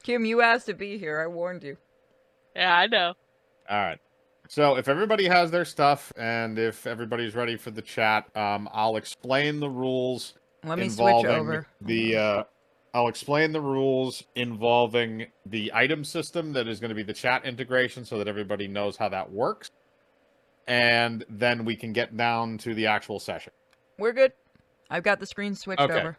Kim, you asked to be here. I warned you. Yeah, I know. All right. So if everybody has their stuff and if everybody's ready for the chat, I'll explain the rules Let me switch over. I'll explain the rules involving the item system that is going to be the chat integration so that everybody knows how that works. And then we can get down to the actual session. We're good. I've got the screen switched over.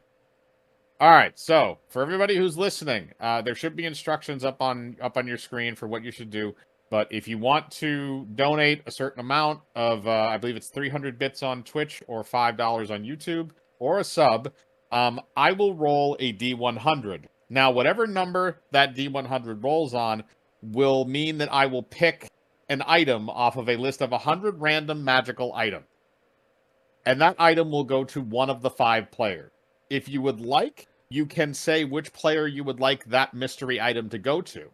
All right. So for everybody who's listening, there should be instructions up on your screen for what you should do. But if you want to donate a certain amount of, I believe it's 300 bits on Twitch or $5 on YouTube or a sub, I will roll a D100. Now, whatever number that D100 rolls on will mean that I will pick an item off of a list of 100 random magical items. And that item will go to one of the 5 players. If you would like, you can say which player you would like that mystery item to go to.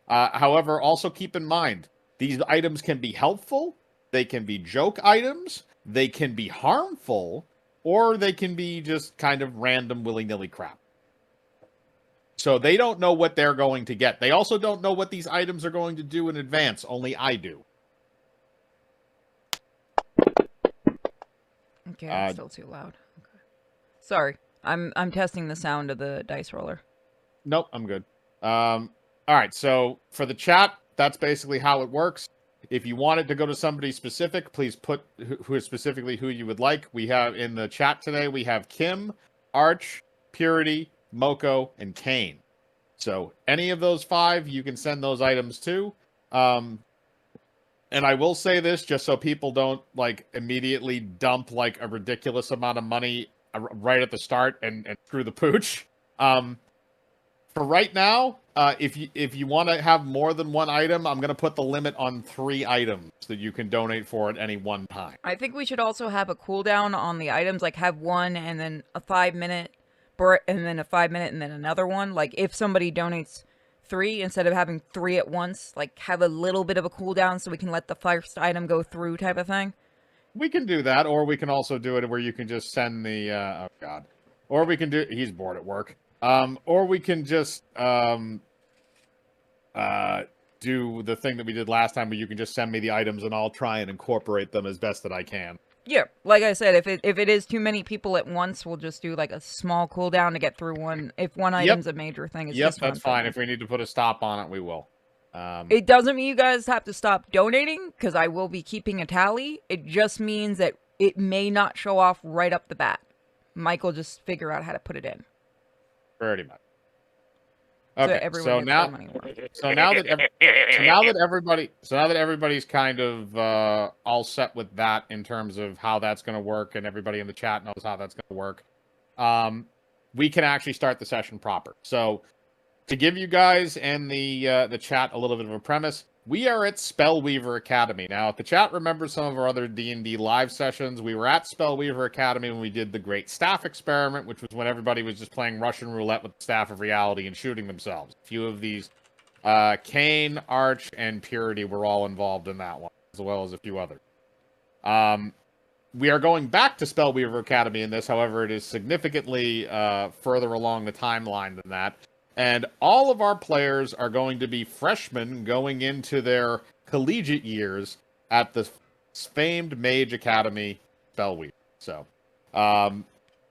However, also keep in mind, these items can be helpful, they can be joke items, they can be harmful, or they can be just kind of random willy-nilly crap. So they don't know what they're going to get. They also don't know what these items are going to do in advance. Only I do. Okay, that's still too loud. Okay. Sorry, I'm testing the sound of the dice roller. Nope, I'm good. All right, so for the chat, that's basically how it works. If you want it to go to somebody specific, please put who is specifically who you would like. We have in the chat today, we have Kim, Arch, Purity, Moko, and Kane. So any of those 5, you can send those items to. And I will say this, just so people don't like immediately dump like a ridiculous amount of money right at the start and screw the pooch. For right now, if you want to have more than one item, I'm going to put the limit on 3 items that you can donate for at any one time. I think we should also have a cooldown on the items, like have one and then a 5-minute, and then a 5-minute and then another one. Like if somebody donates 3, instead of having 3 at once, like have a little bit of a cooldown so we can let the first item go through type of thing. We can do that, or we can also do it where you can just send the, oh god. Or we can do, he's bored at work. Or we can just do the thing that we did last time where you can just send me the items and I'll try and incorporate them as best that I can. Yeah, like I said, if it is too many people at once, we'll just do like a small cooldown to get through one. If one item's a major thing, it's just that's fine. If we need to put a stop on it, we will. It doesn't mean you guys have to stop donating, because I will be keeping a tally. It just means that it may not show off right up the bat. Mike will just figure out how to put it in. Pretty much. Okay, so now that everybody's kind of all set with that in terms of how that's going to work, and everybody in the chat knows how that's going to work, we can actually start the session proper. So, to give you guys and the chat a little bit of a premise, we are at Spellweaver Academy. Now, if the chat remembers some of our other D&D live sessions, we were at Spellweaver Academy when we did the Great Staff Experiment, which was when everybody was just playing Russian roulette with the Staff of Reality and shooting themselves. A few of these, Kane, Arch, and Purity were all involved in that one, as well as a few others. We are going back to Spellweaver Academy in this, however, it is significantly further along the timeline than that. And all of our players are going to be freshmen going into their collegiate years at the famed Mage Academy Spellweaver. So,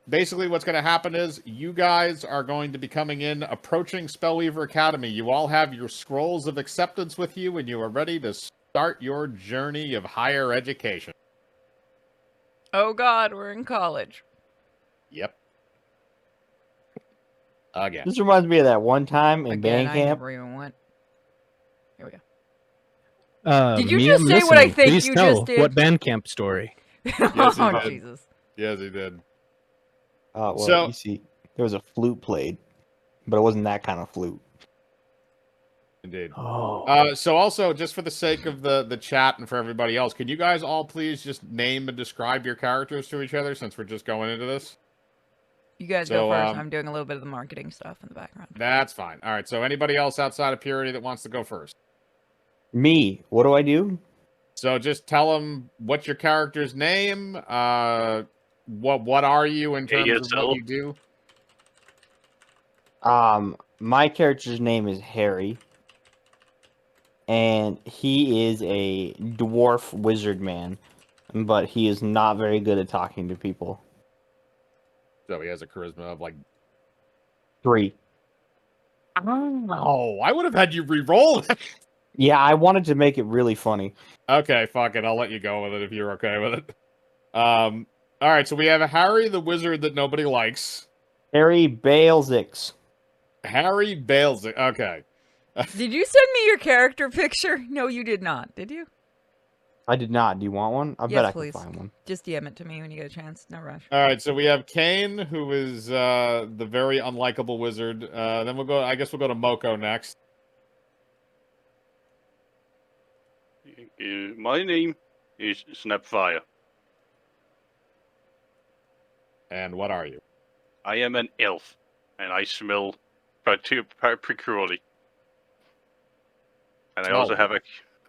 basically what's going to happen is you guys are going to be coming in, approaching Spellweaver Academy. You all have your scrolls of acceptance with you, and you are ready to start your journey of higher education. Oh god, we're in college. Yep. Again. This reminds me of that one time in band I camp. never even went. Here we go. Did you me, just say what I think Please you tell. just did? What band camp story? Oh, Jesus. Yes, he did. Well, So- you see, there was a flute played, but it wasn't that kind of flute. Indeed. Oh. So also, just for the sake of the chat and for everybody else, can you guys all please just name and describe your characters to each other since we're just going into this? You guys go first. I'm doing a little bit of the marketing stuff in the background. That's fine. All right, so anybody else outside of Purity that wants to go first? Me, what do I do? So just tell them what's your character's name, what are you in terms of what you do? My character's name is Harry, and he is a dwarf wizard man, but he is not very good at talking to people. So he has a charisma of like 3. Oh, I would have had you re-roll it. Yeah, I wanted to make it really funny. Okay, fuck it. I'll let you go with it if you're okay with it. All right, so we have Harry the wizard that nobody likes. Harry Balesix. Harry Bales. Okay. Did you send me your character picture? No, you did not. Did you? I did not. Do you want one? I Yes, bet I please. can find one. Just DM it to me when you get a chance. No rush. All right, so we have Kane, who is the very unlikable wizard. Then we'll go. I guess we'll go to Moko next. My name is Snapfire. And what are you? I am an elf, and I smell peculiarly. And I Smell also have a...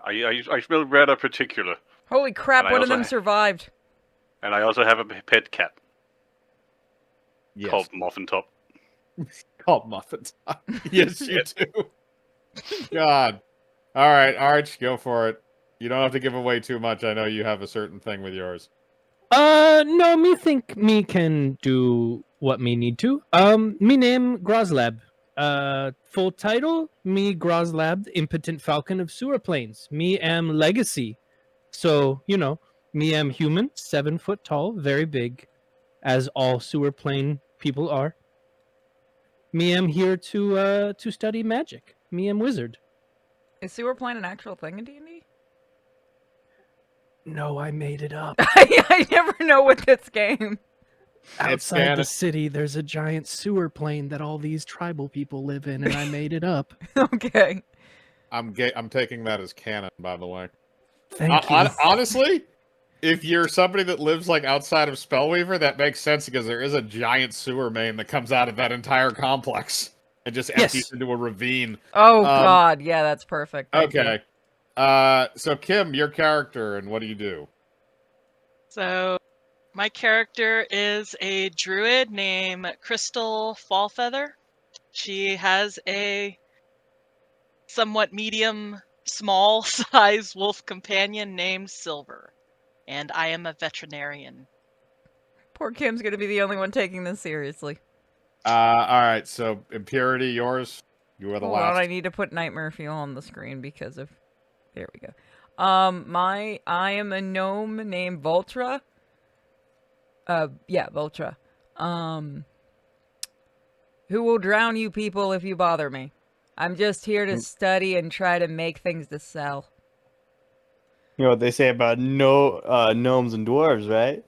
I smell rather particular. Holy crap, And I one of also them survived. And I also have a pet cat Yes. called Muffin Top. Called Muffin Top. Yes, you do. God. All right, Arch, go for it. You don't have to give away too much. I know you have a certain thing with yours. No, me think me can do what me need to. Me name Groslab. Full title, me Groslab, Impotent Falcon of Sewer Plains. Me am Legacy. So, me am human, 7 foot tall, very big, as all sewer plane people are. Me am here to study magic. Me am wizard. Is sewer plane an actual thing in D&D? No, I made it up. I never know with this game. Outside canon. the city, there's a giant sewer plane that all these tribal people live in, and I made it up. Okay. I'm taking that as canon, by the way. Thank you. Honestly, if you're somebody that lives like outside of Spellweaver, that makes sense because there is a giant sewer main that comes out of that entire complex and just empties into a ravine. Oh, God. Yeah, that's perfect. Thank you. Okay. So Kim, your character, and what do you do? So, my character is a druid named Crystal Fallfeather. She has a somewhat medium, small size wolf companion named Silver. And I am a veterinarian. Poor Kim's going to be the only one taking this seriously. All right. So Impurity, yours. You are the Hold on, last. I need to put Nightmare Fuel on the screen because of... There we go. I am a gnome named Voltra. Yeah, Voltra. Who will drown you people if you bother me. I'm just here to study and try to make things to sell. You know what they say about gnomes and dwarves, right?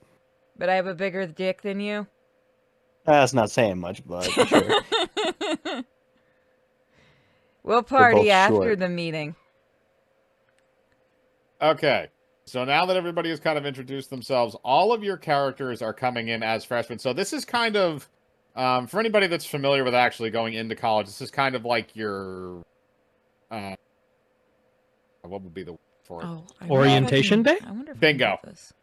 But I have a bigger dick than you. That's not saying much, but sure. We'll both party after short. the meeting. Okay. So now that everybody has kind of introduced themselves, all of your characters are coming in as freshmen. So this is kind of, for anybody that's familiar with actually going into college, this is kind of like your, what would be the word for it? Oh, Orientation day? I wonder if Bingo. I can do this.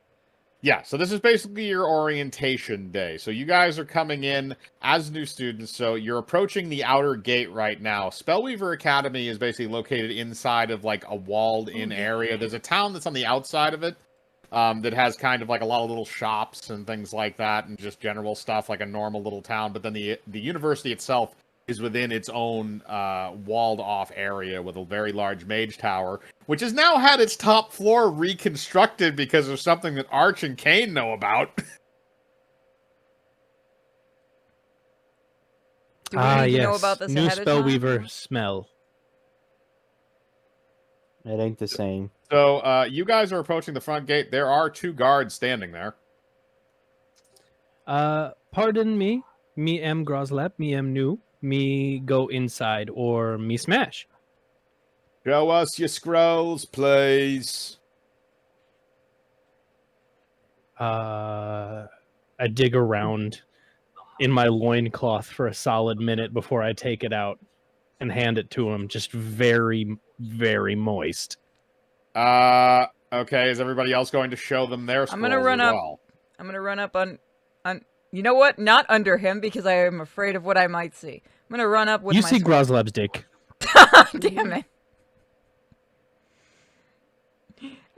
Yeah, so this is basically your orientation day. So you guys are coming in as new students, so you're approaching the outer gate right now. Spellweaver Academy is basically located inside of like a walled-in area. There's a town that's on the outside of it that has kind of like a lot of little shops and things like that and just general stuff like a normal little town. But then the university itself is within its own walled-off area with a very large mage tower, which has now had its top floor reconstructed because of something that Arch and Kane know about. Do we need to know about this New ahead of time? Spellweaver smell. It ain't the same. So, you guys are approaching the front gate. There are 2 guards standing there. Pardon me. Me am Groslab. Me am new. Me go inside or me smash. Show us your scrolls, please. I dig around in my loincloth for a solid minute before I take it out and hand it to him, just very, very moist. Okay, is everybody else going to show them their scrolls I'm gonna run as up. well? I'm gonna run up on. You know what? Not under him because I am afraid of what I might see. gonna run up with You my see scroll. Groslab's dick. Damn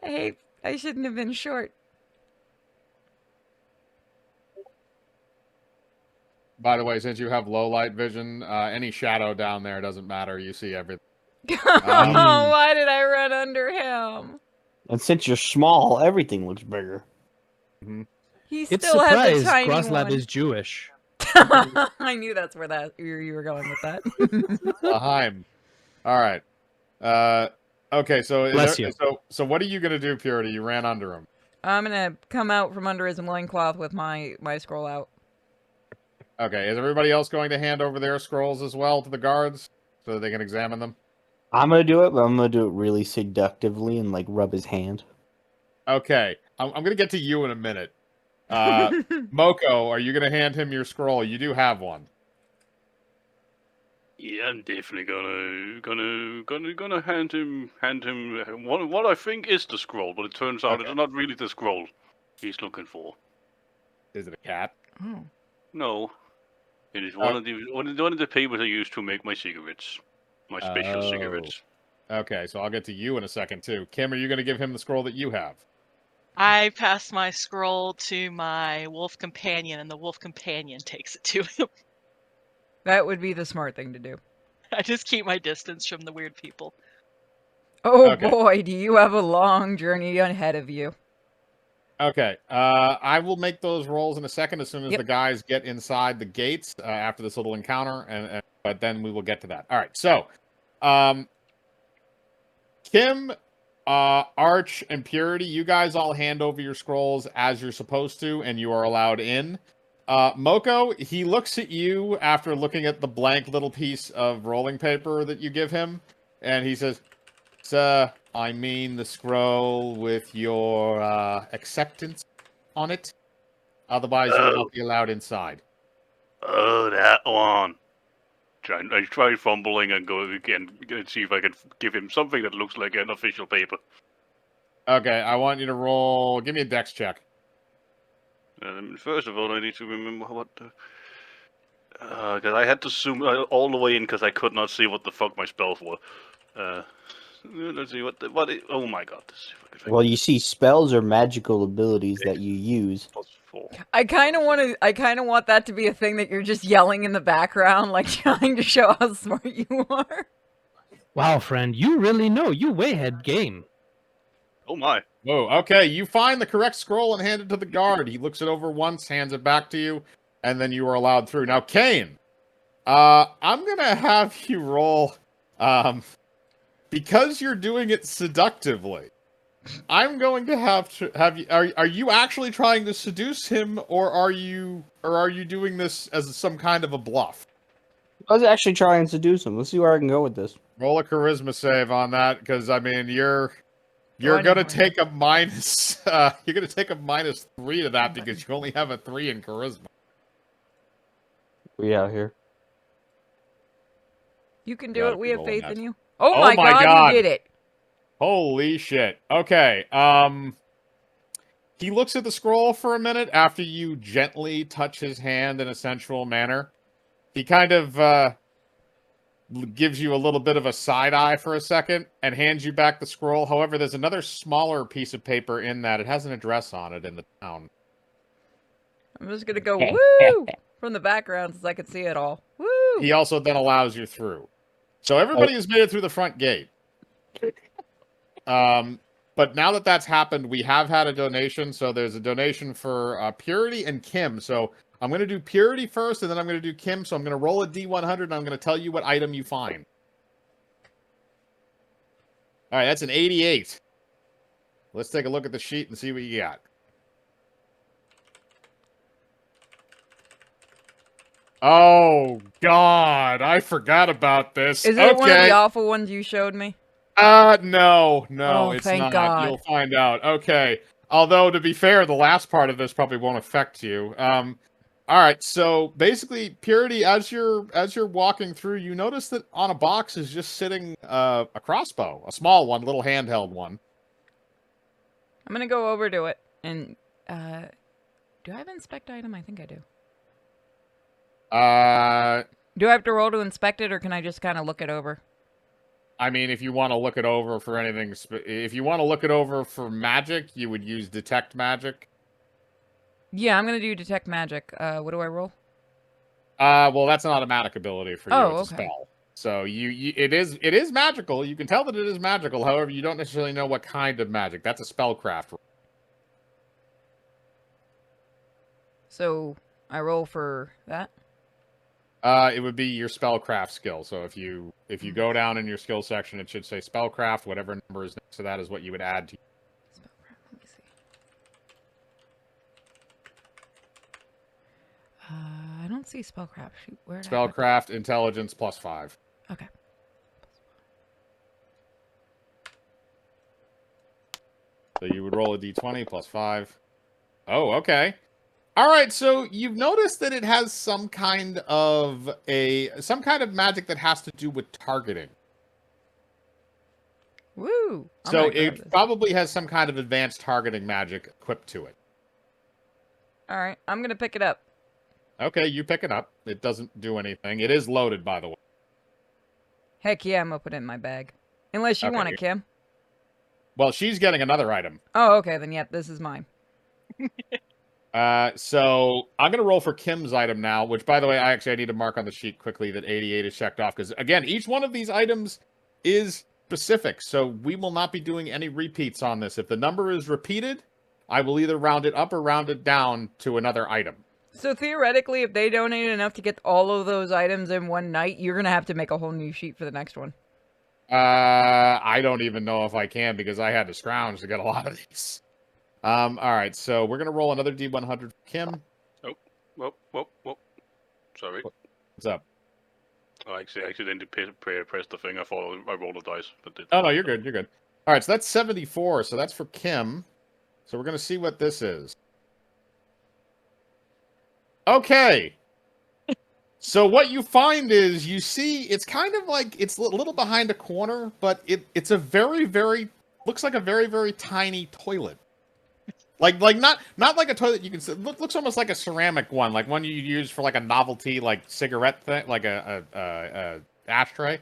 it. I shouldn't have been short. By the way, since you have low light vision, any shadow down there doesn't matter. You see everything. Why did I run under him? And since you're small, everything looks bigger. He It's still has a surprised tiny Groslab one. is Jewish. I knew that's where you were going with that. Laheim. All right. Okay. So, Bless you. So what are you gonna do, Purity? You ran under him. I'm gonna come out from under his loincloth with my scroll out. Okay. Is everybody else going to hand over their scrolls as well to the guards so that they can examine them? I'm gonna do it, but I'm gonna do it really seductively and like rub his hand. Okay. I'm gonna get to you in a minute. Moko, are you gonna hand him your scroll? You do have one. Yeah, I'm definitely gonna hand him what I think is the scroll, but it turns out Okay. it's not really the scroll he's looking for. Is it a cat? Oh. No, it is one of the papers I use to make my cigarettes, my special Oh. cigarettes. Okay, so I'll get to you in a second too. Kim, are you gonna give him the scroll that you have? I pass my scroll to my wolf companion, and the wolf companion takes it to him. That would be the smart thing to do. I just keep my distance from the weird people. Oh Okay. boy, do you have a long journey ahead of you. Okay. I will make those rolls in a second as soon as Yep. the guys get inside the gates after this little encounter, but then we will get to that. All right. So, Kim, Arch, and Purity, you guys all hand over your scrolls as you're supposed to, and you are allowed in. Moko, he looks at you after looking at the blank little piece of rolling paper that you give him, and he says, "Sir, I mean the scroll with your acceptance on it. Otherwise, you will not be allowed inside." Oh, that one. I try fumbling and go again and see if I can give him something that looks like an official paper. Okay, I want you to roll. Give me a dex check. First of all, I need to remember what the... Because I had to zoom all the way in because I could not see what the fuck my spells were. Let's see oh my god! Let's see if I can Well, you see, spells are magical abilities that you use. +4. I kind of want that to be a thing that you're just yelling in the background, like trying to show how smart you are. Wow, friend, you really know. You way ahead game. Oh my! Whoa, okay, you find the correct scroll and hand it to the guard. He looks it over once, hands it back to you, and then you are allowed through. Now, Kane, I'm gonna have you roll, because you're doing it seductively. I'm going to have you. Are you actually trying to seduce him, or are you doing this as some kind of a bluff? I was actually trying to seduce him. Let's see where I can go with this. Roll a charisma save on that, because I mean you're I gonna know. take a minus. You're gonna take a -3 to that because you only have a 3 in charisma. We out here. You can do Gotta it. We be have rolling faith that. in you. Oh, Oh my my god, God. you did it. Holy shit. Okay. He looks at the scroll for a minute after you gently touch his hand in a sensual manner. He kind of gives you a little bit of a side eye for a second and hands you back the scroll. However, there's another smaller piece of paper in that. It has an address on it in the town. I'm just gonna go woo from the background since I can see it all. Woo! He also then allows you through. So everybody has made it through the front gate. But now that that's happened, we have had a donation. So there's a donation for Purity and Kim. So I'm going to do Purity first, and then I'm going to do Kim. So I'm going to roll a D100, and I'm going to tell you what item you find. All right, that's an 88. Let's take a look at the sheet and see what you got. Oh, God. I forgot about this. Is it one of the awful ones you showed me? No, Oh, it's thank not. God. You'll find out. Okay. Although, to be fair, the last part of this probably won't affect you. All right. So basically, Purity, as you're walking through, you notice that on a box is just sitting a crossbow, a small one, little handheld one. I'm gonna go over to it and do I have inspect item? I think I do. Do I have to roll to inspect it, or can I just kind of look it over? I mean, if you want to look it over for anything, if you want to look it over for magic, you would use detect magic. Yeah, I'm gonna do detect magic. What do I roll? Well, that's an automatic ability for you. Oh, It's a okay. spell. So it is magical. You can tell that it is magical. However, you don't necessarily know what kind of magic. That's a spellcraft. So I roll for that. It would be your spellcraft skill. So if you go down in your skill section, it should say spellcraft. Whatever number is next to that is what you would add to. Spellcraft. Let me see. I don't see spellcraft. Shoot, where did I put that? Spellcraft intelligence +5. Okay. So you would roll a d20 +5. Oh, okay. All right, so you've noticed that it has some kind of magic that has to do with targeting. Woo! I'm So gonna grab it this. probably has some kind of advanced targeting magic equipped to it. All right, I'm gonna pick it up. Okay, you pick it up. It doesn't do anything. It is loaded, by the way. Heck yeah, I'm gonna put it in my bag. Unless you Okay. want it, Kim. Well, she's getting another item. Oh, okay, then yep, this is mine. So I'm going to roll for Kim's item now, which, by the way, I need to mark on the sheet quickly that 88 is checked off. Because, again, each one of these items is specific. So we will not be doing any repeats on this. If the number is repeated, I will either round it up or round it down to another item. So theoretically, if they donate enough to get all of those items in one night, you're gonna have to make a whole new sheet for the next one. I don't even know if I can because I had to scrounge to get a lot of these. All right, so we're going to roll another D100 for Kim. Whoa. Sorry. What's up? Oh, I accidentally pressed the thing. I thought I rolled a dice. But Oh, no, you're good. You're good. All right, so that's 74. So that's for Kim. So we're going to see what this is. Okay. So what you find is you see it's kind of like it's a little behind a corner, but it's a looks like a very, very tiny toilet. Like not like a toilet you can looks almost like a ceramic one, like one you use for like a novelty like cigarette thing, like a ashtray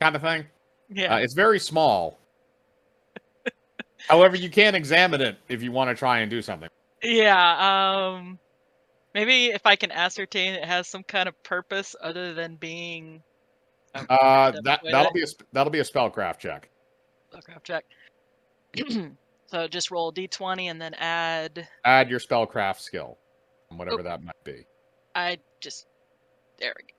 kind of thing. Yeah. It's very small. However, you can examine it if you want to try and do something. Yeah. Maybe if I can ascertain it has some kind of purpose other than being. That'll be a spellcraft check. Spellcraft check. So just roll a d20 and then add your spellcraft skill, whatever that might be. there we go.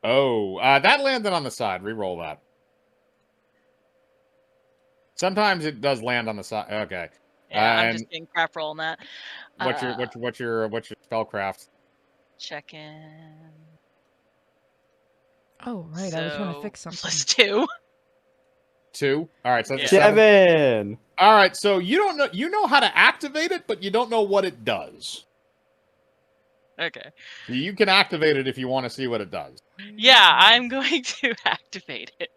Oh, that landed on the side. Reroll that. Sometimes it does land on the side. Okay. Yeah, I'm just getting crap rolling that. What's your spellcraft? Check in. Oh right, I was trying to fix something. +2. 2. All right, so that's Yeah. 7. All right, so you know how to activate it, but you don't know what it does. Okay. You can activate it if you want to see what it does. Yeah, I'm going to activate it.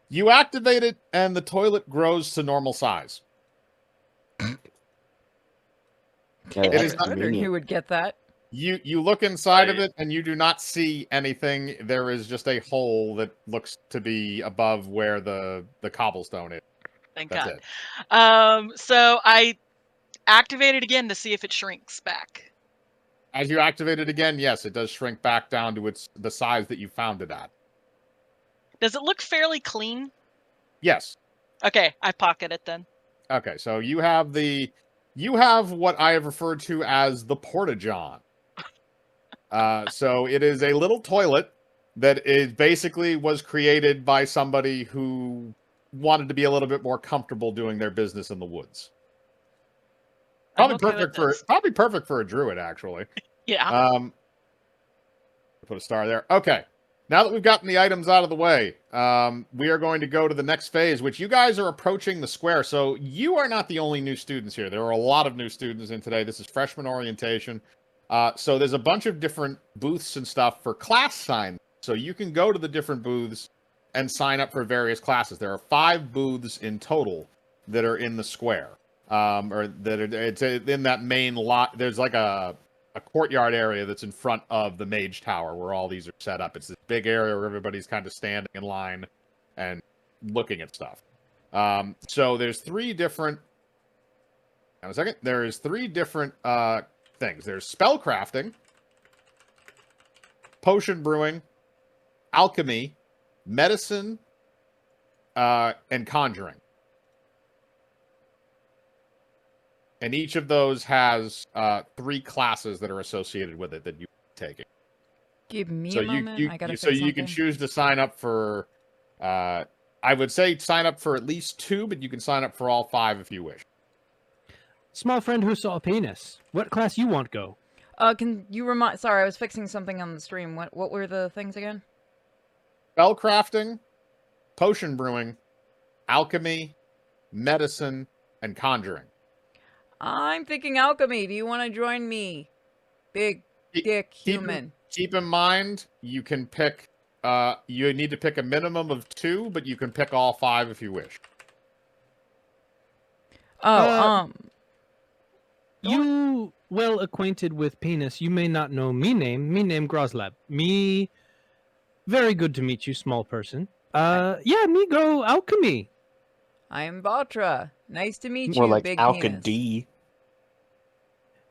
You activate it, and the toilet grows to normal size. Yeah, It that's is not- Wondering who convenient. would get that. You look inside of it, and you do not see anything. There is just a hole that looks to be above where the cobblestone is. Thank That's God. it. So I activate it again to see if it shrinks back. As you activate it again, yes, it does shrink back down to the size that you found it at. Does it look fairly clean? Yes. Okay, I pocket it then. Okay, so you have what I have referred to as the Porta-John. So it is a little toilet that was created by somebody who wanted to be a little bit more comfortable doing their business in the woods. I'm okay with this. Probably perfect for a druid, actually. Yeah. Put a star there. Okay. Now that we've gotten the items out of the way, we are going to go to the next phase, which you guys are approaching the square. So you are not the only new students here. There are a lot of new students in today. This is freshman orientation. So there's a bunch of different booths and stuff for class sign. So you can go to the different booths and sign up for various classes. There are 5 booths in total that are in the square. Or that it's in that main lot. There's like a a courtyard area that's in front of the mage tower where all these are set up. It's this big area where everybody's kind of standing in line and looking at stuff. So there's three different. Hang on a second. There's three different things. There's spellcrafting, potion brewing, alchemy, medicine, and conjuring. And each of those has 3 classes that are associated with it that you're taking. Give me So a moment. I gotta so fix you can something. choose to sign up for. I would say sign up for at least 2, but you can sign up for all 5 if you wish. Small friend who saw a penis. What class you want go? Can you remind? Sorry, I was fixing something on the stream. What were the things again? Spellcrafting, potion brewing, alchemy, medicine, and conjuring. I'm thinking alchemy. Do you want to join me? Big dick human. Keep in mind, you can pick. You need to pick a minimum of 2, but you can pick all 5 if you wish. Oh, You well acquainted with penis. You may not know me name. Me name Groslab. Me very good to meet you, small person. Yeah, me go alchemy. I'm Vatra. Nice to meet More you, like big Alka penis. D.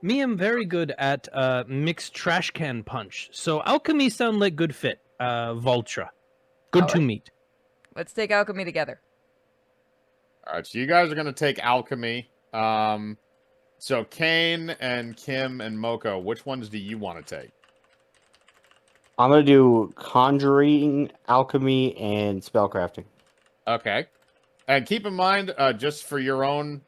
Me am very good at mixed trash can punch. So alchemy sound like good fit. Voltra. Good to Alright. meet. Let's take alchemy together. All right, so you guys are going to take alchemy. So Kane and Kim and Moko, which ones do you want to take? I'm gonna do conjuring, alchemy, and spellcrafting. Okay. And keep in mind, just for your own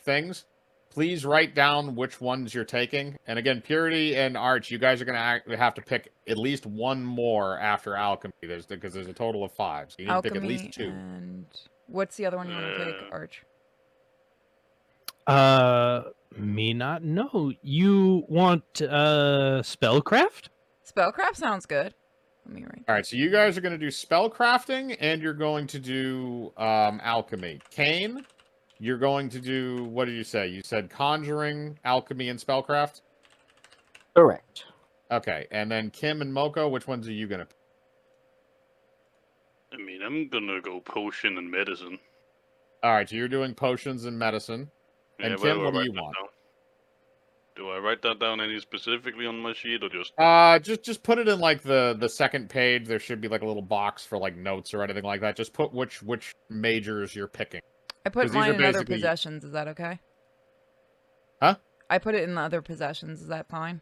things, please write down which ones you're taking. And again, Purity and Arch, you guys are going to have to pick at least 1 more after alchemy. Because there's a total of 5. So you need to pick at least 2. And what's the other one you want to take, Arch? Me not know. You want spellcraft? Spellcraft sounds good. Let me write. All right, so you guys are going to do spellcrafting, and you're going to do alchemy. Kane, you're going to do, what did you say? You said conjuring, alchemy, and spellcraft? Correct. Okay, and then Kim and Moko, which ones are you going to pick? I mean, I'm gonna go potion and medicine. All right, so you're doing potions and medicine. And where Kim, what do I you write that want? down? Do I write that down any specifically on my sheet, or just... Just put it in like the second page. There should be like a little box for like notes or anything like that. Just put which majors you're picking. I 'Cause put these mine are in other basically- possessions. Is that okay? Huh? I put it in the other possessions. Is that fine?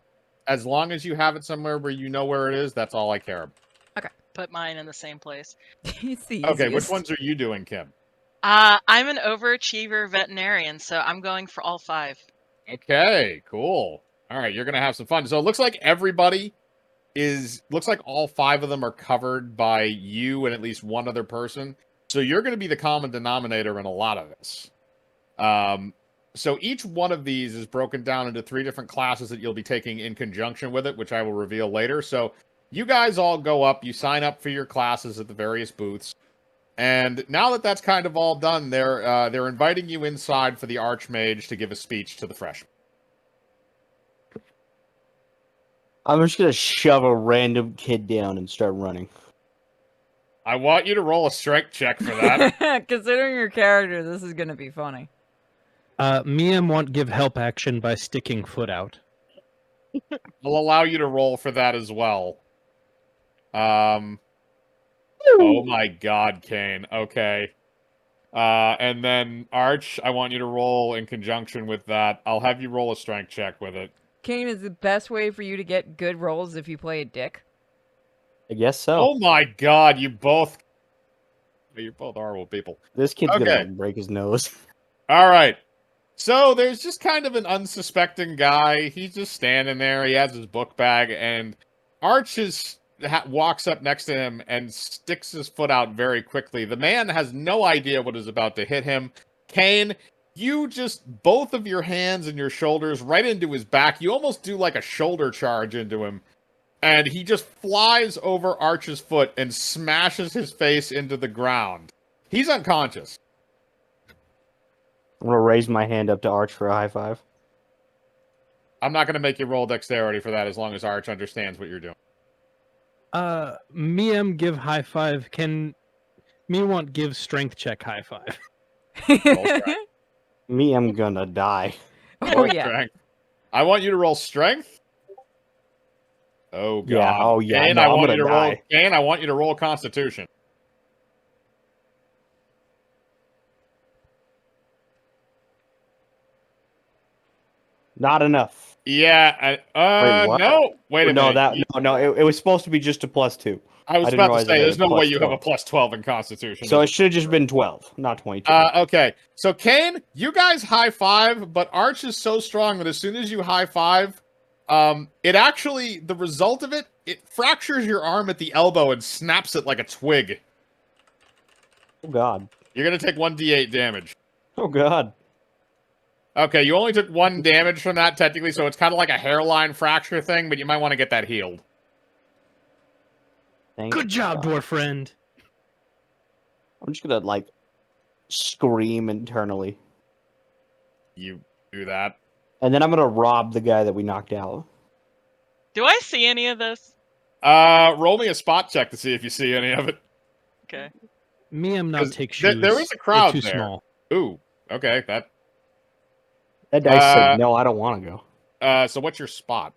As long as you have it somewhere where you know where it is, that's all I care about. Put mine in the same place. It's the Okay, which easiest. ones are you doing, Kim? I'm an overachiever veterinarian, so I'm going for all 5. Okay, cool. All right, you're gonna have some fun. So it looks like everybody looks like all 5 of them are covered by you and at least 1 other person. So you're gonna be the common denominator in a lot of this. So each one of these is broken down into 3 different classes that you'll be taking in conjunction with it, which I will reveal later. So you guys all go up, you sign up for your classes at the various booths. And now that that's kind of all done, they're inviting you inside for the Archmage to give a speech to the freshmen. I'm just gonna shove a random kid down and start running. I want you to roll a strength check for that. Considering your character, this is gonna be funny. Me am want give help action by sticking foot out. I'll allow you to roll for that as well. Oh my god, Kane. Okay. And then Arch, I want you to roll in conjunction with that. I'll have you roll a strength check with it. Kane, is the best way for you to get good rolls if you play a dick? I guess so. Oh my god, you're both horrible people. This kid's Okay. gonna like, break his nose. All right. So there's just kind of an unsuspecting guy. He's just standing there. He has his book bag, and Arch walks up next to him and sticks his foot out very quickly. The man has no idea what is about to hit him. Kane, you just both of your hands and your shoulders right into his back. You almost do like a shoulder charge into him. And he just flies over Arch's foot and smashes his face into the ground. He's unconscious. I'm gonna raise my hand up to Arch for a high five. I'm not going to make you roll dexterity for that as long as Arch understands what you're doing. Me give high five. Can me want give strength check high five? Roll strength. Me, I'm gonna die. Oh Roll yeah. strength. I want you to roll strength. Oh god. Yeah, oh, yeah, Kane, no, I I'm want you gonna to roll. die. Kane, I want you to roll Constitution. Not enough. Yeah. Wait, what? No. Wait a No, minute. it was supposed to be just a +2. I was I didn't about to realize say, that there's it no had way you have a +12. +12 in Constitution. So it should have just been 12, not 22. Okay. So Kane, you guys high five, but Arch is so strong that as soon as you high five, it actually, the result of it, it fractures your arm at the elbow and snaps it like a twig. Oh god. You're gonna take 1d8 damage. Oh god. Okay, you only took 1 damage from that technically, so it's kind of like a hairline fracture thing, but you might want to get that healed. Thank Good job, God. dwarf friend. I'm just gonna like scream internally, You do that. and then I'm gonna rob the guy that we knocked out. Do I see any of this? Roll me a spot check to see if you see any of it. Okay. Me not 'Cause take there- shoes. there is a They're crowd too there. small. Ooh, okay, that. That dice said no. I don't want to go. So what's your spot?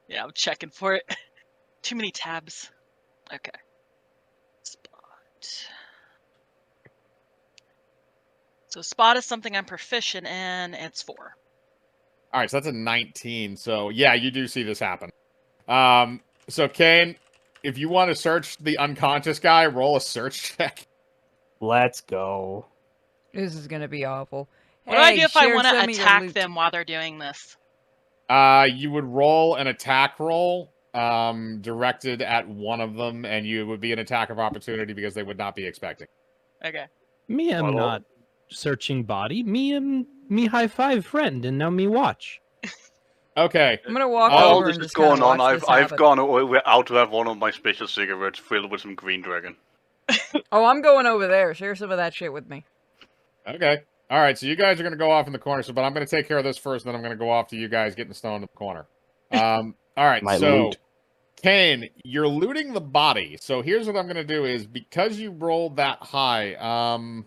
Yeah, I'm checking for it. Too many tabs. Okay. Spot. So spot is something I'm proficient in. It's 4. All right, so that's a 19. So yeah, you do see this happen. So Kane, if you want to search the unconscious guy, roll a search check. Let's go. This is gonna be awful. What do I Hey, do if I share want to some of your attack loot. them while they're doing this? You would roll an attack roll, directed at one of them, and you would be an attack of opportunity because they would not be expecting. Okay. Me Well, not searching body. Me high five friend, and now me watch. Okay. I'm gonna walk While over this and is just kind of going on, watch this I've happen. gone out to have one of my special cigarettes filled with some green dragon. Oh, I'm going over there. Share some of that shit with me. Okay. All right. So you guys are going to go off in the corner. So, but I'm going to take care of this first. Then I'm going to go off to you guys getting stoned in the corner. All right. My so, loot. Kane, you're looting the body. So here's what I'm going to do: is because you rolled that high, I'm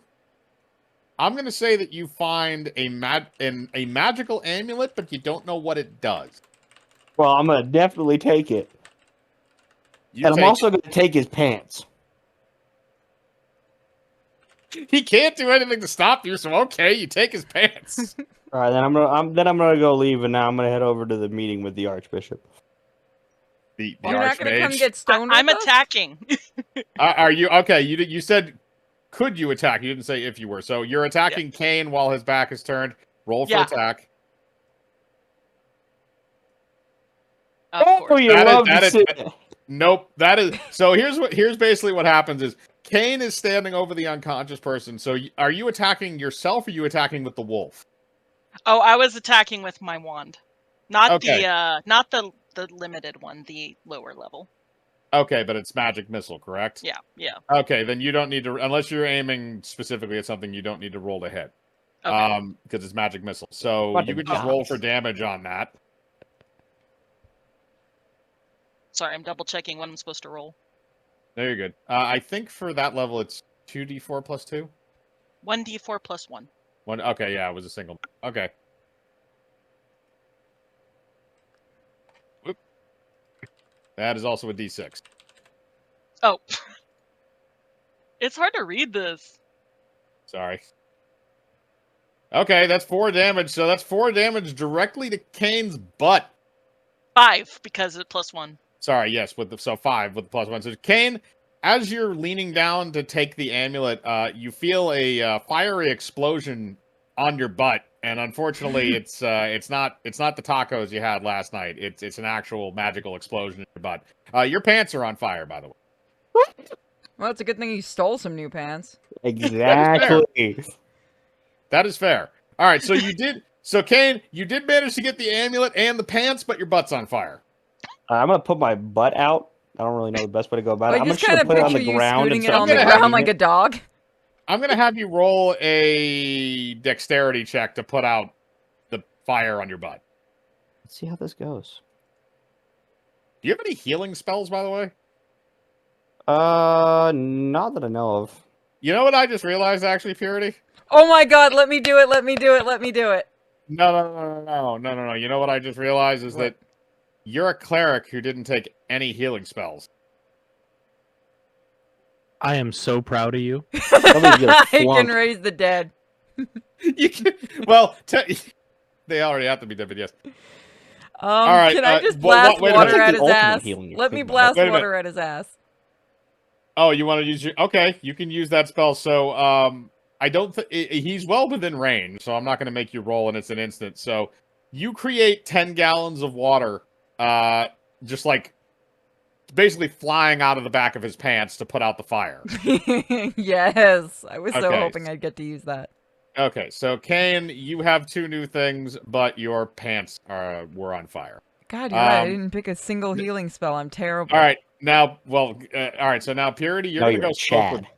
going to say that you find a magical amulet, but you don't know what it does. Well, I'm gonna definitely take it, You and I'm take also gonna take his pants. it. He can't do anything to stop you. So okay, you take his pants. All right, then I'm gonna go leave, and now I'm gonna head over to the meeting with the Archbishop. The You're not gonna come Archmage. get stoned I'm with us? attacking. Are you okay? You said could you attack? You didn't say if you were. So you're attacking Kane while his back is turned. Roll for Yeah. attack. Of Oh, course. you That is- love that to is- see it. Nope. That is so. Here's basically what happens is Kane is standing over the unconscious person. So are you attacking yourself? Or are you attacking with the wolf? Oh, I was attacking with my wand. Not Okay. the limited one, the lower level. Okay, but it's magic missile, correct? Yeah, yeah. Okay, then you don't need to unless you're aiming specifically at something. You don't need to roll to hit. Okay. Because it's magic missile. So What you a could just gas. roll for damage on that. Sorry, I'm double checking what I'm supposed to roll. There you're good. I think for that level it's 2d4 plus 2. 1d4 plus 1. One. Okay, yeah, it was a single. Okay. Whoop. That is also a d6. Oh. It's hard to read this. Sorry. Okay, that's 4 damage. So that's 4 damage directly to Kane's butt. 5 because it's plus 1. Sorry, yes, so 5 with the plus 1. So Kane, as you're leaning down to take the amulet, you feel a fiery explosion on your butt, and unfortunately, it's not the tacos you had last night. It's an actual magical explosion in your butt. Your pants are on fire, by the way. Well, it's a good thing you stole some new pants. Exactly. That is fair. All right, so you did. So Kane, you did manage to get the amulet and the pants, but your butt's on fire. I'm gonna put my butt out. I don't really know the best way to go about it. I I'm just just kind gonna of put it on picture the you ground scooting and it start on the gonna ground dragging like it. a dog. I'm gonna have you roll a dexterity check to put out the fire on your butt. Let's see how this goes. Do you have any healing spells, by the way? Not that I know of. You know what I just realized, actually, Purity? Oh my god, let me do it, let me do it, let me do it. No. You know what I just realized is What? that you're a cleric who didn't take any healing spells. I am so proud of you. Somebody's gonna I can flunk. raise the dead. You can, well, they already have to be dead, but yes. right, Can I just wait blast a minute. water That's like at the his ultimate ass? healing you Let think me about it. blast Wait a minute. water at his ass. Oh, you want to use your... Okay, you can use that spell. So, I don't think... He's well within range, so I'm not going to make you roll, and it's an instant. So, you create 10 gallons of water, just like, basically flying out of the back of his pants to put out the fire. Yes, I was so Okay. hoping I'd get to use that. Okay, so, Kane, you have 2 new things, but your pants were on fire. God, you're right. I Um, didn't pick a single healing spell. I'm terrible. All right, now, well, all right, so now, Purity, you're No, going to you're go a smoke with... Chad.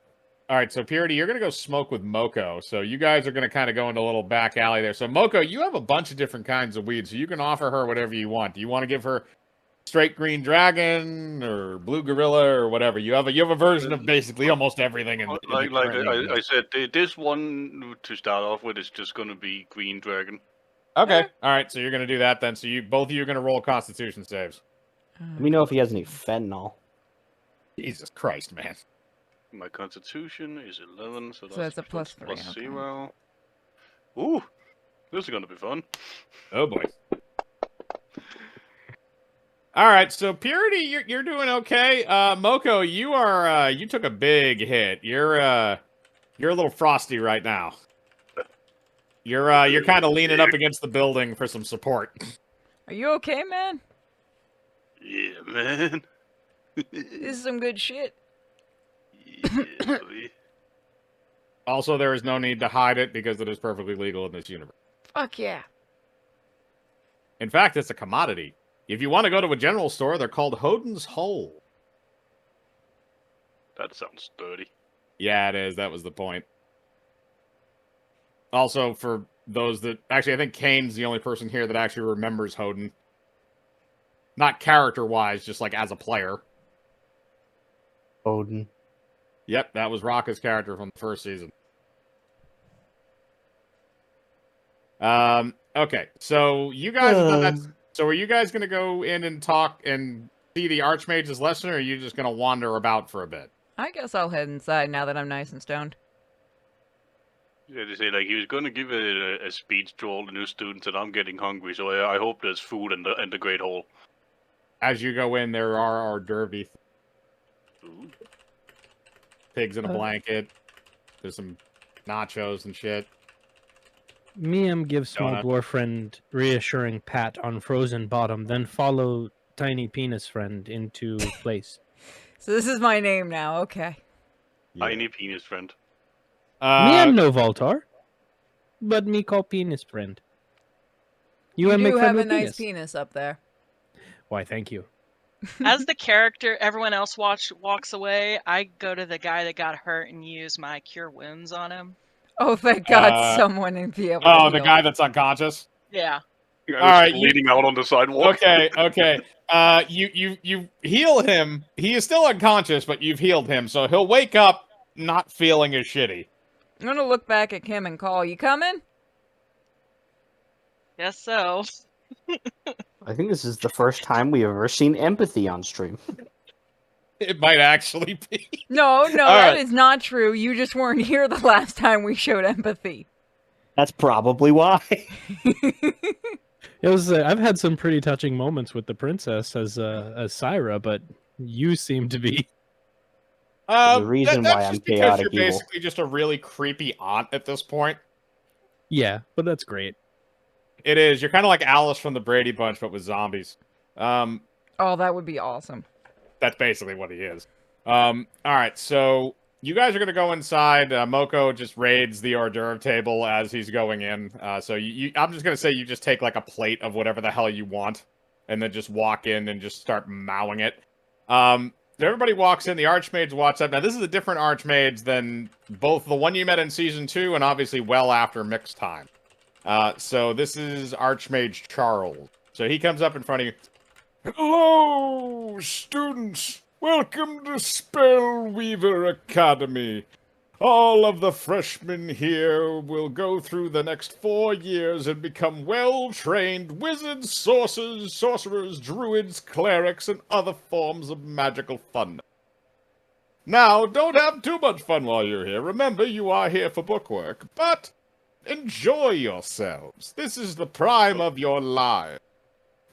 All right, so Purity, you're going to go smoke with Moko. So you guys are going to kind of go into a little back alley there. So Moko, you have a bunch of different kinds of weed, so you can offer her whatever you want. Do you want to give her straight green dragon or blue gorilla or whatever? You have a version of basically almost everything in Like currently I said, this one to start off with is just gonna be Green Dragon. Okay, all right, so you're going to do that then. So you both of you are going to roll Constitution saves. Let me know if he has any fentanyl. Jesus Christ, man. My Constitution is 11, so that's a plus 3, okay. 0. Ooh, this is gonna be fun. Oh boy. All right, so Purity, you're doing okay. Moko, you took a big hit. You're a little frosty right now. You're kind of leaning up against the building for some support. Are you okay, man? Yeah, man. This is some good shit. Yeah, boy. Also, there is no need to hide it because it is perfectly legal in this universe. Fuck yeah. In fact, it's a commodity. If you want to go to a general store, they're called Hoden's Hole. That sounds dirty. Yeah, it is. That was the point. Also, for those that... Actually, I think Kane's the only person here that actually remembers Hoden. Not character-wise, just like as a player. Odin. Yep, that was Rocka's character from the first season. Okay, so you guys have done that. So are you guys going to go in and talk and see the Archmage's lesson, or are you just going to wander about for a bit? I guess I'll head inside now that I'm nice and stoned. Yeah, they say like he was gonna give a speech to all the new students, and I'm getting hungry, so I hope there's food in the Great Hall. As you go in, there are hors d'oeuvres, Ooh. pigs in a blanket. There's some nachos and shit. Miam gives small Donut. dwarf friend reassuring pat on frozen bottom, then follow tiny penis friend into place. So this is my name now, okay. Tiny penis friend. Miam no Voltar, but me call penis friend. You and make do friend have a with nice penis up there. Why, thank you. As the character, everyone else walks away. I go to the guy that got hurt and use my cure wounds on him. Oh, thank God someone would be able to Oh, the heal. guy that's unconscious? Yeah. I was Alright, bleeding out on the sidewalk. Okay. You heal him. He is still unconscious, but you've healed him, so he'll wake up not feeling as shitty. I'm gonna look back at Kim and call, you coming? Guess so. I think this is the first time we've ever seen empathy on stream. It might actually be. No, that right. is not true. You just weren't here the last time we showed empathy. That's probably why. It was. I've had some pretty touching moments with the princess as Syra, but you seem to be. The reason That's why I'm just because chaotic you're evil. basically just a really creepy aunt at this point. Yeah, but that's great. It is. You're kind of like Alice from the Brady Bunch, but with zombies. Oh, that would be awesome. That's basically what he is. All right, so you guys are going to go inside. Moko just raids the hors d'oeuvre table as he's going in. So I'm just going to say you just take like a plate of whatever the hell you want and then just walk in and just start mowing it. Everybody walks in. The Archmage walks up. Now, this is a different Archmage than both the one you met in Season 2 and obviously well after Mixed Time. So this is Archmage Charles. So he comes up in front of you. Hello, students. Welcome to Spellweaver Academy. All of the freshmen here will go through the next 4 years and become well-trained wizards, sorcerers, druids, clerics, and other forms of magical fun. Now, don't have too much fun while you're here. Remember, you are here for bookwork, but enjoy yourselves. This is the prime of your life.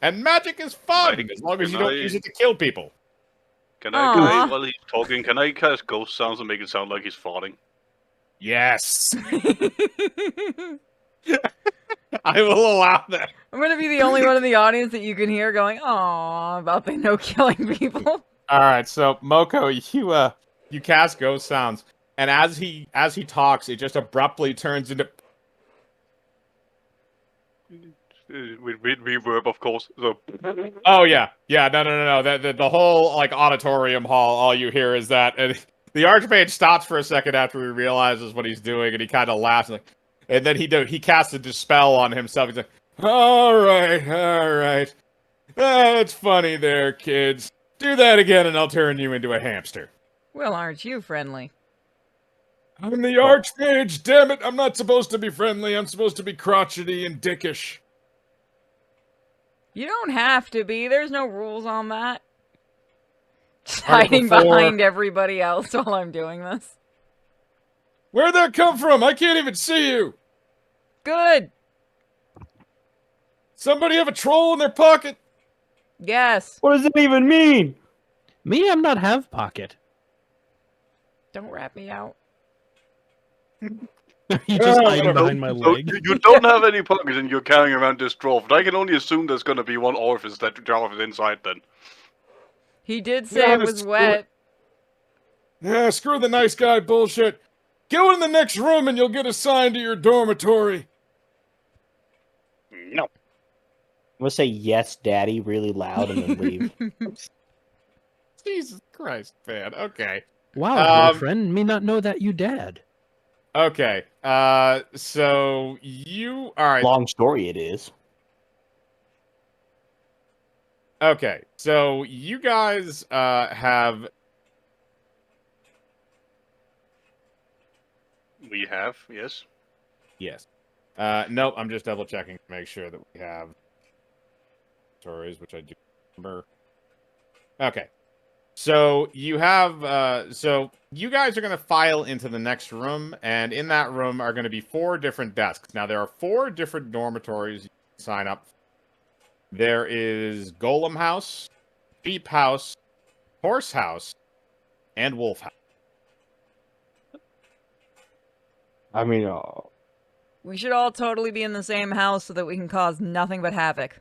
And magic is fun, Like, as long as you can don't I- use it to kill people. Can Aw. I, while he's talking, can I cast ghost sounds and make it sound like he's farting? Yes, I will allow that. I'm gonna be the only one in the audience that you can hear going, "Aw," about the no killing people. All right, so Moko, you cast ghost sounds, and as he talks, it just abruptly turns into. With reverb, of course. So, Oh yeah. No. The whole like auditorium hall, all you hear is that, and the Archmage stops for a second after he realizes what he's doing, and he kind of laughs, and then he casts a dispel on himself. He's like, all right. That's funny there, kids. Do that again, and I'll turn you into a hamster. Well, aren't you friendly? I'm the Archmage. Damn it! I'm not supposed to be friendly. I'm supposed to be crotchety and dickish. You don't have to be. There's no rules on that. Just Article hiding 4. behind everybody else while I'm doing this. Where'd that come from? I can't even see you. Good. Somebody have a troll in their pocket? Yes. What does it even mean? Me, I'm not have pocket. Don't rat me out. You just Oh, hiding behind my so leg. you don't have any pockets and you're carrying around this dwarf. I can only assume there's going to be one orifice that dwarf is inside then. He did say it was Yes, wet. Yeah, screw the nice guy bullshit. Go in the next room and you'll get assigned to your dormitory. No. I'm gonna say yes, daddy, really loud and then leave. Jesus Christ, man. Okay. Wow, dear friend, me not know that you dad. Okay. So you... Alright. Long story it is. Okay. So you guys, have... We have, yes. Yes. Nope, I'm just double checking to make sure that we have stories, which I do remember. Okay. So you have, so you guys are going to file into the next room, and in that room are going to be 4 different desks. Now, there are 4 different dormitories you can sign up. There is Golem House, Sheep House, Horse House, and Wolf House. I mean, We should all totally be in the same house so that we can cause nothing but havoc.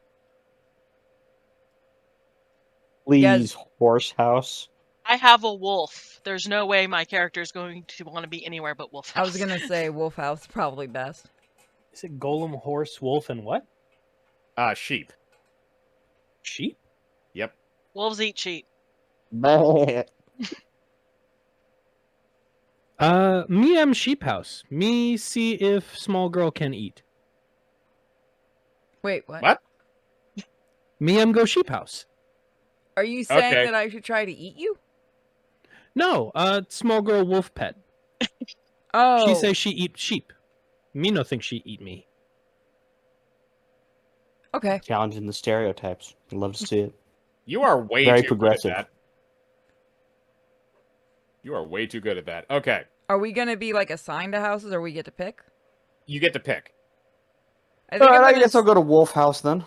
please, Yes. horse house. I have a wolf. There's no way my character is going to want to be anywhere but wolf I house. was gonna say Wolf House probably best. Is it golem, horse, wolf, and what? Sheep. Sheep? Yep. Wolves eat sheep. Bleh. Me am sheep house. Me see if small girl can eat. Wait, what? What? Me am go sheep house. Are you saying Okay. that I should try to eat you? No, small girl wolf pet. Oh. She say she eat sheep. Me no think she eat me. Okay. Challenging the stereotypes. Love to see it. You are way Very too progressive. good at that. You are way too good at that. Okay. Are we gonna be like assigned to houses, or we get to pick? You get to pick. I think Alright, I'm I gonna guess I'll go to Wolf House then.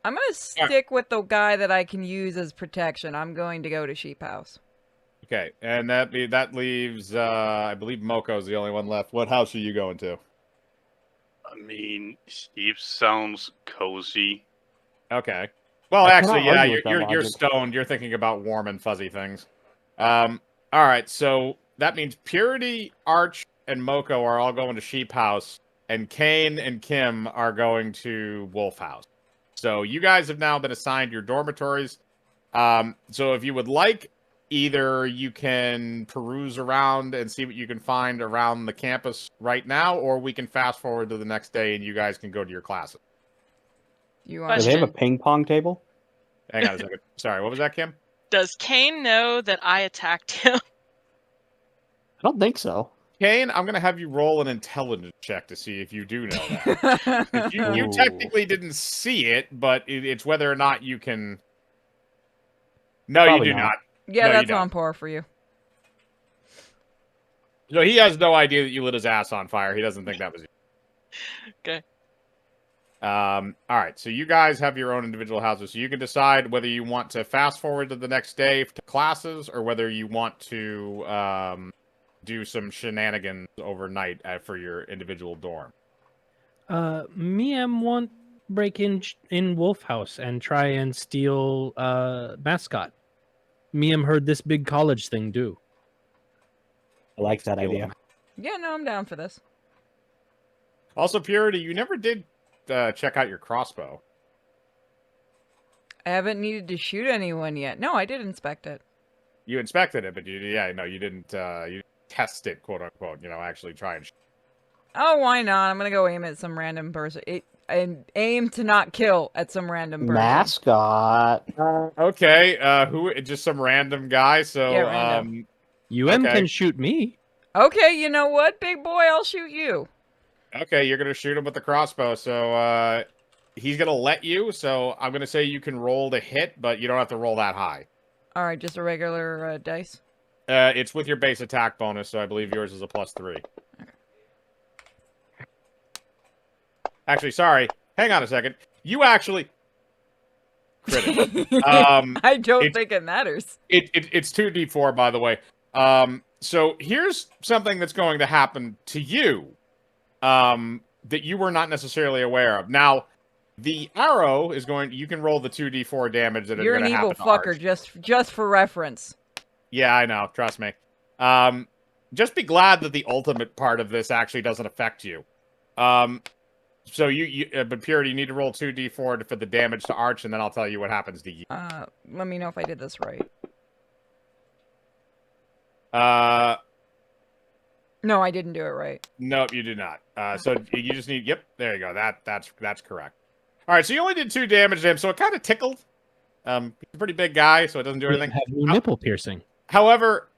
I'm gonna stick with the guy that I can use as protection. I'm going to go to Sheep House. Okay, and that leaves, I believe Moko's the only one left. What house are you going to? I mean, Steve sounds cozy. Okay. Well, I actually, cannot yeah, argue with that you're logic. stoned. You're thinking about warm and fuzzy things. All right, so that means Purity, Arch, and Moko are all going to Sheep House, and Kane and Kim are going to Wolf House. So you guys have now been assigned your dormitories. So if you would like, either you can peruse around and see what you can find around the campus right now, or we can fast forward to the next day and you guys can go to your classes. You Do want? they have a Question. ping pong table? Hang on a second. Sorry, what was that, Kim? Does Kane know that I attacked him? I don't think so. Kane, I'm gonna have you roll an intelligence check to see if you do know that. You Ooh. technically didn't see it, but it's whether or not you can. No, Probably you do not. not. Yeah, No, you that's don't. on par for you. So he has no idea that you lit his ass on fire. He doesn't think that was you. Okay. All right, so you guys have your own individual houses, so you can decide whether you want to fast forward to the next day to classes, or whether you want to do some shenanigans overnight for your individual dorm. Me and want break in Wolf House and try and steal mascot. Me and heard this big college thing do. I like that Steal idea. them. Yeah, no, I'm down for this. Also, Purity, you never did check out your crossbow. I haven't needed to shoot anyone yet. No, I did inspect it. You inspected it, but you didn't you test it, quote unquote. Actually try and. Oh, why not? I'm gonna go aim at some random person. And aim to not kill at some random person. Mascot. Okay, who? Just some random guy. So, Yeah, random. UM Okay. can shoot me. Okay, you know what, big boy? I'll shoot you. Okay, you're gonna shoot him with the crossbow. So, he's gonna let you. So I'm gonna say you can roll to hit, but you don't have to roll that high. All right, just a regular dice. It's with your base attack bonus, so I believe yours is a +3. Actually, sorry. Hang on a second. You actually crit. I don't it's- think it matters. It's 2d4, by the way. So here's something that's going to happen to you, that you were not necessarily aware of. Now, the arrow is going. You can roll the 2d4 damage that You're is an going to evil happen. to fucker, Arch. just for reference. Yeah, I know. Trust me. Just be glad that the ultimate part of this actually doesn't affect you. So but Purity, you need to roll 2d4 for the damage to Arch, and then I'll tell you what happens to you. Let me know if I did this right. No, I didn't do it right. Nope, you do not. So you just need. Yep, there you go. That's correct. All right, so you only did 2 damage to him, so it kind of tickled. He's a pretty big guy, so it doesn't do anything. Have you nipple piercing? However,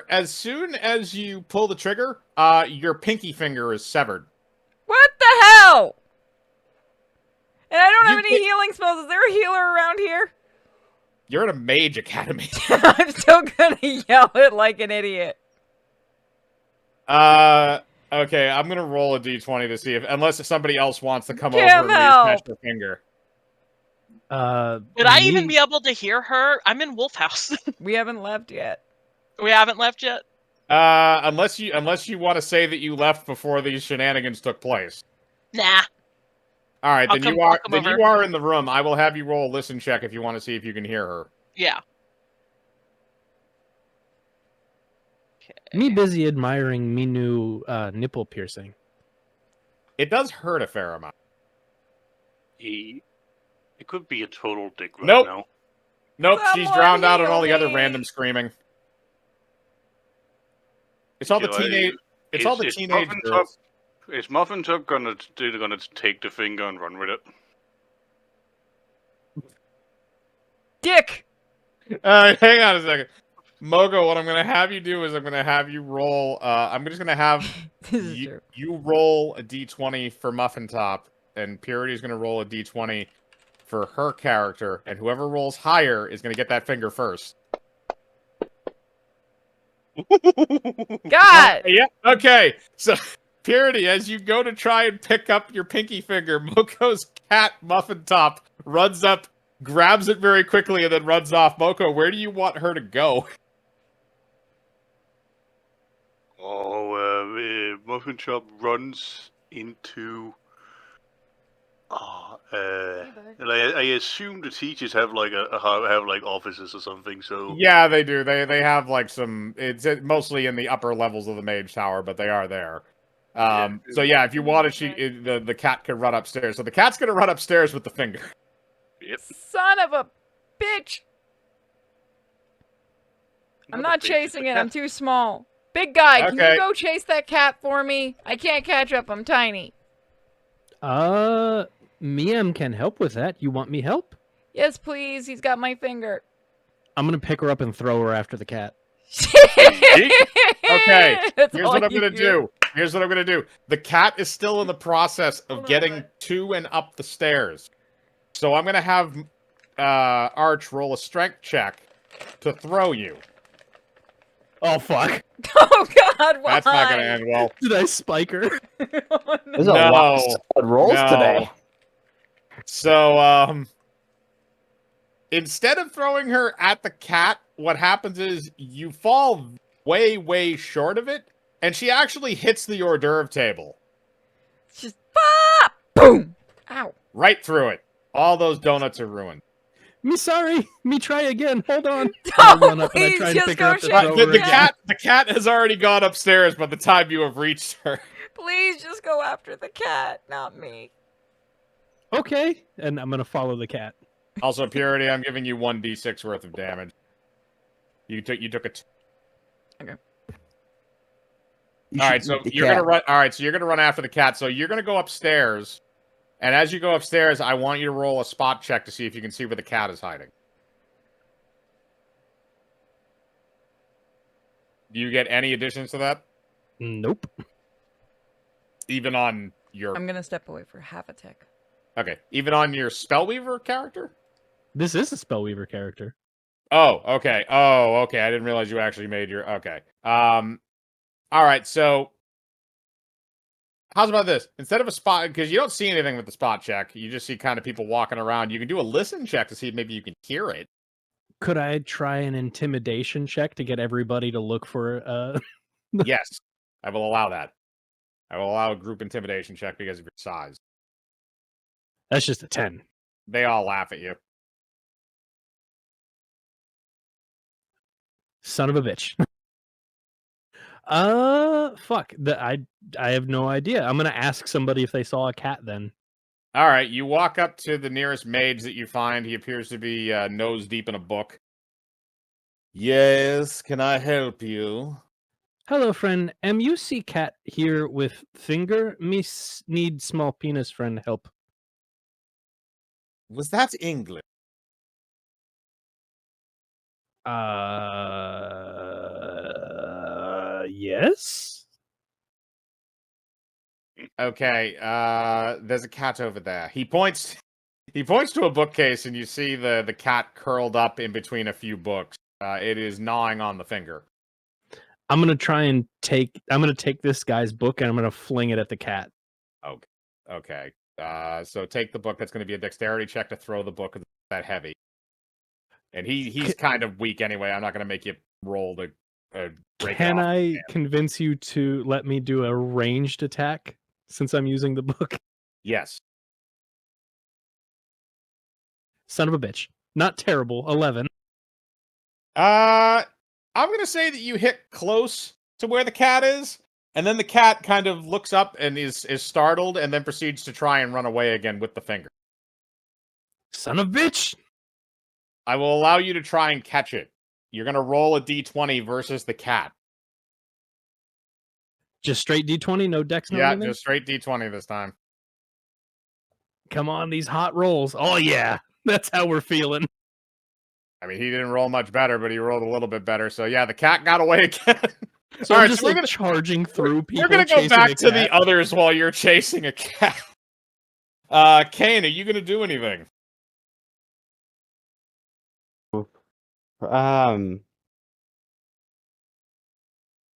as soon as you pull the trigger, your pinky finger is severed. What the hell? And I don't have You any get- healing spells. Is there a healer around here? You're at a mage academy. I'm still gonna yell it like an idiot. Okay, I'm gonna roll a d20 to see unless somebody else wants to come over and help. smash their finger. Would I even be able to hear her? I'm in Wolf House. We haven't left yet. We haven't left yet. Unless you want to say that you left before these shenanigans took place. Nah. All right, I'll then come- you I'll are come then over. you are in the room. I will have you roll a listen check if you want to see if you can hear her. Yeah. Me busy admiring me new nipple piercing. It does hurt a fair amount. It could be a total dick right Nope. now. Nope, she's Someone drowned out on all the heal other me. random screaming. It's all the So, teenage. It's all the teenage Muffin girls. Is Muffin Top gonna take the finger and run with it? Dick! Hang on a second. Mogo, what I'm going to have you do is I'm going to have you roll... I'm just going to have This is true. you roll a d20 for Muffin Top, and Purity's going to roll a d20 for her character, and whoever rolls higher is going to get that finger first. God! Yeah, okay. So, Purity, as you go to try and pick up your pinky finger, Moko's cat, Muffin Top, runs up, grabs it very quickly, and then runs off. Moko, where do you want her to go? Muffin Top runs into. I assume the teachers have like have like offices or something. So Yeah, they do. They have like some. It's mostly in the upper levels of the Mage Tower, but they are there. So yeah, if you wanted, the cat could run upstairs. So the cat's gonna run upstairs with the finger. Yep. Son of a bitch! I'm not chasing it. I'm too small. Big guy, can Okay. you go chase that cat for me? I can't catch up. I'm tiny. Miam can help with that. You want me help? Yes, please. He's got my finger. I'm gonna pick her up and throw her after the cat. Okay, That's here's all what I'm you going to hear. do. Here's what I'm going to do. The cat is still in the process of Hold on, getting but- to and up the stairs. So I'm going to have Arch roll a strength check to throw you. Oh fuck! Oh God, why? That's not going to end well. Did I spike her? Oh, no. There's a lot of No. solid rolls No. today. So, instead of throwing her at the cat, what happens is you fall way, way short of it, and she actually hits the hors d'oeuvre table. It's just boom. Ow. Right through it. All those donuts are ruined. Me sorry. Me try again. Hold on. No, And I run up and I please, try and just pick go her up to straight throw to her the again. The cat has already gone upstairs by the time you have reached her. Please just go after the cat, not me. Okay, and I'm gonna follow the cat. Also, Purity, I'm giving you 1d6 worth of damage. You took it. All right, so you're gonna run. All right, so you're gonna run after the cat. So you're gonna go upstairs, and as you go upstairs, I want you to roll a spot check to see if you can see where the cat is hiding. Do you get any additions to that? Nope. Even on your I'm gonna step away for half a tick. okay, even on your Spellweaver character? This is a Spellweaver character. Oh, okay. Oh, okay. I didn't realize you actually made your okay. All right, so how's about this? Instead of a spot, because you don't see anything with the spot check, you just see kind of people walking around. You can do a listen check to see if maybe you can hear it. Could I try an intimidation check to get everybody to look for Yes, I will allow that. I will allow a group intimidation check because of your size. That's just a 10. They all laugh at you. Son of a bitch. Fuck. I have no idea. I'm gonna ask somebody if they saw a cat then. All right, you walk up to the nearest mage that you find. He appears to be nose deep in a book. Yes, can I help you? Hello, friend. You see cat here with finger? Need small penis friend help. Was that English? Yes. Okay, there's a cat over there. He points to a bookcase, and you see the cat curled up in between a few books. It is gnawing on the finger. I'm gonna take this guy's book and I'm gonna fling it at the cat. Okay. So take the book. That's going to be a dexterity check to throw the book that heavy. And he's kind of weak anyway. I'm not going to make you roll to break it Can off. I convince you to let me do a ranged attack since I'm using the book? Yes. Son of a bitch. Not terrible. 11. I'm going to say that you hit close to where the cat is, and then the cat kind of looks up and is startled, and then proceeds to try and run away again with the finger. Son of a bitch. I will allow you to try and catch it. You're going to roll a d20 versus the cat. Just straight D20, no dex, no Yeah, anything? just straight d20 this time. Come on, these hot rolls. Oh yeah, that's how we're feeling. I mean, he didn't roll much better, but he rolled a little bit better. So yeah, the cat got away again. So All I'm right, just so we're like gonna- charging through people. We're gonna go chasing back a to cat. the others while you're chasing a cat. Kane, are you gonna do anything?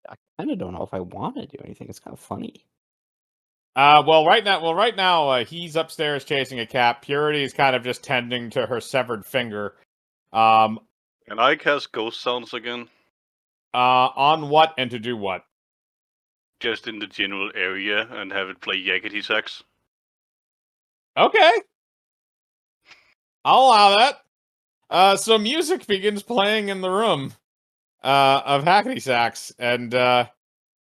I kind of don't know if I want to do anything. It's kind of funny. Right now, he's upstairs chasing a cat. Purity is kind of just tending to her severed finger. Can I cast ghost sounds again? On what and to do what? Just in the general area and have it play yakety sax? Okay. I'll allow that. So music begins playing in the room of Hackety Sacks, and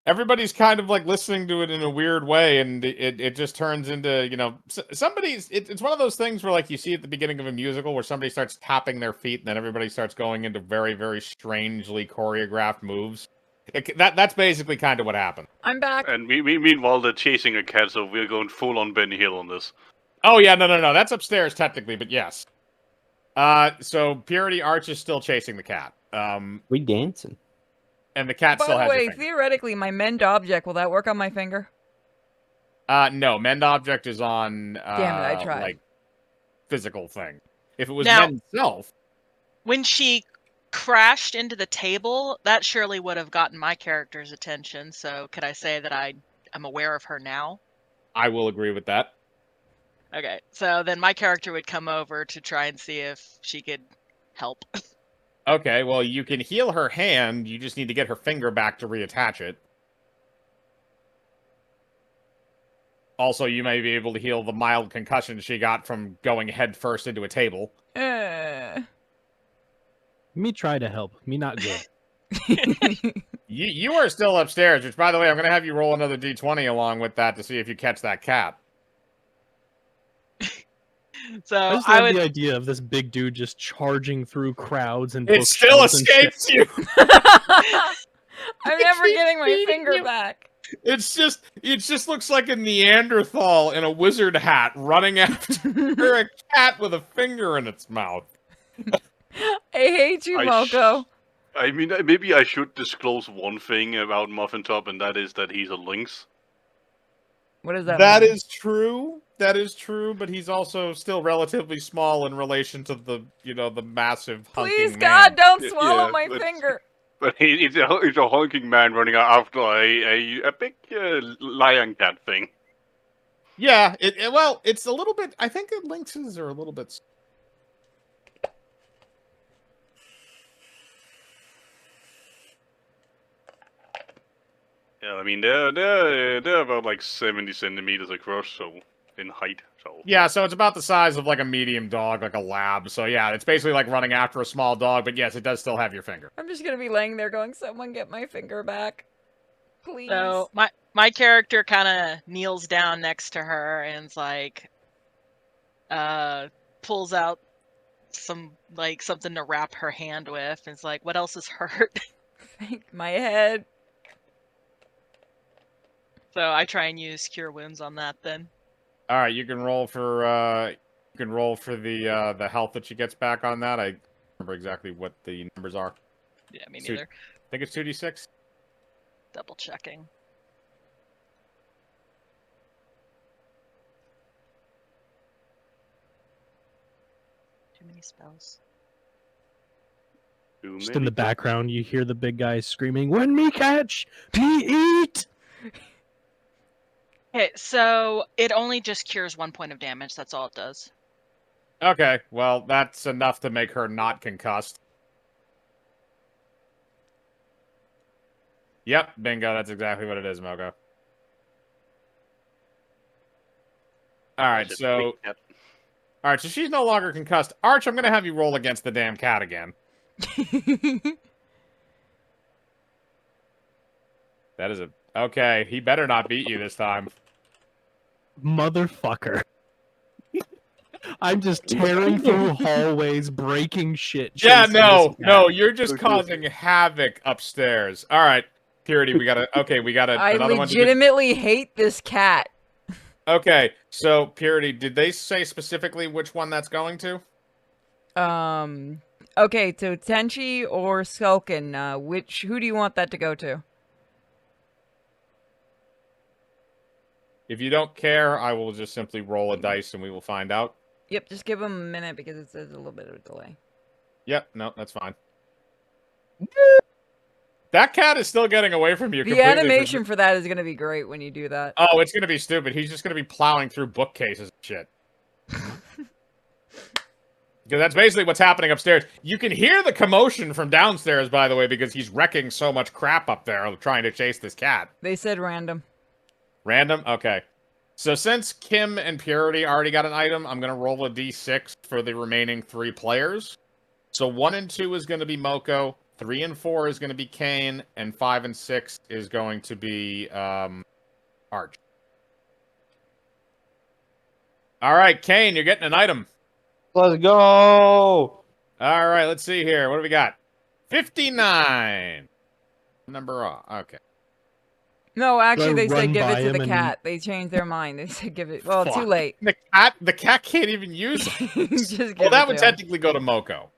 everybody's kind of like listening to it in a weird way, and it just turns into, you know, it's one of those things where like you see at the beginning of a musical where somebody starts tapping their feet and then everybody starts going into very, very strangely choreographed moves. That's basically kind of what happened. I'm back. And meanwhile, they're chasing a cat, so we're going full on Benny Hill on this. Oh yeah, no. That's upstairs technically, but yes. So Purity Arch is still chasing the cat. We dancing. And the cat By still the has your way, finger. theoretically, my mend object, will that work on my finger? No, mend object is on Damn it, I tried. like physical thing. If it was Now- mend self, When she crashed into the table, that surely would have gotten my character's attention. So could I say that I'm aware of her now? I will agree with that. Okay, so then my character would come over to try and see if she could help. Okay, well you can heal her hand, you just need to get her finger back to reattach it. Also, you may be able to heal the mild concussion she got from going head first into a table. Me try to help. Me not good. You are still upstairs, which, by the way, I'm going to have you roll another d20 along with that to see if you catch that cat. So I just I love would. the idea of this big dude just charging through crowds and It still bookshelves and shit. escapes you! I'm never keep getting my beating finger you. back. It just looks like a Neanderthal in a wizard hat running after a cat with a finger in its mouth. I hate you, Moko. I mean, maybe I should disclose one thing about Muffin Top, and that is that he's a lynx. What does that That mean? is true. That is true, but he's also still relatively small in relation to the, the massive hunking Please, man. God, don't Yeah, swallow my but- finger. But he's a honking man running after a big lion cat thing. Yeah, well, it's a little bit. I think the lynxes are a little bit. Yeah, I mean they're about like 70 centimeters across, so in height. So Yeah, so it's about the size of like a medium dog, like a lab. So yeah, it's basically like running after a small dog. But yes, it does still have your finger. I'm just gonna be laying there going, someone get my finger back. Please. So my character kind of kneels down next to her and's like, pulls out something to wrap her hand with. And it's like, what else is hurt? Thank my head. So I try and use cure wounds on that then. All right, you can roll for the health that she gets back on that. I don't remember exactly what the numbers are. Yeah, me So- neither. I think it's 2d6. Double checking. Too many spells. too Just many in the times. background, you hear the big guy screaming, "When me catch, me eat!" Okay, so it only just cures 1 point of damage. That's all it does. Okay, well, that's enough to make her not concussed. Yep, bingo, that's exactly what it is, Mogo. Alright, It's a so big cat. alright, so she's no longer concussed. Arch, I'm gonna have you roll against the damn cat again. That is a okay, he better not beat you this time. Motherfucker. I'm just tearing through hallways, breaking shit. Yeah, chasing no, this no, cat. you're just causing havoc upstairs. Alright, Purity, we got I another one to do. legitimately hate this cat. Okay, so Purity, did they say specifically which one that's going to? Okay, so Tenchi or Skulkin, who do you want that to go to? If you don't care, I will just simply roll a dice and we will find out. Yep, just give him a minute because it says a little bit of a delay. Yep, no, that's fine. That cat is still getting away from you The completely. animation for that is gonna be great when you do that. Oh, it's gonna be stupid. He's just gonna be plowing through bookcases and shit. Because that's basically what's happening upstairs. You can hear the commotion from downstairs, by the way, because he's wrecking so much crap up there trying to chase this cat. They said random. Random? Okay. So since Kim and Purity already got an item, I'm going to roll a d6 for the remaining 3 players. So 1 and 2 is going to be Moko, 3 and 4 is going to be Kane, and 5 and 6 is going to be Arch. All right, Kane, you're getting an item. Let's go. All right, let's see here. What do we got? 59. Number off. Okay. No, actually, Do I they said run give it by to the him and- cat. They changed their mind. They said give it. Well, too Fuck. late. The cat can't even use it. Just give Well, it that to would him. technically go to Moko.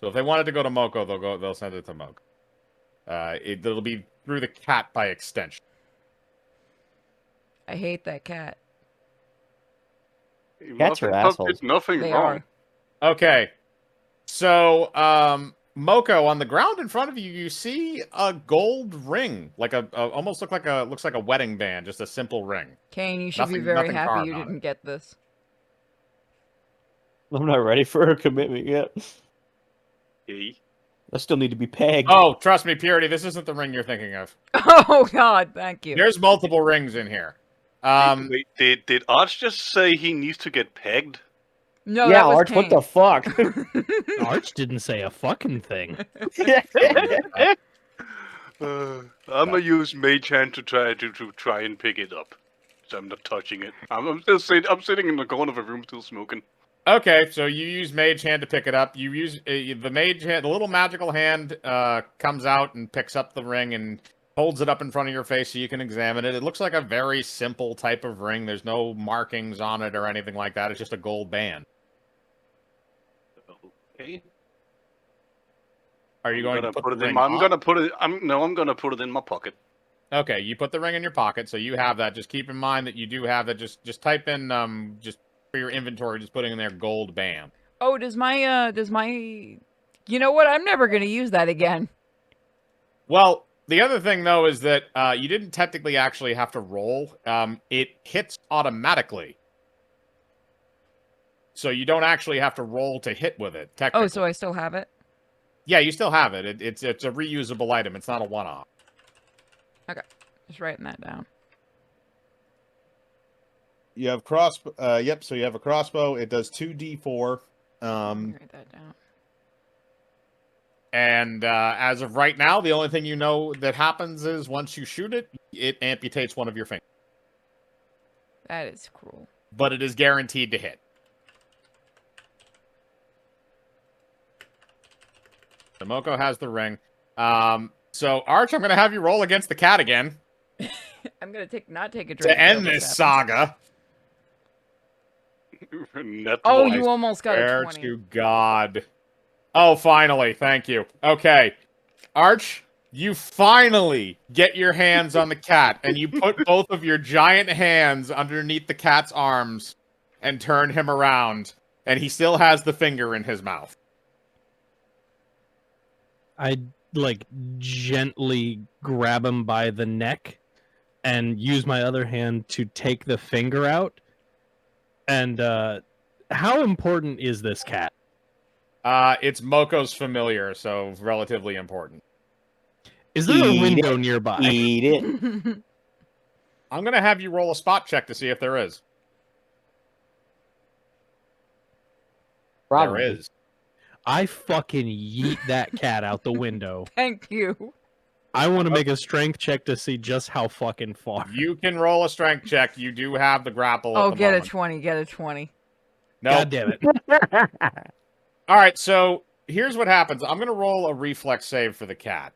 So if they wanted to go to Moko, they'll send it to Moko. It'll be through the cat by extension. I hate that cat. Cats are Muffin Top assholes. did nothing They wrong. are. Okay. So, Moko, on the ground in front of you, you see a gold ring, like almost looks like a wedding band, just a simple ring. Kane, you should be Nothing- very nothing happy carved you on it. didn't get this. I'm not ready for a commitment yet. Hey. I still need to be pegged. Oh, trust me, Purity, this isn't the ring you're thinking of. Oh God, thank you. There's multiple rings in here. Wait, did Arch just say he needs to get pegged? No, yeah, that was Arch, what the fuck? Arch didn't say a fucking thing. I'm gonna use Mage Hand to try and pick it up. So I'm not touching it. I'm sitting in the corner of a room still smoking. Okay, so you use Mage Hand to pick it up. You use the Mage Hand, the little magical hand comes out and picks up the ring and holds it up in front of your face so you can examine it. It looks like a very simple type of ring. There's no markings on it or anything like that. It's just a gold band. Okay. Are you going to put the ring I'm on? gonna put it. I'm gonna put it in my pocket. Okay, you put the ring in your pocket, so you have that. Just keep in mind that you do have that. Just type in just for your inventory, just putting in there gold band. Oh, does my you know what? I'm never gonna use that again. Well, the other thing though is that you didn't technically actually have to roll. It hits automatically, so you don't actually have to roll to hit with it. Technically. Oh, so I still have it? Yeah, you still have it. It's a reusable item. It's not a one-off. Okay. Just writing that down. You have yep, so you have a crossbow. It does 2d4. Write that down. And as of right now, the only thing you know that happens is once you shoot it, it amputates one of your fingers. That is cruel. But it is guaranteed to hit. So Moko has the ring. So Arch, I'm going to have you roll against the cat again I'm gonna not take a drink to end until this happens. saga. Oh, you almost got a Swear 20. to God. Oh, finally. Thank you. Okay. Arch, you finally get your hands on the cat, and you put both of your giant hands underneath the cat's arms and turn him around, and he still has the finger in his mouth. I like gently grab him by the neck and use my other hand to take the finger out. And how important is this cat? It's Moko's familiar, so relatively important. Is there a Eat window it. nearby? Eat it. I'm going to have you roll a spot check to see if there is. Probably. There is. I fucking yeet that cat out the window. Thank you. I want to make a strength check to see just how fucking far. You can roll a strength check. You do have the grapple. Oh, at the get moment. a 20. Get a 20. No. God damn it. All right, so here's what happens. I'm going to roll a reflex save for the cat.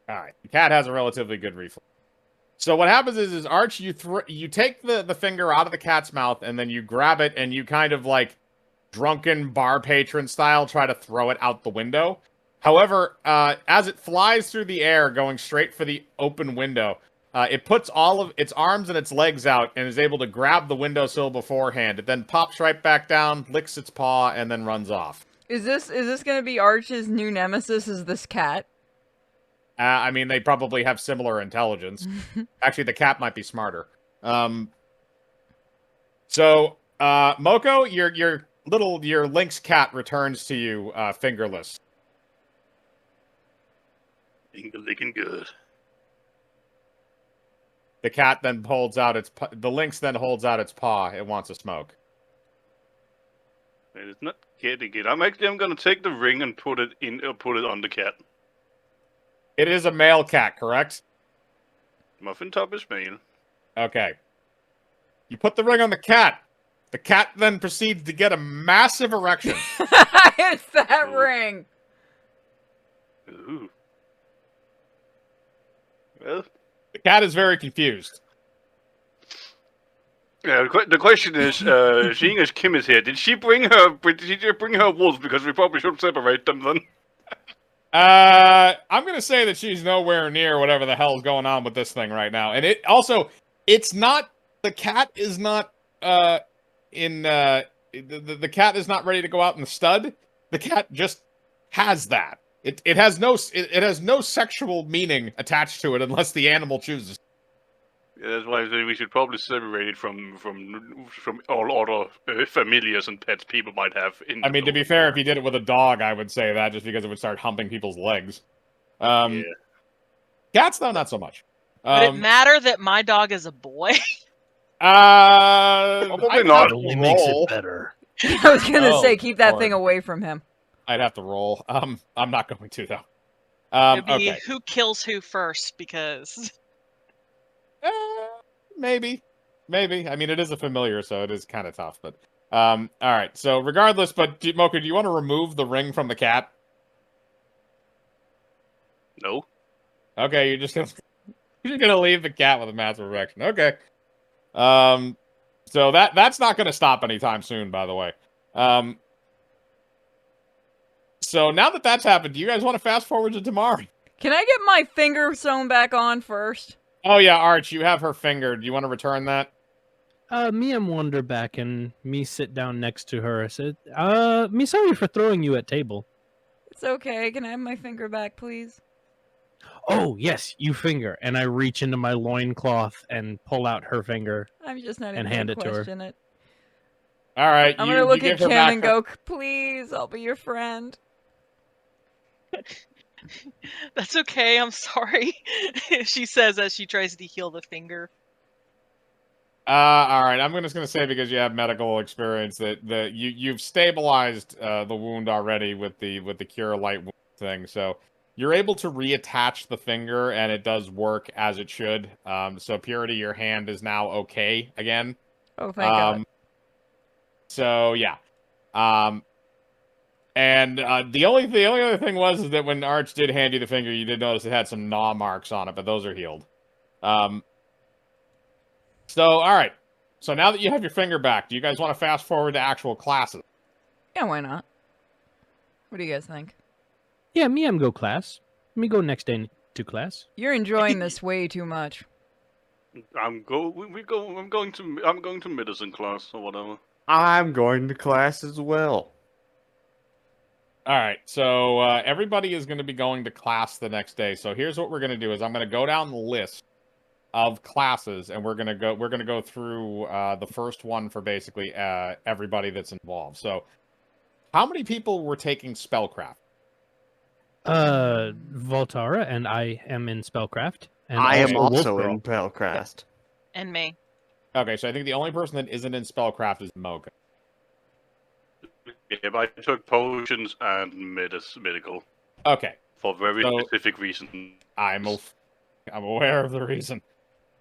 All right, the cat has a relatively good reflex. So what happens is Arch, you take the finger out of the cat's mouth, and then you grab it, and you kind of like drunken bar patron style try to throw it out the window. However, as it flies through the air, going straight for the open window, it puts all of its arms and its legs out and is able to grab the windowsill beforehand. It then pops right back down, licks its paw, and then runs off. Is this gonna be Arch's new nemesis? Is this cat? I mean, they probably have similar intelligence. Actually, the cat might be smarter. So, Moko, your lynx cat returns to you, fingerless. Finger licking good. The cat then holds out the lynx then holds out its paw. It wants to smoke. Wait, it's not getting it. I'm gonna take the ring and put it on the cat. It is a male cat, correct? Muffin Top is male. Okay. You put the ring on the cat. The cat then proceeds to get a massive erection. It's that ring. Ooh. cat is very confused. Yeah, the question is, seeing as Kim is here, did she bring her wolves? Because we probably should separate them then. I'm gonna say that she's nowhere near whatever the hell's going on with this thing right now. And it's not, the cat is not, the cat is not ready to go out in the stud. The cat just has that. It has no sexual meaning attached to it unless the animal chooses. Yeah, that's why I say we should probably separate it from all other familiars and pets people might have. I mean, to be fair, if you did it with a dog, I would say that just because it would start humping people's legs. Yeah. Cats, though, not so much. Would it matter that my dog is a boy? Probably not. It only makes it better. I was gonna Oh, say, keep that thing Lord. away from him. I'd have to roll. I'm not going to though. It'd be Okay. who kills who first, because Maybe. I mean, it is a familiar, so it is kind of tough. But all right. So regardless, but Mocha, do you want to remove the ring from the cat? No. Okay, you're just gonna leave the cat with a massive erection. Okay. So that's not gonna stop anytime soon, by the way. So now that that's happened, do you guys want to fast forward to tomorrow? Can I get my finger sewn back on first? Oh yeah, Arch, you have her finger. Do you want to return that? Me and wander back and me sit down next to her. I said, me sorry for throwing you at table. It's okay. Can I have my finger back, please? Oh, yes, you finger. And I reach into my loincloth and pull out her finger. I'm just not And even hand gonna it to her. question it. All right, I'm you, gonna look you at give her Kim back and her- go, please, I'll be your friend. that's okay. I'm sorry. She says as she tries to heal the finger. All right, I'm just gonna say because you have medical experience that you've stabilized the wound already with the cure light wound thing, so you're able to reattach the finger and it does work as it should. So Purity, your hand is now okay again. Oh, thank God. So yeah, and the only other thing was is that when Arch did hand you the finger, you did notice it had some gnaw marks on it, but those are healed. So all right, so now that you have your finger back, do you guys want to fast forward to actual classes? Yeah, why not? What do you guys think? Yeah, me am go class. Me go next day to class. You're enjoying this way too much. I'm going to medicine class or whatever. I'm going to class as well. All right, so everybody is going to be going to class the next day. So here's what we're going to do: is I'm going to go down the list of classes, and we're going to go through the first one for basically everybody that's involved. So, how many people were taking spellcraft? Voltara and I am in spellcraft. And I am Wolf also Girl. in Pelcrast. And me. Okay, so I think the only person that isn't in spellcraft is Mocha. Yeah, but I took potions and medical Okay, for very So- specific reasons. I'm aware of the reason.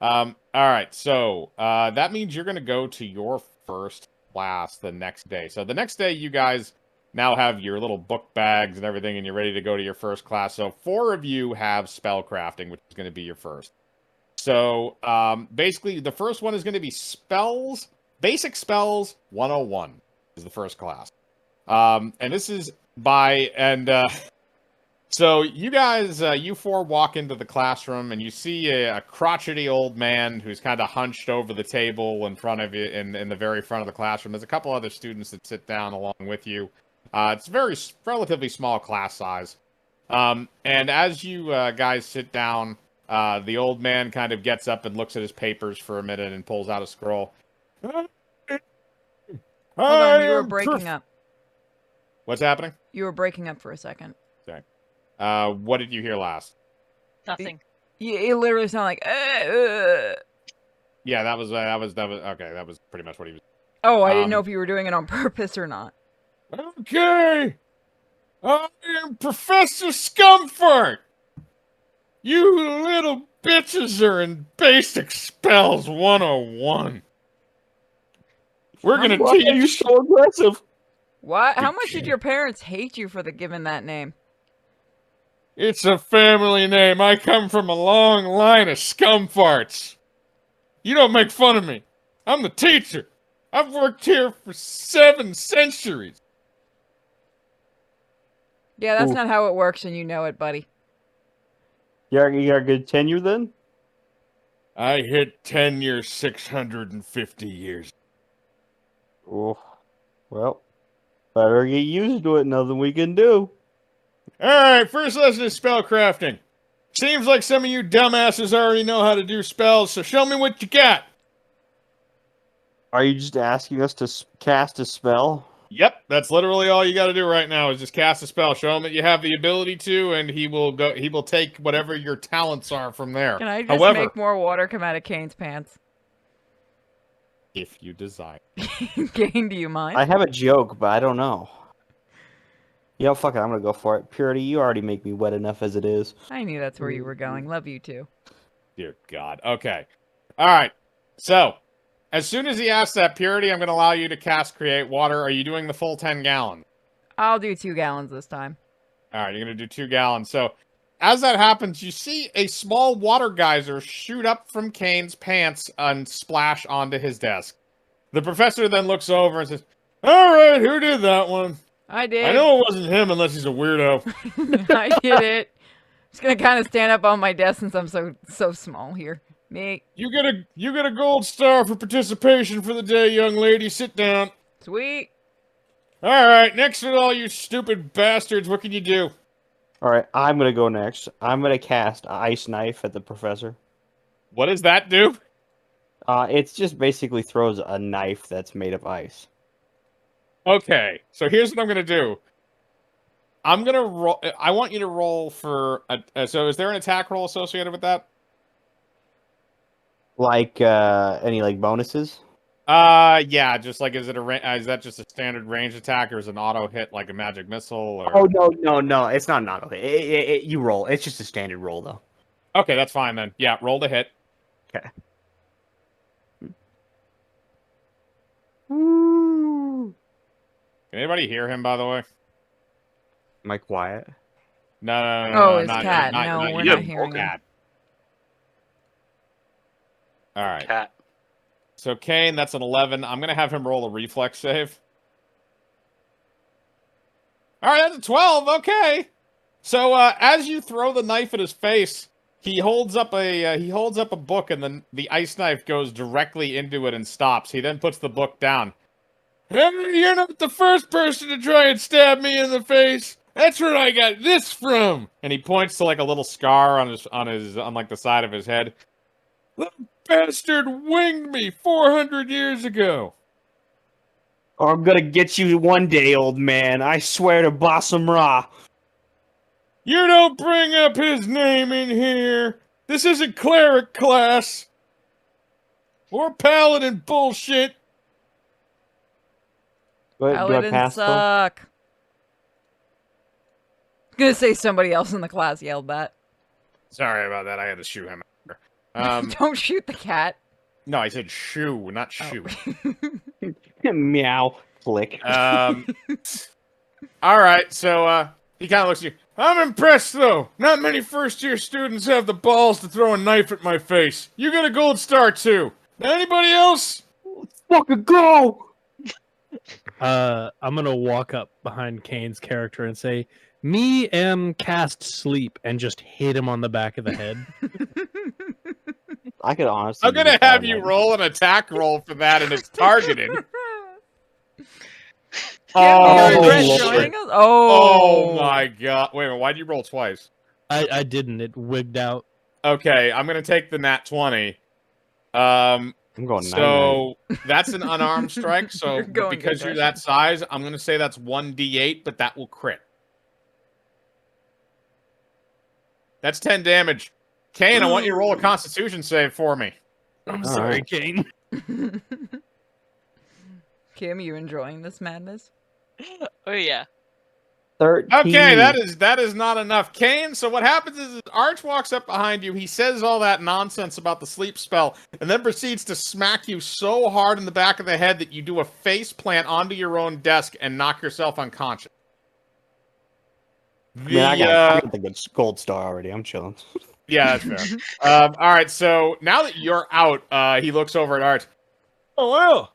All right, so that means you're going to go to your first class the next day. So the next day, you guys now have your little book bags and everything, and you're ready to go to your first class. So 4 of you have spellcrafting, which is going to be your first. So basically, the first one is going to be spells, basic spells 101 is the first class. And this is so you guys, you 4 walk into the classroom and you see a crotchety old man who's kind of hunched over the table in front of you in the very front of the classroom. There's a couple other students that sit down along with you. It's a relatively small class size. And as you guys sit down, the old man kind of gets up and looks at his papers for a minute and pulls out a scroll. Hold on, you were breaking up. What's happening? You were breaking up for a second. What did you hear last? Nothing. It literally sounded like, Yeah, that was okay. That was pretty much what he was. Oh, I didn't know if you were doing it on purpose or not. Okay, I am Professor Scumfart. You little bitches are in Basic Spells 101. We're gonna Why are you teach. so aggressive? What? How much did your parents hate you for giving that name? It's a family name. I come from a long line of scum farts. You don't make fun of me. I'm the teacher. I've worked here for 7 centuries. Yeah, that's Ooh. not how it works, and you know it, buddy. You got a good tenure then? I hit tenure 650 years. Oh, well, better get used to it. Nothing we can do. Alright, first lesson is spellcrafting. Seems like some of you dumbasses already know how to do spells, so show me what you got. Are you just asking us to cast a spell? Yep, that's literally all you got to do right now is just cast a spell. Show him that you have the ability to, and he will go. He will take whatever your talents are from there. Can I just However, make more water come out of Kane's pants? if you desire. Kane, do you mind? I have a joke, but I don't know. Yo, fuck it, I'm gonna go for it. Purity, you already make me wet enough as it is. I knew that's where you were going. Love you too. Dear God. Okay. All right. So, as soon as he asks that, Purity, I'm going to allow you to cast Create Water. Are you doing the full 10 gallon? I'll do 2 gallons this time. All right, you're going to do 2 gallons. So, as that happens, you see a small water geyser shoot up from Kane's pants and splash onto his desk. The professor then looks over and says, "All right, who did that one? I did. I know it wasn't him unless he's a weirdo." I did it. Just gonna kind of stand up on my desk since I'm so small here. Me. You get a gold star for participation for the day, young lady. Sit down. Sweet. All right, next to all you stupid bastards, what can you do? Alright, I'm gonna go next. I'm gonna cast Ice Knife at the professor. What does that do? It's just basically throws a knife that's made of ice. Okay, so here's what I'm gonna do. I'm gonna roll. I want you to roll for. So, is there an attack roll associated with that? Like, any, like, bonuses? Yeah. Just like, is that just a standard range attack, or is it an auto hit like a magic missile? Or... Oh, no, it's not an auto hit. You roll. It's just a standard roll, though. Okay, that's fine then. Yeah, roll the hit. Okay. Woo! Can anybody hear him, by the way? Am I quiet? No. Oh, his not, cat. Not, No, not we're you. not hearing him. Cat. All right. Cat. So Kane, that's an 11. I'm gonna have him roll a reflex save. All right, that's a 12. Okay. So as you throw the knife at his face, he holds up a book, and then the ice knife goes directly into it and stops. He then puts the book down. "Hey, you're not the first person to try and stab me in the face. That's where I got this from." And he points to like a little scar on like the side of his head. "The bastard winged me 400 years ago." Or I'm gonna get you one day, old man. I swear to Blossom Ra. "You don't bring up his name in here. This isn't cleric class. Or paladin bullshit." Do I Paladins pass, though? suck. I'm gonna say somebody else in the class yelled that. Sorry about that. I had to shoot him. Don't shoot the cat. No, I said shoe, not shoe. Meow. Flick. All right, so he kind of looks at you. "I'm impressed, though. Not many first-year students have the balls to throw a knife at my face. You get a gold star, too. Now, anybody else?" Fucking go! I'm gonna walk up behind Kane's character and say, "Me am cast sleep," and just hit him on the back of the head. I could honestly. I'm gonna have you roll an attack roll for that, and it's targeted. Can't we regret Lord. joining us? Oh my god! Wait a minute. Why'd you roll twice? I didn't. It wigged out. Okay, I'm gonna take the nat 20. I'm going 9-9. So that's an unarmed strike. So You're going because you're concussion. that size, I'm gonna say that's 1d8, but that will crit. That's 10 damage. Kane, I want you to roll a Constitution save for me. I'm All sorry, right. Kane. Kim, you enjoying this madness? Oh yeah. 13. Okay, that is not enough. Kane, so what happens is Arch walks up behind you, he says all that nonsense about the sleep spell, and then proceeds to smack you so hard in the back of the head that you do a face plant onto your own desk and knock yourself unconscious. I mean, I got The the good gold star already. I'm chilling. yeah, that's fair. All right, so now that you're out, he looks over at Art. Oh well,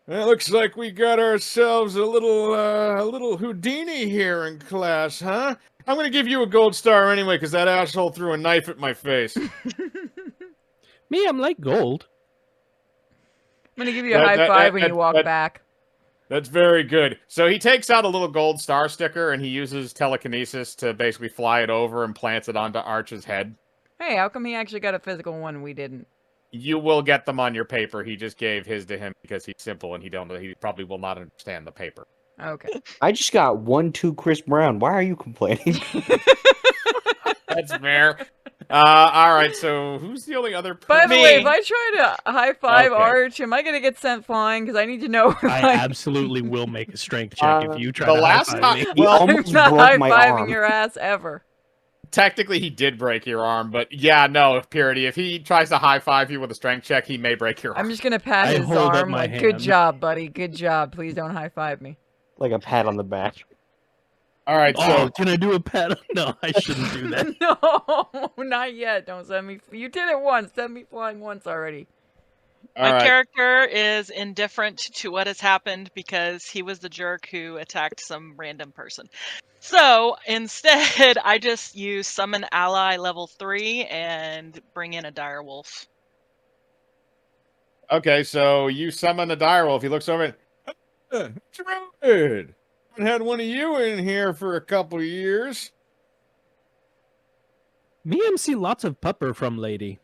it looks like we got ourselves a little Houdini here in class, huh? I'm gonna give you a gold star anyway, because that asshole threw a knife at my face. Me, I'm like gold. I'm gonna give you a high five when you walk back. That's very good. So he takes out a little gold star sticker and he uses telekinesis to basically fly it over and plants it onto Arch's head. Hey, how come he actually got a physical one and we didn't? You will get them on your paper. He just gave his to him because he's simple and he probably will not understand the paper. Okay. I just got 1-2 Chris Brown. Why are you complaining? That's fair. All right, so who's the only other person? By the way, if Me. I try to high five Okay. Arch, am I gonna get sent flying? Because I need to know if I absolutely will make a strength check if you try the to last high-five time- me. He Well, I'm almost not broke high my fiving arm. your ass ever. Technically, he did break your arm, but yeah, no, Purity. If he tries to high five you with a strength check, he may break your arm. I'm just gonna pat I his hold up arm my like, good hand. job, buddy. Good job. Please don't high five me. Like a pat on the back. All right, so Oh, can I do a pat? No, I shouldn't do that. No, not yet. Don't send me. You did it once. Send me flying once already. all My right. character is indifferent to what has happened because he was the jerk who attacked some random person. So instead, I just use summon ally level 3 and bring in a dire wolf. Okay, so you summon the direwolf. He looks over and Druid. Haven't had one of you in here for a couple of years. Me see lots of pupper from lady.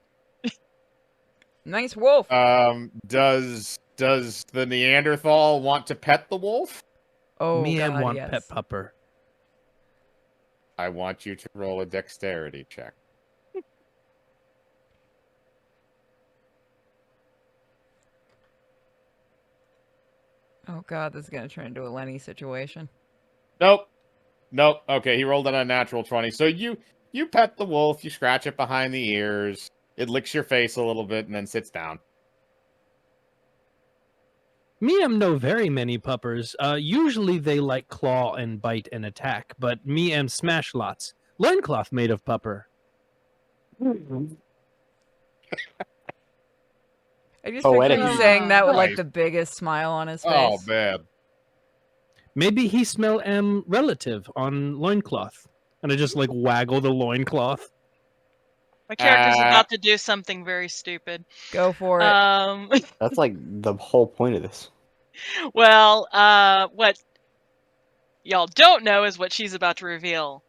Nice wolf. Does the Neanderthal want to pet the wolf? Oh Me God, want yes. pet pupper. I want you to roll a dexterity check. Oh God, this is gonna turn into a Lenny situation. Nope. Okay, he rolled an unnatural 20. So you pet the wolf, you scratch it behind the ears, it licks your face a little bit, and then sits down. Me know very many puppers. Usually they like claw and bite and attack, but me smash lots. Loincloth made of pupper. I just Poetic. picture you saying that with like Christ. the biggest smile on his face. Oh, man. Maybe he smell relative on loincloth. And I just like waggle the loincloth. My character's about to do something very stupid. Go for it. That's like the whole point of this. Well, what y'all don't know is what she's about to reveal.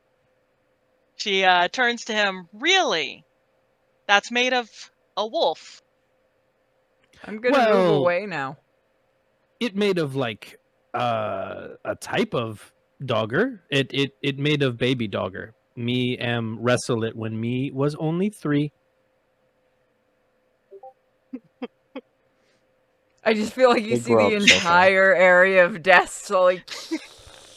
She turns to him. Really? That's made of a wolf. I'm gonna move well- away now. It made of like a type of dogger. It made of baby dogger. Me wrestle it when me was only 3. I just feel like you They see grow the up so fast. entire area of desks like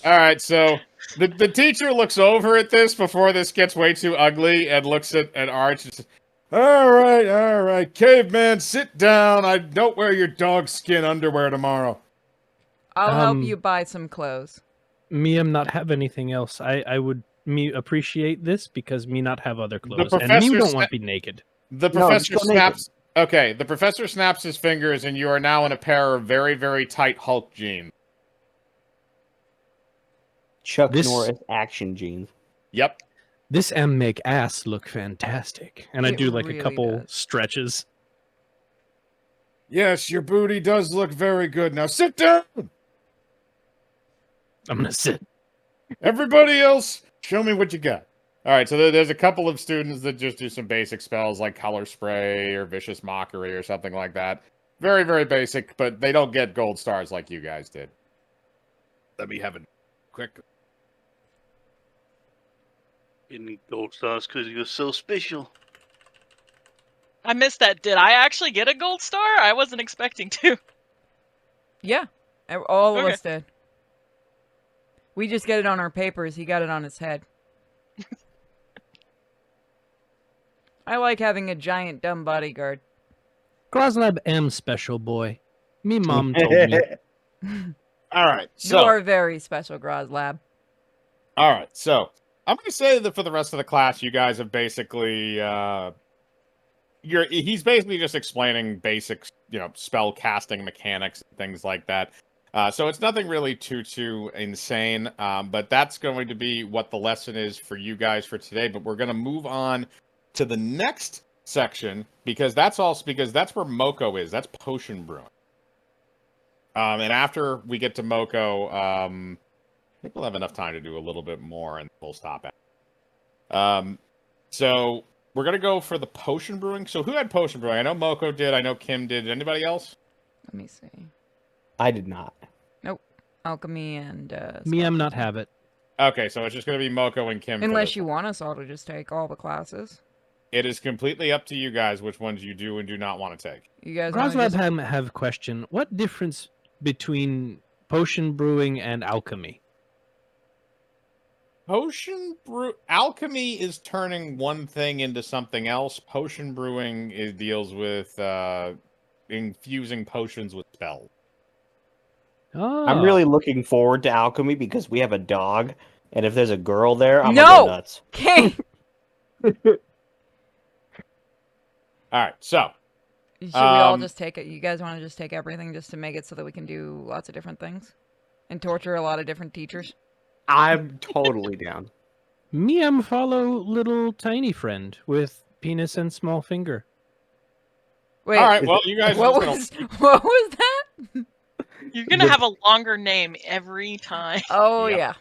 All right, so the teacher looks over at this before this gets way too ugly and looks at Arch and says, all right, caveman, sit down. I don't wear your dog skin underwear tomorrow. I'll help you buy some clothes. Me not have anything else. I would me appreciate this because me not have other clothes. And me professor don't sa- want to be naked. The No, just professor go naked. snaps. Okay, the professor snaps his fingers, and you are now in a pair of very, very tight Hulk jeans. Chuck This- Norris action jeans. Yep. This make ass look fantastic. And I It do like really a couple does. stretches. Yes, your booty does look very good. Now sit down. I'm gonna sit. Everybody else, show me what you got. All right, so there's a couple of students that just do some basic spells like Color Spray or Vicious Mockery or something like that. Very, very basic, but they don't get gold stars like you guys did. Let me have a quick. In gold stars because you're so special. I missed that. Did I actually get a gold star? I wasn't expecting to. Yeah, all of Okay. us did. We just get it on our papers. He got it on his head. I like having a giant dumb bodyguard. Groslab special boy. Me mom told me. All right, You are very special, Groslab. all right, so I'm going to say that for the rest of the class, you guys have basically he's basically just explaining basic, spell casting mechanics and things like that. So it's nothing really too insane. But that's going to be what the lesson is for you guys for today. But we're going to move on to the next section because that's where Moko is. That's potion brewing. And after we get to Moko, I think we'll have enough time to do a little bit more, and we'll stop at. So we're gonna go for the potion brewing. So who had potion brewing? I know Moko did. I know Kim did. Anybody else? Let me see. I did not. Nope. Alchemy and Me, I'm spellcasting. not have it. Okay, so it's just gonna be Moko and Kim. Unless you want us all to just take all the classes. It is completely up to you guys which ones you do and do not want to take. You guys want to Groslab just... have a question. What difference between potion brewing and alchemy? Alchemy is turning one thing into something else. Potion brewing deals with infusing potions with spells. Oh, I'm really looking forward to alchemy because we have a dog, and if there's a girl there, I'm No! gonna go nuts. King! All right, so Should we all just take it? You guys want to just take everything just to make it so that we can do lots of different things? And torture a lot of different teachers? I'm totally down. me, I'm follow little tiny friend with penis and small finger. Wait, all right, well, you guys are what just was what was that? You're gonna have a longer name every time. Oh Yep. yeah.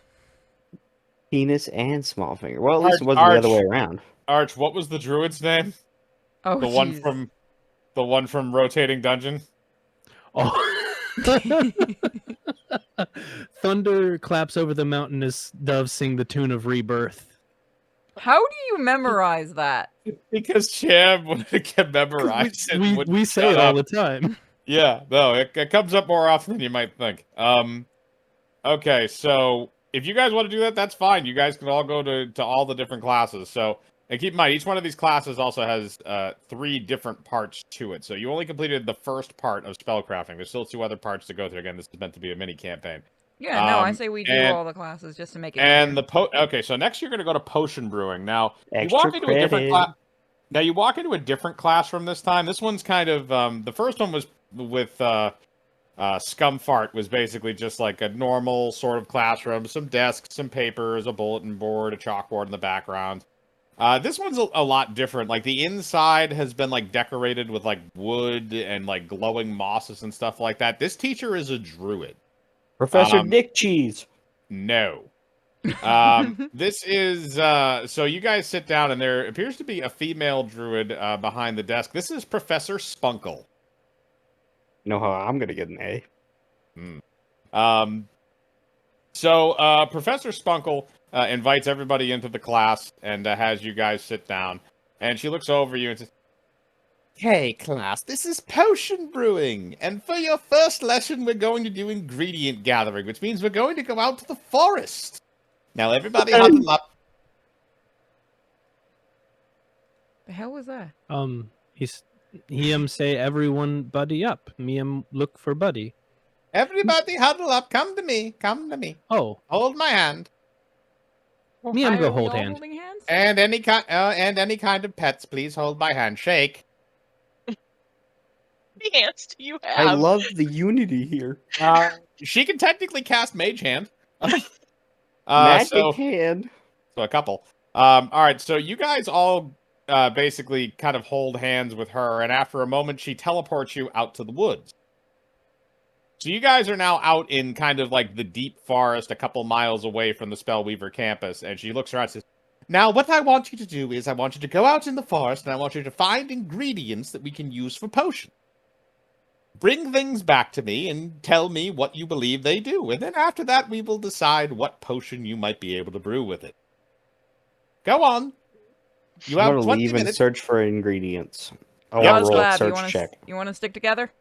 Penis and small finger. Well, at least it Arch- wasn't the other way around. Arch, what was the druid's name? Oh, The one jeez. from Rotating Dungeon? Oh. Thunder claps over the mountain as doves sing the tune of rebirth. How do you memorize that? Because Cham would get memorized. and We wouldn't say shut it all up. the time. Yeah, no, it comes up more often than you might think. Okay, so if you guys want to do that, that's fine. You guys can all go to all the different classes. So, and keep in mind, each one of these classes also has 3 different parts to it. So you only completed the first part of spellcrafting. There's still 2 other parts to go through. Again, this is meant to be a mini campaign. Yeah, no, I Um, say we do and- all the classes just to make it And easier. okay, so next you're going to go to potion brewing. Now you Extra walk into a different credit. class. Now you walk into a different classroom this time. This one's kind of the first one was with Scumfart was basically just like a normal sort of classroom, some desks, some papers, a bulletin board, a chalkboard in the background. This one's a lot different. Like the inside has been like decorated with like wood and like glowing mosses and stuff like that. This teacher is a druid. Professor Dick Cheese. No. This is so you guys sit down and there appears to be a female druid behind the desk. This is Professor Spunkle. Know how I'm gonna get an A. So Professor Spunkle invites everybody into the class and has you guys sit down. And she looks over you and says, "Hey class, this is potion brewing. And for your first lesson, we're going to do ingredient gathering, which means we're going to go out to the forest. Now everybody huddle up." The hell was that? He say everyone buddy up. Me look for buddy. Everybody huddle up. Come to me. Come to me. Oh, Hold my hand. me Why go are we hold all hand. holding hands? And any kind of pets, please hold my hand. Shake. How many hands do you I have? love the unity here. She can technically cast Mage Hand. Magic so hand. a couple. All right, so you guys all basically kind of hold hands with her, and after a moment, she teleports you out to the woods. So you guys are now out in kind of like the deep forest, a couple miles away from the Spellweaver campus, and she looks around and says, "Now, what I want you to do is I want you to go out in the forest, and I want you to find ingredients that we can use for potions. Bring things back to me and tell me what you believe they do, and then after that, we will decide what potion you might be able to brew with it. Go on. You I'm have gonna 20 leave minutes. and search for ingredients. I Yeah, want to roll a Lab, search check. you want to stick together?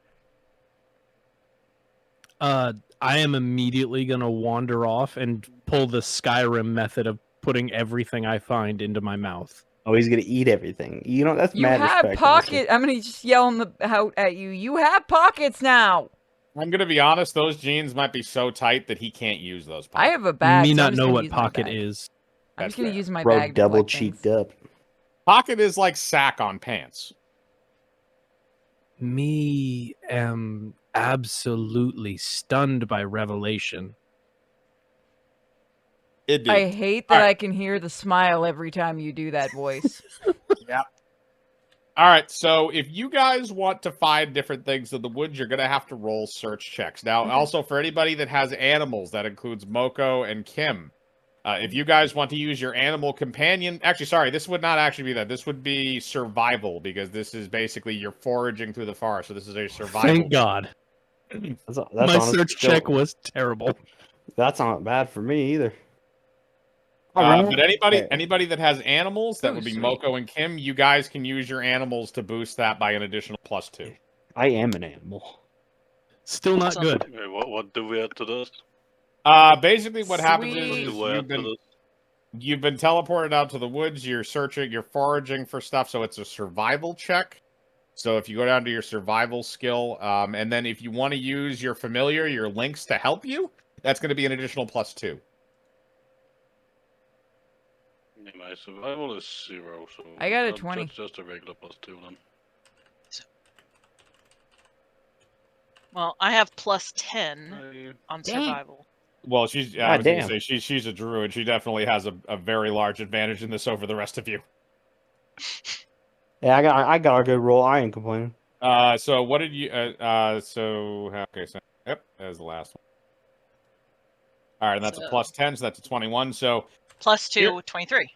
I am immediately gonna wander off and pull the Skyrim method of putting everything I find into my mouth. Oh, he's gonna eat everything. You know that's You mad have respect. pocket. I'm gonna just yell out at you. You have pockets now. I'm going to be honest, those jeans might be so tight that he can't use those I pockets. have a bag. me so I'm not just know gonna what use my pocket bag. is. I'm just gonna fair. use my Bro, bag to double collect cheeked things. up. Pocket is like sack on pants. Me am absolutely stunned by revelation. Indeed. I hate that Alright. I can hear the smile every time you do that voice. Yep. All right, so if you guys want to find different things in the woods, you're going to have to roll search checks. Now, also for anybody that has animals, that includes Moko and Kim. If you guys want to use your animal companion, actually, sorry, this would not actually be that. This would be survival, because this is basically you're foraging through the forest. So this is a survival. Thank God. That's My honestly search still- check was terrible. That's not bad for me either. But anybody that has animals, that Ooh, would be sweet. Moko and Kim, you guys can use your animals to boost that by an additional +2. I am an animal. Still not Awesome. good. Okay, what do we add to this? Basically what happens Sweet. What is do I add to this? you've been teleported out to the woods, you're foraging for stuff, so it's a survival check. So if you go down to your survival skill, and then if you want to use your familiar, your links to help you, that's going to be an additional +2. Yeah, my survival is 0, so I got a 20. That's just a regular +2 then. Well, I have +10 I- on Dang. survival. Well, I was God going to damn. say she's a druid. She definitely has a very large advantage in this over the rest of you. Yeah, I got a good roll. I ain't complaining. So what did you? Okay, so yep, that was the last one. All right, and that's a So- +10, so that's a 21. So +2, 23.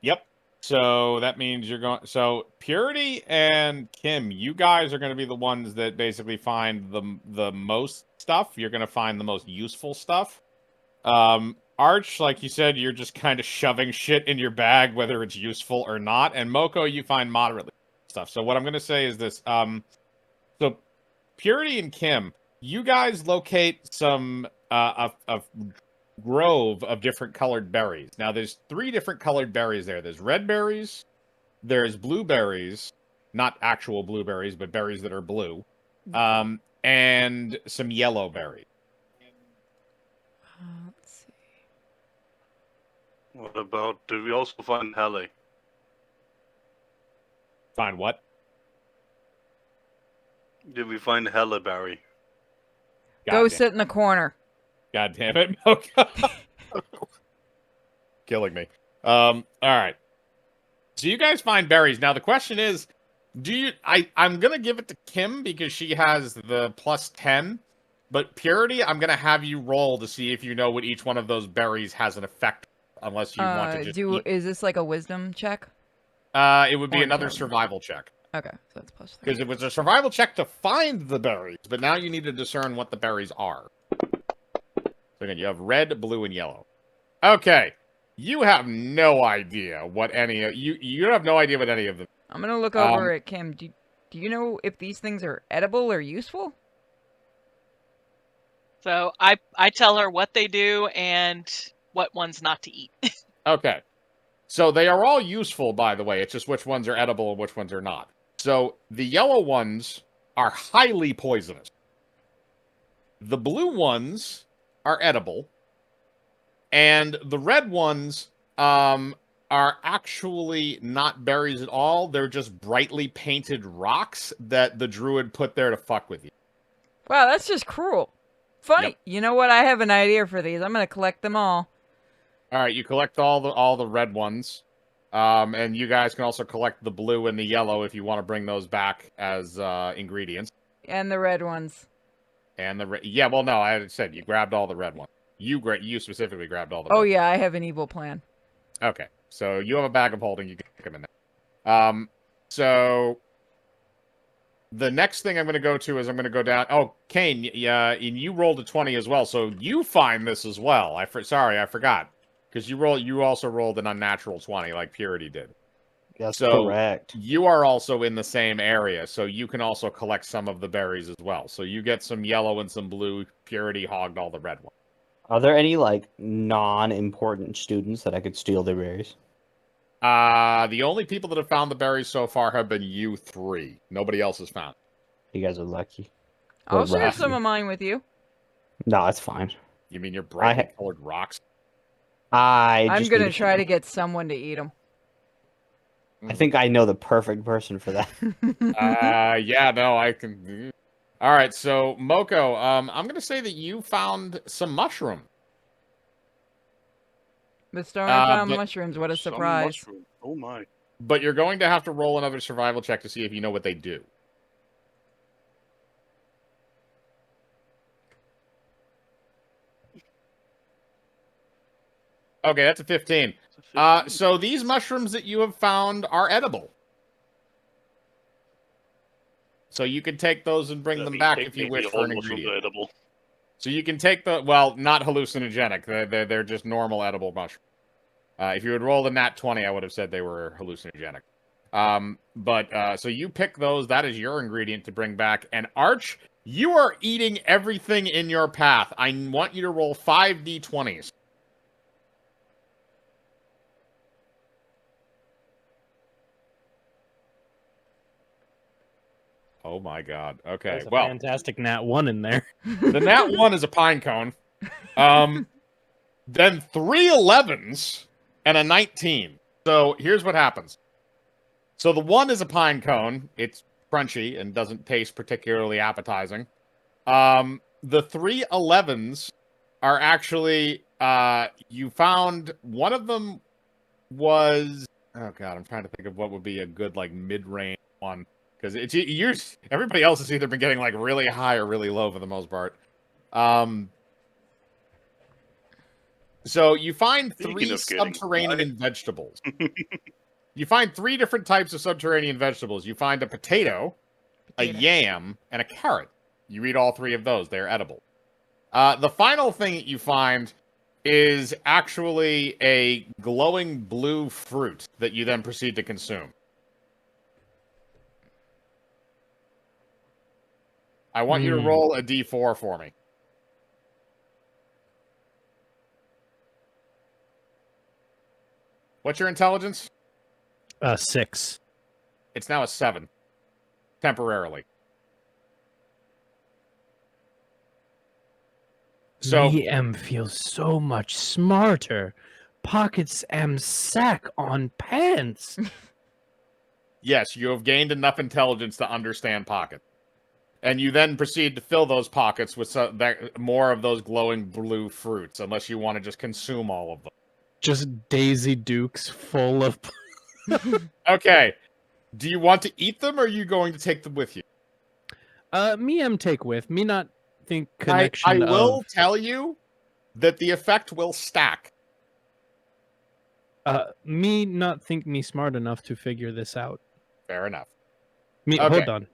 yep. So that means you're going. So Purity and Kim, you guys are going to be the ones that basically find the most stuff. You're going to find the most useful stuff. Arch, like you said, you're just kind of shoving shit in your bag, whether it's useful or not. And Moko, you find moderately stuff. So what I'm going to say is this. So Purity and Kim, you guys locate some a grove of different colored berries. Now there's 3 different colored berries there. There's red berries, there's blueberries, not actual blueberries, but berries that are blue, and some yellow berries. Let's see. What about, do we also find Halle? Find what? Did we find Halle Berry? Go God sit in the corner. God damn it, Mocha. Killing me. All right. So you guys find berries. Now the question is, I'm gonna give it to Kim because she has the +10, but Purity, I'm gonna have you roll to see if you know what each one of those berries has an effect, unless you want to just eat. Is this like a wisdom check? It would be Or another intelligence? survival check. Okay, so that's +3. Because it was a survival check to find the berries, but now you need to discern what the berries are. So again, you have red, blue, and yellow. Okay. You have no idea what any of you have no idea what any of them. I'm gonna look over at Kim. Do you know if these things are edible or useful? So I tell her what they do and what ones not to eat. Okay. So they are all useful, by the way. It's just which ones are edible and which ones are not. So the yellow ones are highly poisonous. The blue ones are edible. And the red ones are actually not berries at all. They're just brightly painted rocks that the druid put there to fuck with you. Wow, that's just cruel. Funny. Yep. You know what? I have an idea for these. I'm gonna collect them all. All right, you collect all the red ones. And you guys can also collect the blue and the yellow if you want to bring those back as ingredients. And the red ones. And yeah, well, no, I said you grabbed all the red ones. You specifically grabbed all the. Oh red yeah, I have an evil plan. Okay, so you have a bag of holding. You can pick them in there. So the next thing I'm going to go to is I'm going to go down. Oh, Kane, and you rolled a 20 as well, so you find this as well. Sorry, I forgot, because you also rolled an unnatural 20 like Purity did. That's So correct. you are also in the same area, so you can also collect some of the berries as well. So you get some yellow and some blue. Purity hogged all the red ones. Are there any like non-important students that I could steal their berries? The only people that have found the berries so far have been you 3. Nobody else has found. You guys are lucky. I'll What share rock? some of mine with you. No, it's fine. You mean your brightly ha- colored rocks? I I'm just gonna need try to get someone to eat them. I think I know the perfect person for that. Yeah, no, I can. All right, so Moko, I'm gonna say that you found some mushroom. The stoner found But mushrooms. What a Some surprise! mushroom. Oh my. but you're going to have to roll another survival check to see if you know what they do. Okay, that's a 15. So these mushrooms that you have found are edible. So you can take those and bring I them mean, back if you wish technically for all an mushrooms ingredient. are edible. So you can take well, not hallucinogenic. They're just normal edible mushrooms. If you had rolled a nat 20, I would have said they were hallucinogenic. So you pick those. That is your ingredient to bring back. And Arch, you are eating everything in your path. I want you to roll 5d20s. Oh my god. Okay. There's a Well, fantastic nat 1 in there. the nat 1 is a pine cone. Then 3 11s and a 19. So here's what happens. So the 1 is a pine cone. It's crunchy and doesn't taste particularly appetizing. The 3 11s are actually you found one of them was oh god, I'm trying to think of what would be a good like mid-range one because it's yours. Everybody else has either been getting like really high or really low for the most part. So you find Speaking 3 of getting subterranean vegetables. You find 3 different types of subterranean vegetables. You find a potato, a yam, and a carrot. You eat all 3 of those. They're edible. The final thing that you find is actually a glowing blue fruit that you then proceed to consume. I want you to roll a d4 for me. What's your intelligence? 6. It's now a 7. Temporarily. So Me am feels so much smarter. Pockets am sack on pants. yes, you have gained enough intelligence to understand pocket. And you then proceed to fill those pockets with more of those glowing blue fruits, unless you want to just consume all of them. Just Daisy Dukes full of. Okay. Do you want to eat them, or are you going to take them with you? Me am take with. Me not think connection I will of. tell you that the effect will stack. Me not think me smart enough to figure this out. Fair enough. Me, Okay. hold on.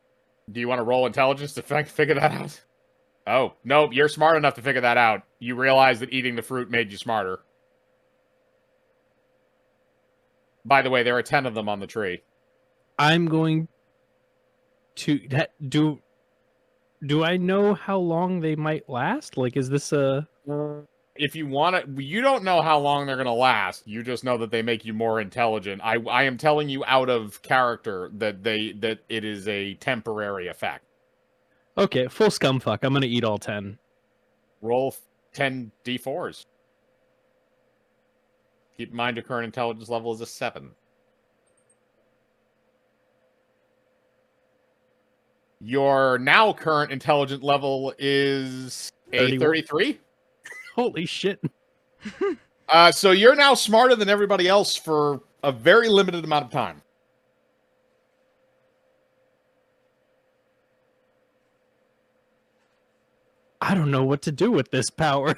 Do you want to roll intelligence to figure that out? Oh, no, you're smart enough to figure that out. You realize that eating the fruit made you smarter. By the way, there are 10 of them on the tree. I'm going to do. Do I know how long they might last? Like, is this a? If you want to, you don't know how long they're going to last. You just know that they make you more intelligent. I am telling you out of character that it is a temporary effect. Okay, full scumfuck. I'm gonna eat all 10. Roll 10 d4s. Keep in mind your current intelligence level is a 7. Your now current intelligent level is a 33. Holy shit! So you're now smarter than everybody else for a very limited amount of time. I don't know what to do with this power.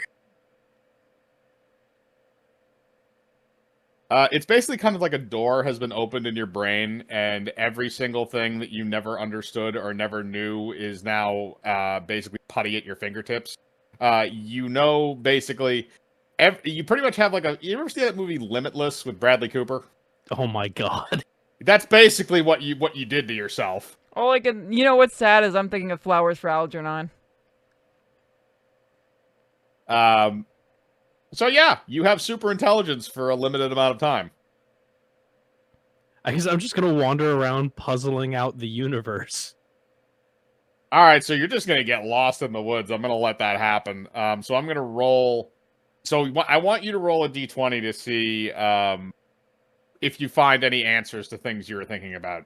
It's basically kind of like a door has been opened in your brain, and every single thing that you never understood or never knew is now basically putty at your fingertips. You know, basically, you pretty much have like a. You ever see that movie Limitless with Bradley Cooper? Oh my god! That's basically what you did to yourself. All I can, you know what's sad is I'm thinking of flowers for Algernon. So yeah, you have super intelligence for a limited amount of time. I guess I'm just gonna wander around puzzling out the universe. All right, so you're just gonna get lost in the woods. I'm gonna let that happen. So I'm gonna roll So I want you to roll a d20 to see if you find any answers to things you were thinking about.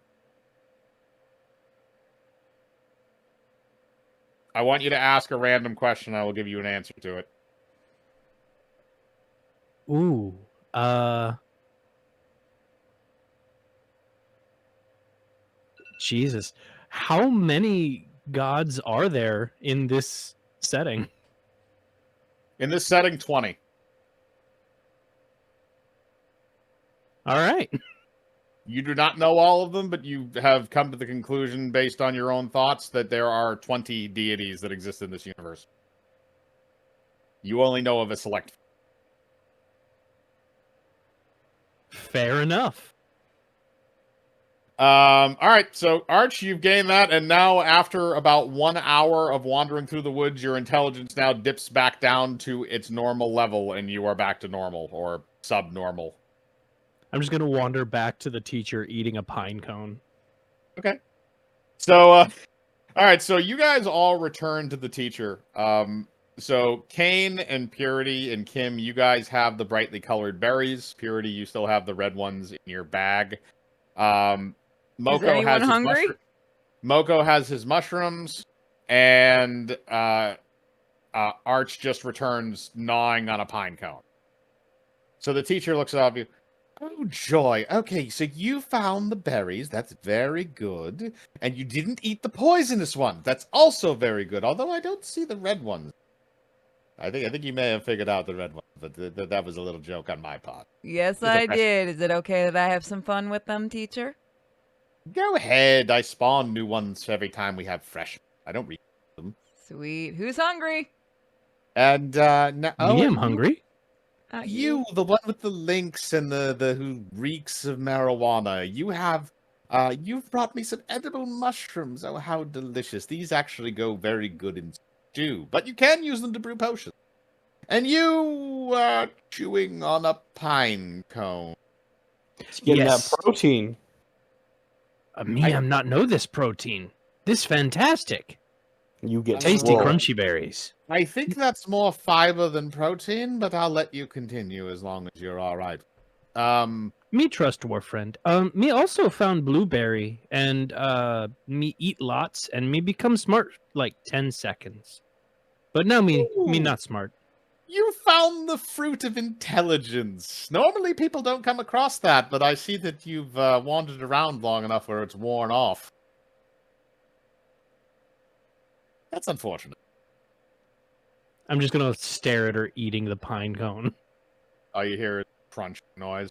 I want you to ask a random question. I will give you an answer to it. Ooh. Jesus. How many gods are there in this setting? In this setting, 20. All right. You do not know all of them, but you have come to the conclusion, based on your own thoughts, that there are 20 deities that exist in this universe. You only know of a select. Fair enough. All right, so Arch, you've gained that, and now after about 1 hour of wandering through the woods, your intelligence now dips back down to its normal level, and you are back to normal, or subnormal. I'm just going to wander back to the teacher eating a pine cone. Okay. So, all right, so you guys all return to the teacher. So Kane and Purity and Kim, you guys have the brightly colored berries. Purity, you still have the red ones in your bag. Is anyone hungry? Moko has his mushrooms, and Arch just returns gnawing on a pine cone. So the teacher looks at you. Oh, joy. Okay, so you found the berries. That's very good. And you didn't eat the poisonous one. That's also very good, although I don't see the red ones. I think you may have figured out the red one, but that was a little joke on my part. Yes, I did. Is it okay that I have some fun with them, teacher? Go ahead. I spawn new ones every time we have fresh. I don't read them. Sweet. Who's hungry? And Me, I'm hungry. You, the one with the links and the who reeks of marijuana. You've brought me some edible mushrooms. Oh, how delicious! These actually go very good in stew, but you can use them to brew potions. And you are chewing on a pine cone. It's getting Yes. that protein. I'm not know this protein. This fantastic. You get Tasty swole. crunchy berries. I think that's more fiber than protein, but I'll let you continue as long as you're all right. Me trust war friend. Me also found blueberry and me eat lots and me become smart like 10 seconds. But now me Ooh. not smart. You found the fruit of intelligence. Normally people don't come across that, but I see that you've wandered around long enough where it's worn off. That's unfortunate. I'm just gonna stare at her eating the pine cone. Oh, you hear a crunch noise.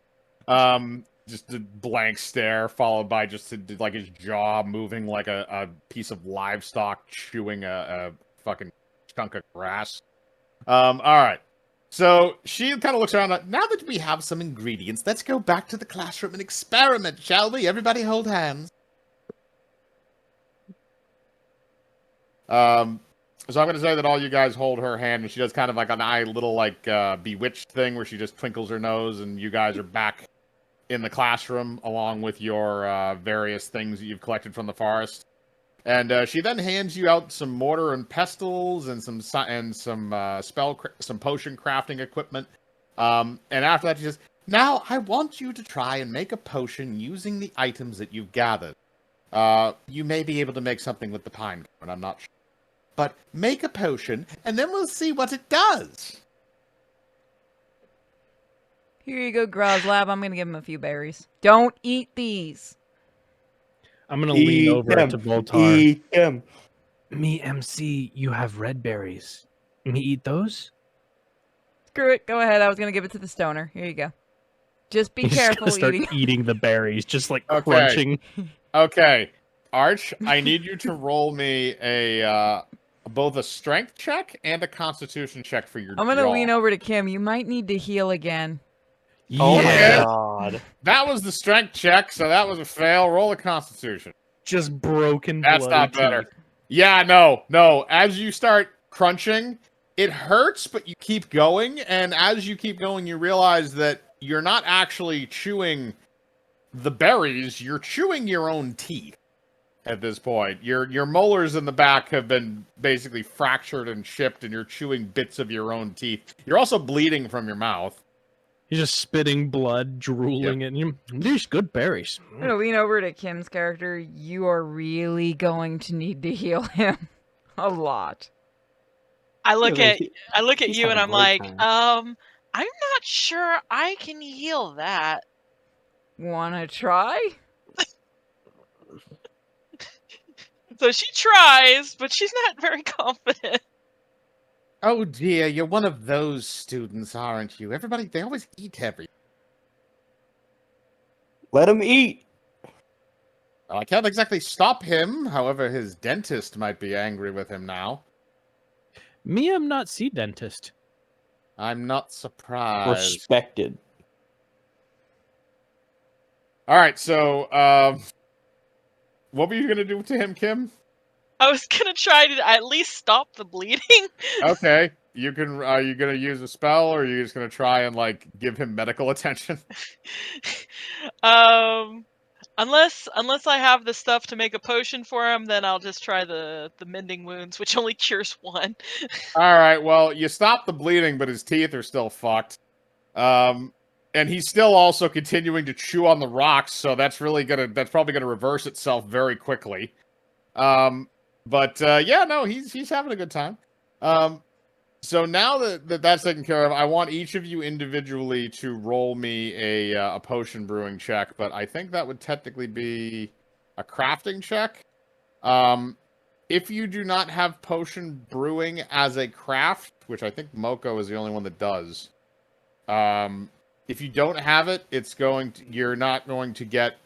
Just a blank stare followed by just like his jaw moving like a piece of livestock chewing a fucking chunk of grass. All right. So she kind of looks around. Now that we have some ingredients, let's go back to the classroom and experiment, shall we? Everybody hold hands. So I'm going to say that all you guys hold her hand, and she does kind of like a little like bewitched thing where she just twinkles her nose, and you guys are back in the classroom along with your various things that you've collected from the forest. And she then hands you out some mortar and pestles and some potion crafting equipment. And after that, she says, "Now I want you to try and make a potion using the items that you've gathered. You may be able to make something with the pine cone, I'm not sure. But make a potion, and then we'll see what it does." Here you go, Groslab. I'm going to give him a few berries. Don't eat these. I'm gonna lean over to Voltar. Eat them. Me MC, you have red berries. Me eat those? Screw it. Go ahead. I was going to give it to the stoner. Here you go. Just be He's just careful gonna start eating. eating the berries, just like Okay. crunching. Okay, Arch, I need you to roll me both a strength check and a constitution check for your I'm going to jaw. lean over to Kim. You might need to heal again. Oh Yeah. my god. That was the strength check, so that was a fail. Roll a constitution. Just broken. That's bloody not better. teeth. Yeah, no. As you start crunching, it hurts, but you keep going. And as you keep going, you realize that you're not actually chewing the berries. You're chewing your own teeth. at this point. Your molars in the back have been basically fractured and chipped, and you're chewing bits of your own teeth. You're also bleeding from your mouth. He's just spitting blood, drooling, and these good berries. I'm gonna lean over to Kim's character. You are really going to need to heal him a lot. I look Yeah, at I look at he's you and having I'm a great like, time. I'm not sure I can heal that. Wanna try? So she tries, but she's not very confident. Oh dear, you're one of those students, aren't you? Everybody, they always eat everything. Let him eat. I can't exactly stop him. However, his dentist might be angry with him now. Me, I'm not sea dentist. I'm not surprised. Respected. All right, so what were you gonna do to him, Kim? I was gonna try to at least stop the bleeding. Okay, you can. Are you gonna use a spell, or are you just gonna try and like give him medical attention? Unless I have the stuff to make a potion for him, then I'll just try the mending wounds, which only cures one. All right. Well, you stop the bleeding, but his teeth are still fucked. And he's still also continuing to chew on the rocks, so that's probably gonna reverse itself very quickly. But yeah, no, he's having a good time. So now that that's taken care of, I want each of you individually to roll me a potion brewing check, but I think that would technically be a crafting check. If you do not have potion brewing as a craft, which I think Moko is the only one that does, if you don't have it, you're not going to get,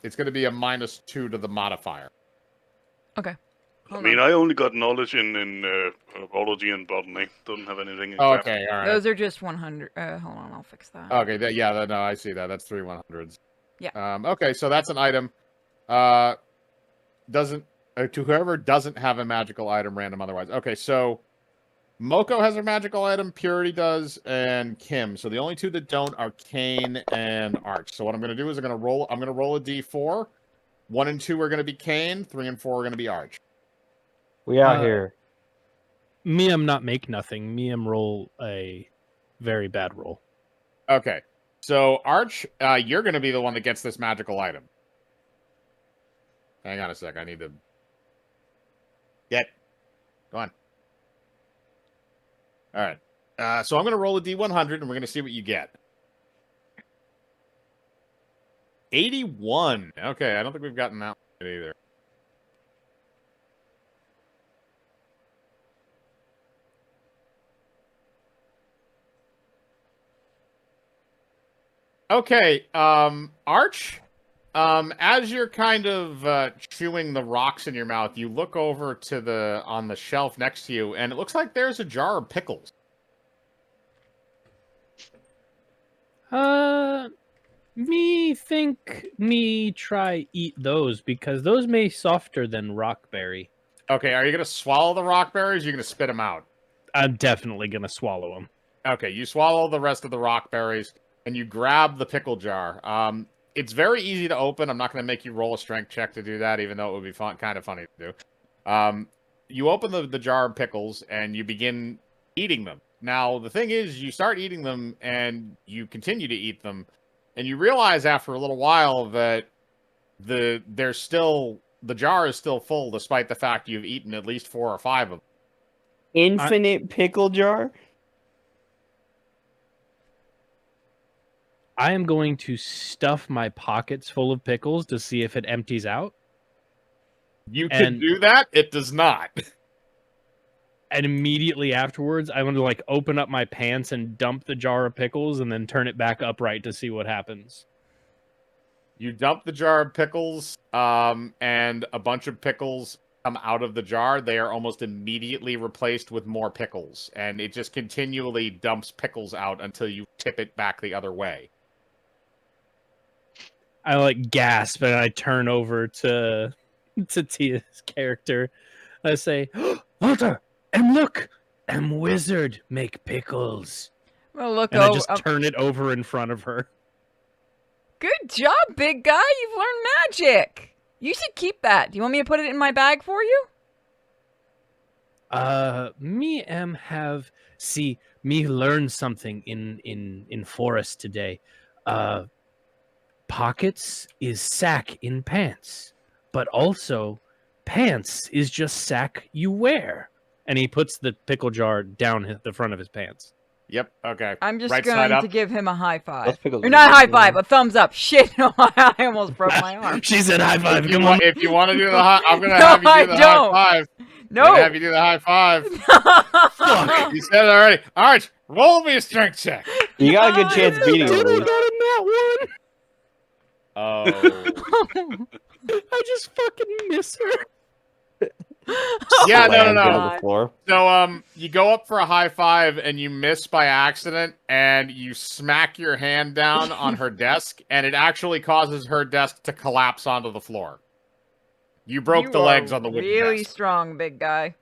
it's going to be a -2 to the modifier. Okay. I Hold mean, on. I only got knowledge in herbology and botany. Don't have anything in Oh, craft. okay, all right. Those are just 100. Hold on, I'll fix that. Okay, no, I see that. That's 3 100s. Yeah. Okay, so that's an item. To whoever doesn't have a magical item, random otherwise. Okay, so Moko has a magical item, Purity does, and Kim. So the only two that don't are Kane and Arch. So what I'm going to do is I'm going to roll a d4. 1 and 2 are going to be Kane. 3 and 4 are going to be Arch. We out here. Me, I'm not make nothing. Me, I'm roll a very bad roll. Okay, so Arch, you're going to be the one that gets this magical item. Hang on a sec. I need to go on. All right. So I'm going to roll a d100, and we're going to see what you get. 81. Okay, I don't think we've gotten that one either. Okay, Arch, as you're kind of chewing the rocks in your mouth, you look over to on the shelf next to you, and it looks like there's a jar of pickles. Me try eat those because those may softer than rockberry. Okay, are you gonna swallow the rock berries? Or are you gonna spit them out? I'm definitely gonna swallow them. Okay, you swallow the rest of the rock berries, and you grab the pickle jar. It's very easy to open. I'm not going to make you roll a strength check to do that, even though it would be kind of funny to do. You open the jar of pickles, and you begin eating them. Now, the thing is, you start eating them, and you continue to eat them, and you realize after a little while that the jar is still full, despite the fact you've eaten at least 4 or 5 of them. Infinite pickle jar? I am going to stuff my pockets full of pickles to see if it empties out. You can do that. It does not. And immediately afterwards, I'm going to like open up my pants and dump the jar of pickles and then turn it back upright to see what happens. You dump the jar of pickles, and a bunch of pickles come out of the jar. They are almost immediately replaced with more pickles, and it just continually dumps pickles out until you tip it back the other way. I like gasp and I turn over to Tia's character. I say, Walter, and look, wizard make pickles. Well, look, And I just turn it over in front of her. Good job, big guy. You've learned magic. You should keep that. Do you want me to put it in my bag for you? Me have see me learn something in forest today. Pockets is sack in pants, but also pants is just sack you wear. And he puts the pickle jar down the front of his pants. Yep. Okay. I'm just Right side going up. to give him a high five. Those pickles Or are not a high good, five, man. a thumbs up. Shit, no, I almost broke my arm. She said high five. If you, Come on. if you want to do the high, I'm gonna No, have you I do the don't. high five. I'm No. gonna have you do the high five. Fuck. You said it already. All right, roll me a strength check. You got a good chance beating Did I him. got in that Oh. one? I just fucking miss her. Yeah, no, Lands no. on the floor. So, you go up for a high five and you miss by accident, and you smack your hand down on her desk, and it actually causes her desk to collapse onto the floor. You broke You the legs are on the wooden really desk. strong, big guy.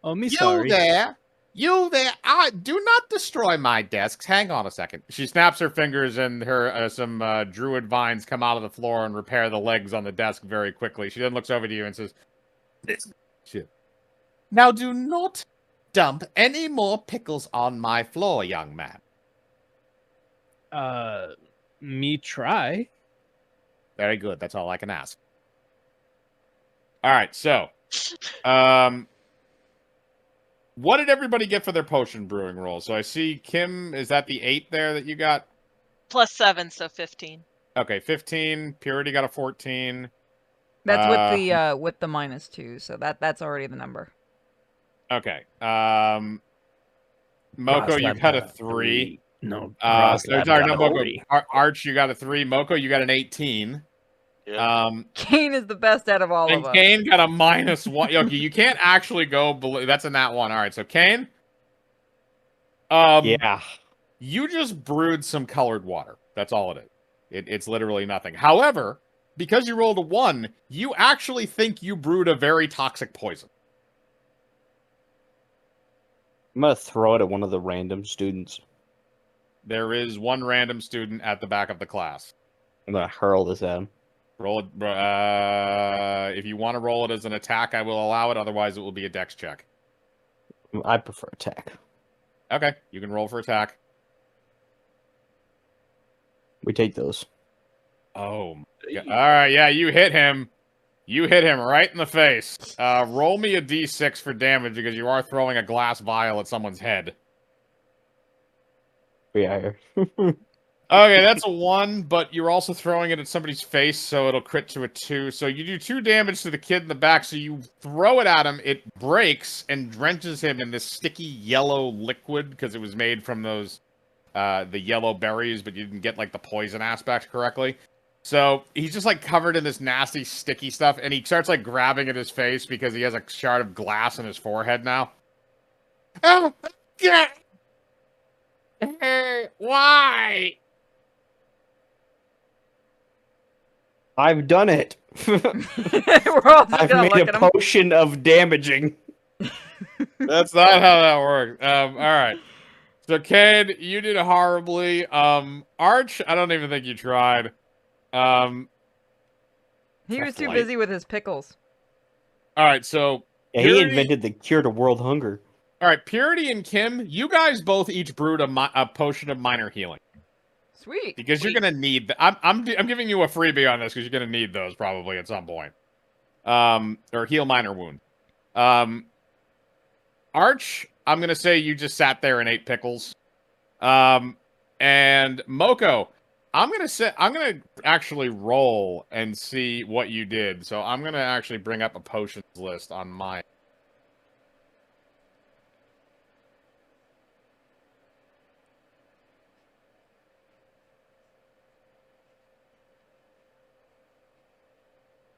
Oh, me You sorry. there. You there. Do not destroy my desks. Hang on a second. She snaps her fingers, and her some druid vines come out of the floor and repair the legs on the desk very quickly. She then looks over to you and says, "Shit. Now do not dump any more pickles on my floor, young man." Me try. Very good. That's all I can ask. All right, so, what did everybody get for their potion brewing roll? So I see Kim, is that the 8 there that you got? +7, so 15. Okay, 15. Purity got a 14. That's with the -2, so that's already the number. Okay. Moko, you Groslab got a 3. No, Sorry, Groslab no, got a Moko. 3. Arch, you got a 3. Moko, you got an 18. Yeah. Kane is the best out of all And of us. Kane got a -1. Okay, you can't actually go below. That's a nat 1. All right, so Kane. Yeah. You just brewed some colored water. That's all it is. It's literally nothing. However, because you rolled a 1, you actually think you brewed a very toxic poison. I'm gonna throw it at one of the random students. There is one random student at the back of the class. I'm gonna hurl this at him. Roll it. If you want to roll it as an attack, I will allow it. Otherwise, it will be a dex check. I prefer attack. Okay, you can roll for attack. We take those. Oh. Yeah. All right, yeah, you hit him. You hit him right in the face. Roll me a d6 for damage because you are throwing a glass vial at someone's head. Yeah. Okay, that's a 1, but you're also throwing it at somebody's face, so it'll crit to a 2. So you do 2 damage to the kid in the back, so you throw it at him, it breaks, and drenches him in this sticky yellow liquid, because it was made from those, the yellow berries, but you didn't get, like, the poison aspect correctly. So he's just, like, covered in this nasty, sticky stuff, and he starts, like, grabbing at his face because he has a shard of glass in his forehead now. Oh, God! Why? I've done it. We're all just I've gonna made look a at him. potion of damaging. That's not how that works. All right. So, Cade, you did horribly. Arch, I don't even think you tried. He was too Light. busy with his pickles. All right, so Yeah, he Purity- invented the cure to world hunger. All right, Purity and Kim, you guys both each brewed a potion of minor healing Sweet. because you're gonna need. I'm giving you a freebie on this because you're gonna need those probably at some point. Or heal minor wound. Arch, I'm gonna say you just sat there and ate pickles. And Moko, I'm gonna actually roll and see what you did. So I'm gonna actually bring up a potions list on my.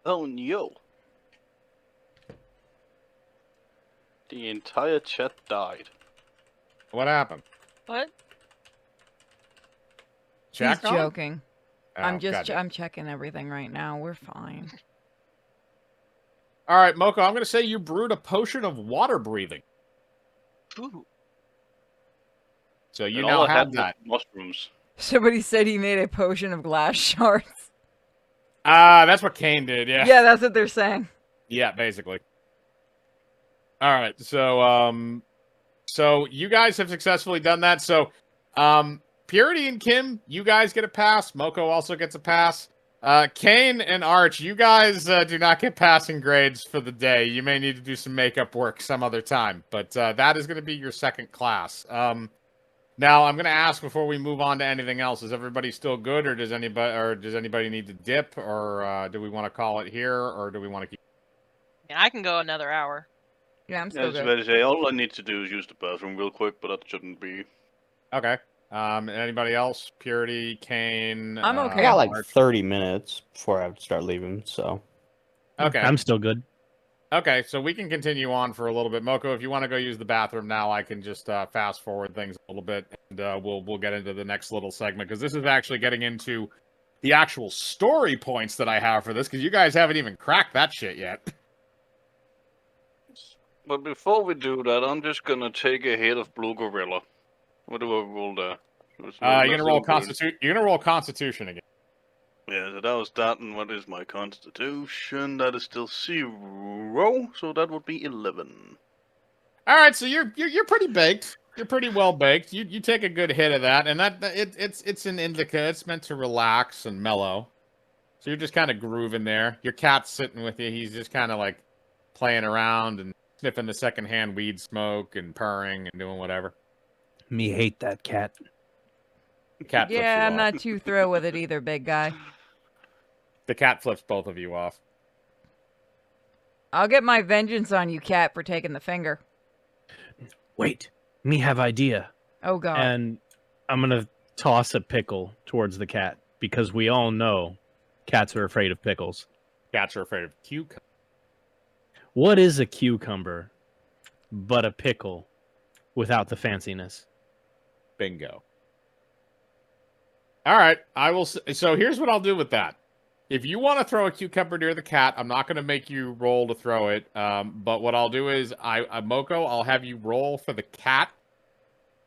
Oh no. The entire chat died. What happened? What? He's Check on? joking. Oh, I'm gotcha. checking everything right now. We're fine. All right, Moko, I'm going to say you brewed a potion of water breathing. Ooh. So you And now all I have had that. was mushrooms. Somebody said he made a potion of glass shards. That's what Kane did. Yeah. Yeah, that's what they're saying. Yeah, basically. All right. So you guys have successfully done that. So, Purity and Kim, you guys get a pass. Moko also gets a pass. Kane and Arch, you guys do not get passing grades for the day. You may need to do some makeup work some other time, but that is going to be your second class. Now I'm going to ask before we move on to anything else: is everybody still good, or does anybody need to dip, or do we want to call it here, or do we want to keep? Yeah, I can go another hour. Yeah, I'm Yeah, still it's good. very say all I need to do is use the bathroom real quick, but that shouldn't be. Okay. Anybody else? Purity, Kane. I'm I okay. got like Arch? 30 minutes before I have to start leaving, so. Okay. I'm still good. Okay, so we can continue on for a little bit. Moko, if you want to go use the bathroom now, I can just fast forward things a little bit, and we'll get into the next little segment, because this is actually getting into the actual story points that I have for this, because you guys haven't even cracked that shit yet. But before we do that, I'm just gonna take a hit of Blue Gorilla. What do I roll there? You're gonna roll Constitution. You're gonna roll Constitution again. Yeah, so that was that, and what is my Constitution? That is still 0, so that would be 11. All right, so you're pretty baked. You're pretty well baked. You take a good hit of that, and it's an indica. It's meant to relax and mellow. So you're just kind of grooving there. Your cat's sitting with you. He's just kind of like playing around and sniffing the secondhand weed smoke and purring and doing whatever. Me hate that cat. The cat flips Yeah, you I'm off. not too thrilled with it either, big guy. The cat flips both of you off. I'll get my vengeance on you, cat, for taking the finger. Wait, me have idea. Oh god. And I'm gonna toss a pickle towards the cat because we all know cats are afraid of pickles. Cats are afraid of cucumbers. What is a cucumber but a pickle without the fanciness? Bingo. All right, I will. So here's what I'll do with that. If you want to throw a cucumber near the cat, I'm not going to make you roll to throw it. But what I'll do is, Moko, I'll have you roll for the cat.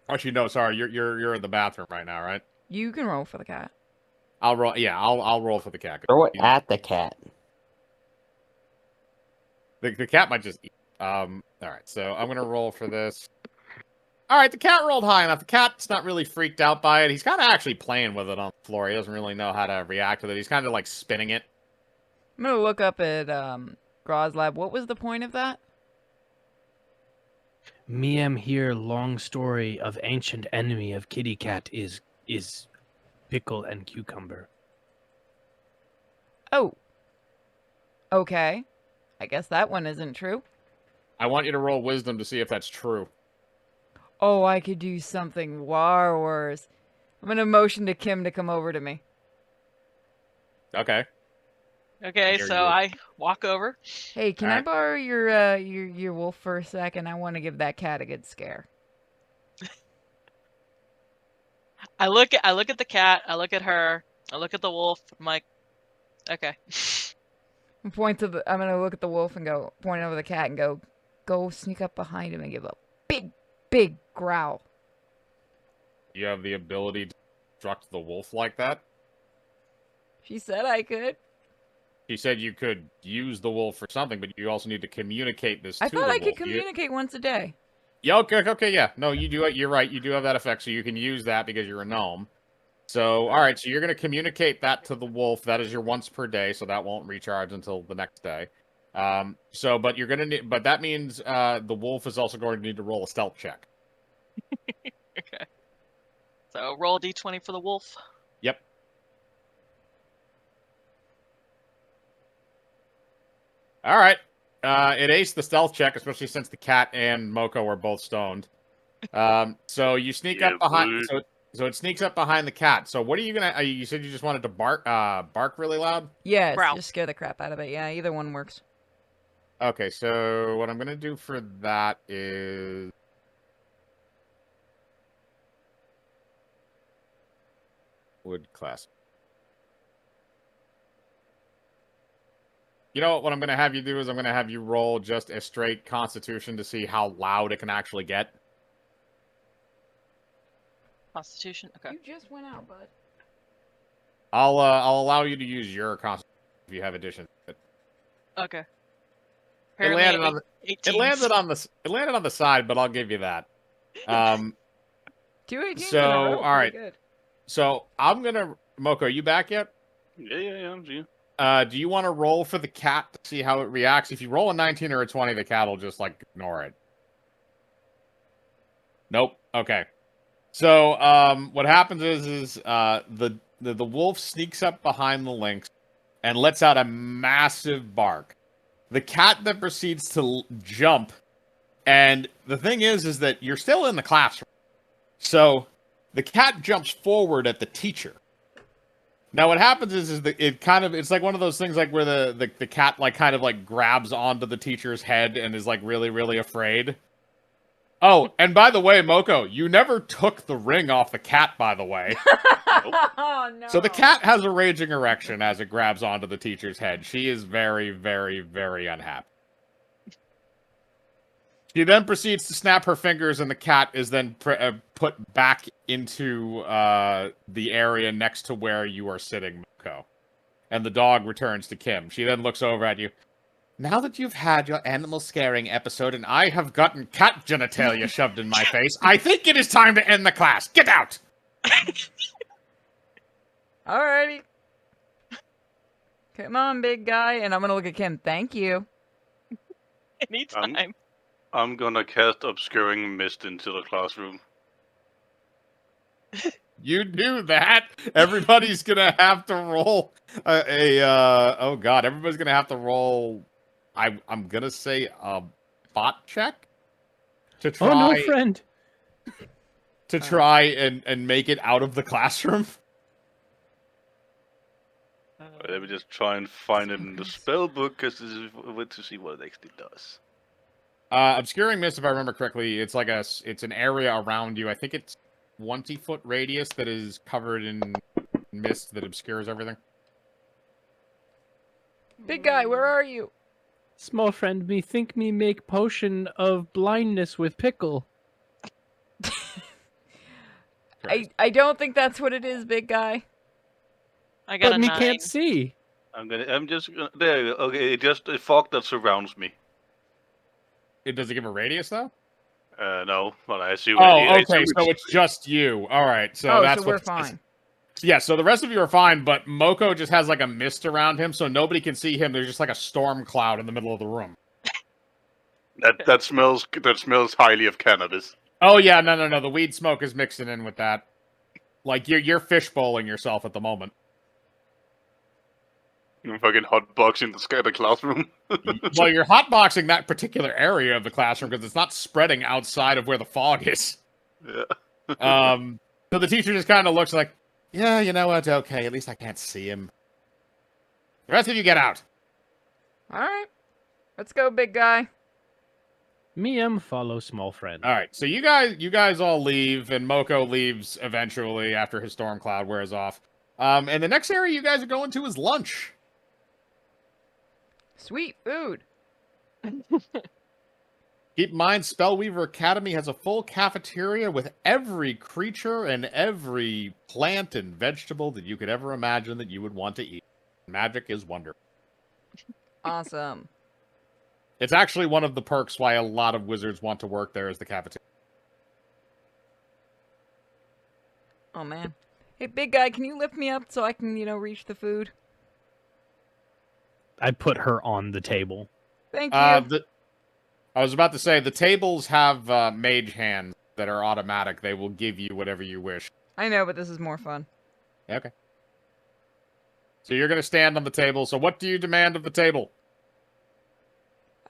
Actually, no, sorry, you're in the bathroom right now, right? You can roll for the cat. I'll roll. Yeah, I'll roll for the cat. Throw it at the cat. The cat might just eat. All right, so I'm gonna roll for this. All right, the cat rolled high enough. The cat's not really freaked out by it. He's kind of actually playing with it on the floor. He doesn't really know how to react with it. He's kind of like spinning it. I'm gonna look up at Groslab. What was the point of that? Me am here long story of ancient enemy of kitty cat is pickle and cucumber. Oh. Okay. I guess that one isn't true. I want you to roll wisdom to see if that's true. Oh, I could do something far worse. I'm gonna motion to Kim to come over to me. Okay. Okay, There so you go. I walk over. Hey, can I Alright. borrow your wolf for a second? I want to give that cat a good scare. I look at the cat. I look at her. I look at the wolf. I'm like, okay. I'm gonna look at the wolf and go point over the cat and go sneak up behind him and give a big growl. You have the ability to instruct the wolf like that? She said I could. He said you could use the wolf for something, but you also need to communicate this I to thought the I wolf. could communicate once a day. Yeah, okay, yeah. No, you do it. You're right. You do have that effect, so you can use that because you're a gnome. So, all right. So you're going to communicate that to the wolf. That is your once per day, so that won't recharge until the next day. But you're going to need. But that means the wolf is also going to need to roll a stealth check. Okay. So roll a d20 for the wolf. Yep. All right. It aced the stealth check, especially since the cat and Moko were both stoned. So you sneak Yeah, up behind. boy. So it sneaks up behind the cat. So what are you gonna? You said you just wanted to bark really loud. Yes, Growl. just scare the crap out of it. Yeah, either one works. Okay, so what I'm gonna do for that is. Wood class. You know what I'm gonna have you do is I'm gonna have you roll just a straight Constitution to see how loud it can actually get. Constitution. Okay. You just went out, bud. I'll allow you to use your Constitution if you have additions. Okay. It Apparently landed on the, 18. it landed on the side, but I'll give you that. 2 18s So, in a row. all right. Pretty good. So I'm gonna Moko. Are you back yet? Yeah, I'm G. Do you want to roll for the cat to see how it reacts? If you roll a 19 or a 20, the cat will just like ignore it. Nope. Okay. So what happens is the wolf sneaks up behind the lynx and lets out a massive bark. The cat then proceeds to jump, and the thing is that you're still in the classroom. So the cat jumps forward at the teacher. Now what happens is that it's like one of those things like where the cat like kind of like grabs onto the teacher's head and is like really, really afraid. Oh, and by the way, Moko, you never took the ring off the cat, by the way. Oh no. So the cat has a raging erection as it grabs onto the teacher's head. She is very, very, very unhappy. She then proceeds to snap her fingers, and the cat is then put back into the area next to where you are sitting, Moko. And the dog returns to Kim. She then looks over at you. Now that you've had your animal scaring episode and I have gotten cat genitalia shoved in my face, I think it is time to end the class. Get out! Alrighty. Come on, big guy. And I'm gonna look at Kim. Thank you. Anytime. I'm gonna cast Obscuring Mist into the classroom. You do that. Everybody's gonna have to roll oh god, everybody's gonna have to roll. I'm gonna say a bot check to try. Oh no, friend. To try and make it out of the classroom. Let me just try and find it in the spell book because this is to see what it actually does. Obscuring mist, if I remember correctly, it's an area around you. I think it's 20-foot radius that is covered in mist that obscures everything. Big guy, where are you? Small friend, me think me make potion of blindness with pickle. I don't think that's what it is, big guy. I got But a me 9. can't see. I'm just gonna, there you go. Okay, it's just a fog that surrounds me. Does it give a radius though? No, but I assume. Oh, I okay. assume So it's just you. All right. So Oh, that's so we're what it says. fine. Yeah. So the rest of you are fine, but Moko just has like a mist around him, so nobody can see him. There's just like a storm cloud in the middle of the room. that smells highly of cannabis. Oh yeah, no. The weed smoke is mixing in with that. Like you're fishbowling yourself at the moment. I'm fucking hotboxing the classroom. Well, you're hotboxing that particular area of the classroom because it's not spreading outside of where the fog is. Yeah. So the teacher just kind of looks like, yeah, you know what? Okay, at least I can't see him. The rest of you get out. All right. Let's go, big guy. Me follow small friend. All right, so you guys all leave, and Moko leaves eventually after his storm cloud wears off. And the next area you guys are going to is lunch. Sweet food. Keep in mind, Spellweaver Academy has a full cafeteria with every creature and every plant and vegetable that you could ever imagine that you would want to eat. Magic is wonderful. Awesome. It's actually one of the perks why a lot of wizards want to work there is the cafeteria. Oh man. Hey, big guy, can you lift me up so I can, reach the food? I put her on the table. Thank you. I was about to say, the tables have mage hands that are automatic. They will give you whatever you wish. I know, but this is more fun. Okay. So you're going to stand on the table. So what do you demand of the table?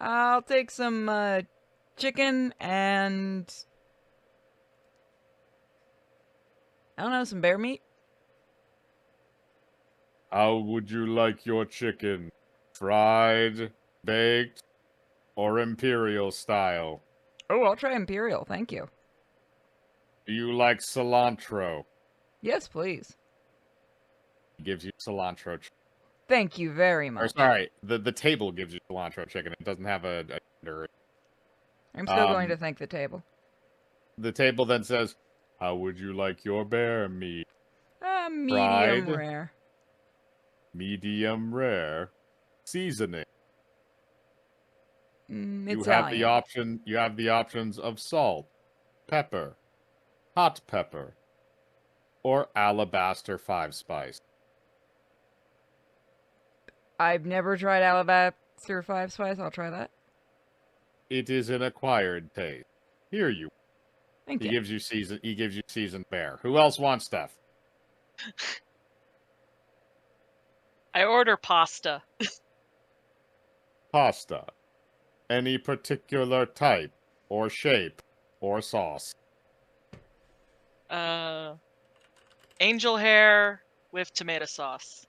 I'll take some chicken and I don't know, some bear meat. How would you like your chicken? Fried, baked, or imperial style? Oh, I'll try imperial, thank you. Do you like cilantro? Yes, please. He gives you cilantro chicken. Thank you very Or much. sorry, the table gives you cilantro chicken. It doesn't have a gender. I'm still going to thank the table. The table then says, how would you like your bear meat? Medium Fried? rare. medium rare, seasoning. You have the Italian. option. You have the options of salt, pepper, hot pepper, or alabaster 5-spice. I've never tried Alabaster 5-spice. I'll try that. It is an acquired taste. Here you. Thank He you. gives you season. He gives you seasoned bear. Who else wants stuff? I order pasta. Pasta. Any particular type, or shape, or sauce. Angel hair with tomato sauce.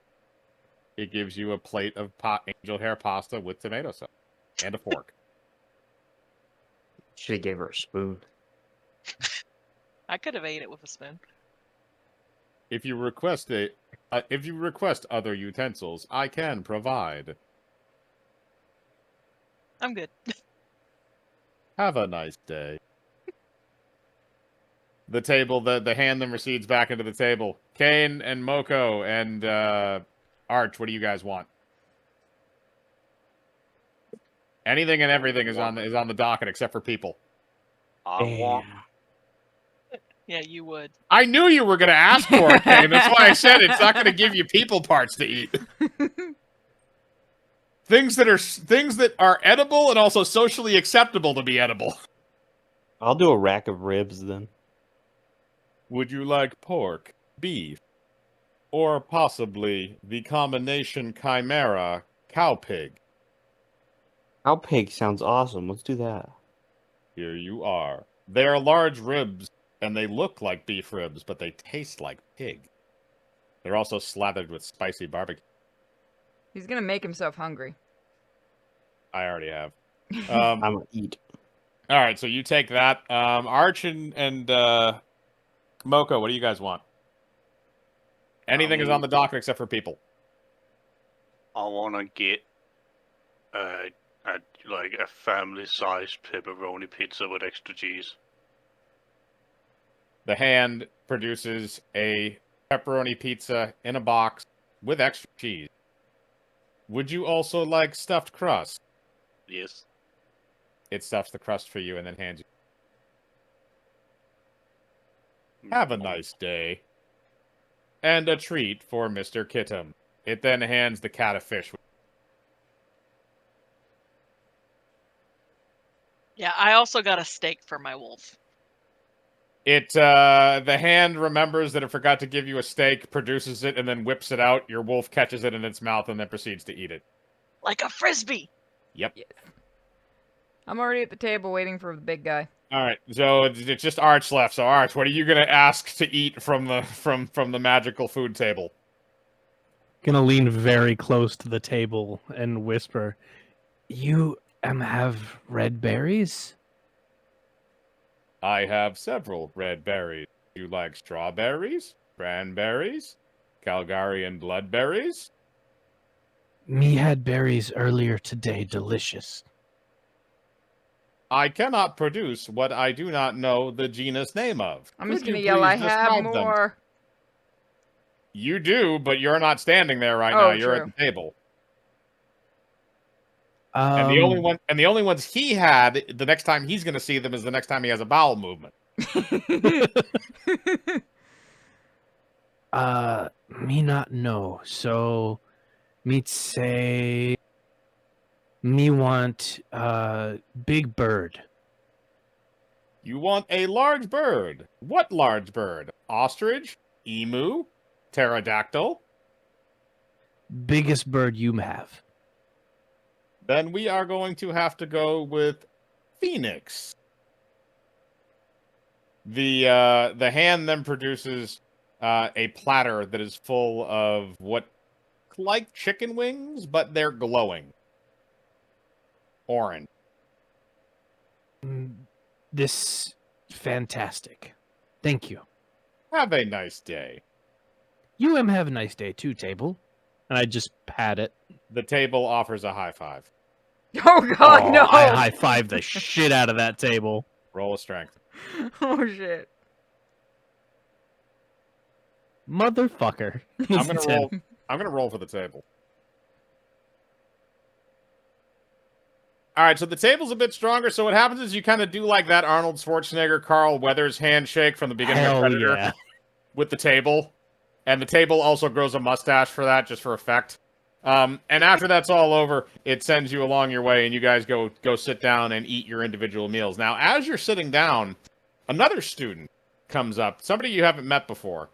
It gives you a plate of angel hair pasta with tomato sauce and a fork. Should have gave her a spoon. I could have ate it with a spoon. If you request other utensils, I can provide. I'm good. Have a nice day. The table, the hand then recedes back into the table. Kane and Moko and Arch, what do you guys want? Anything and everything is on the docket except for people. I want. Yeah, you would. I knew you were going to ask for it, Kane. That's why I said it's not going to give you people parts to eat. Things that are edible and also socially acceptable to be edible. I'll do a rack of ribs then. Would you like pork, beef, or possibly the combination chimera cow pig? Cow pig sounds awesome. Let's do that. Here you are. They are large ribs, and they look like beef ribs, but they taste like pig. They're also slathered with spicy barbecue. He's gonna make himself hungry. I already have. I'm gonna eat. All right, so you take that. Arch and Moko, what do you guys want? Anything is on the docket except for people. I want to get like a family-sized pepperoni pizza with extra cheese. The hand produces a pepperoni pizza in a box with extra cheese. Would you also like stuffed crust? Yes. It stuffs the crust for you and then hands you. Have a nice day. And a treat for Mr. Kittum. It then hands the cat a fish. Yeah, I also got a steak for my wolf. The hand remembers that it forgot to give you a steak, produces it, and then whips it out. Your wolf catches it in its mouth and then proceeds to eat it. Like a frisbee. Yep. Yes. I'm already at the table waiting for the big guy. All right, so it's just Arch left. So Arch, what are you gonna ask to eat from the magical food table? Gonna lean very close to the table and whisper, "You have red berries?" I have several red berries. You like strawberries, cranberries, Calgarian bloodberries? Me had berries earlier today. Delicious. I cannot produce what I do not know the genus name of. I'm just Could gonna you yell, please I have describe them? more. You do, but you're not standing there right Oh, now. You're true. at the table. And the only ones he had, the next time he's going to see them is the next time he has a bowel movement. Me not know. So, me'd say, me want big bird. You want a large bird. What large bird? Ostrich? Emu? Pterodactyl? Biggest bird you have. Then we are going to have to go with phoenix. The hand then produces a platter that is full of what like chicken wings, but they're glowing. Orange. This fantastic. Thank you. Have a nice day. You have a nice day too, table. And I just pat it. The table offers a high five. Oh god, no! I high five the shit out of that table. Roll a strength. Oh shit. Motherfucker. I'm gonna roll. I'm gonna roll for the table. All right, so the table's a bit stronger. So what happens is you kind of do like that Arnold Schwarzenegger, Carl Weathers handshake from the beginning of Hell Predator yeah. with the table, and the table also grows a mustache for that, just for effect. And after that's all over, it sends you along your way, and you guys go sit down and eat your individual meals. Now, as you're sitting down, another student comes up, somebody you haven't met before.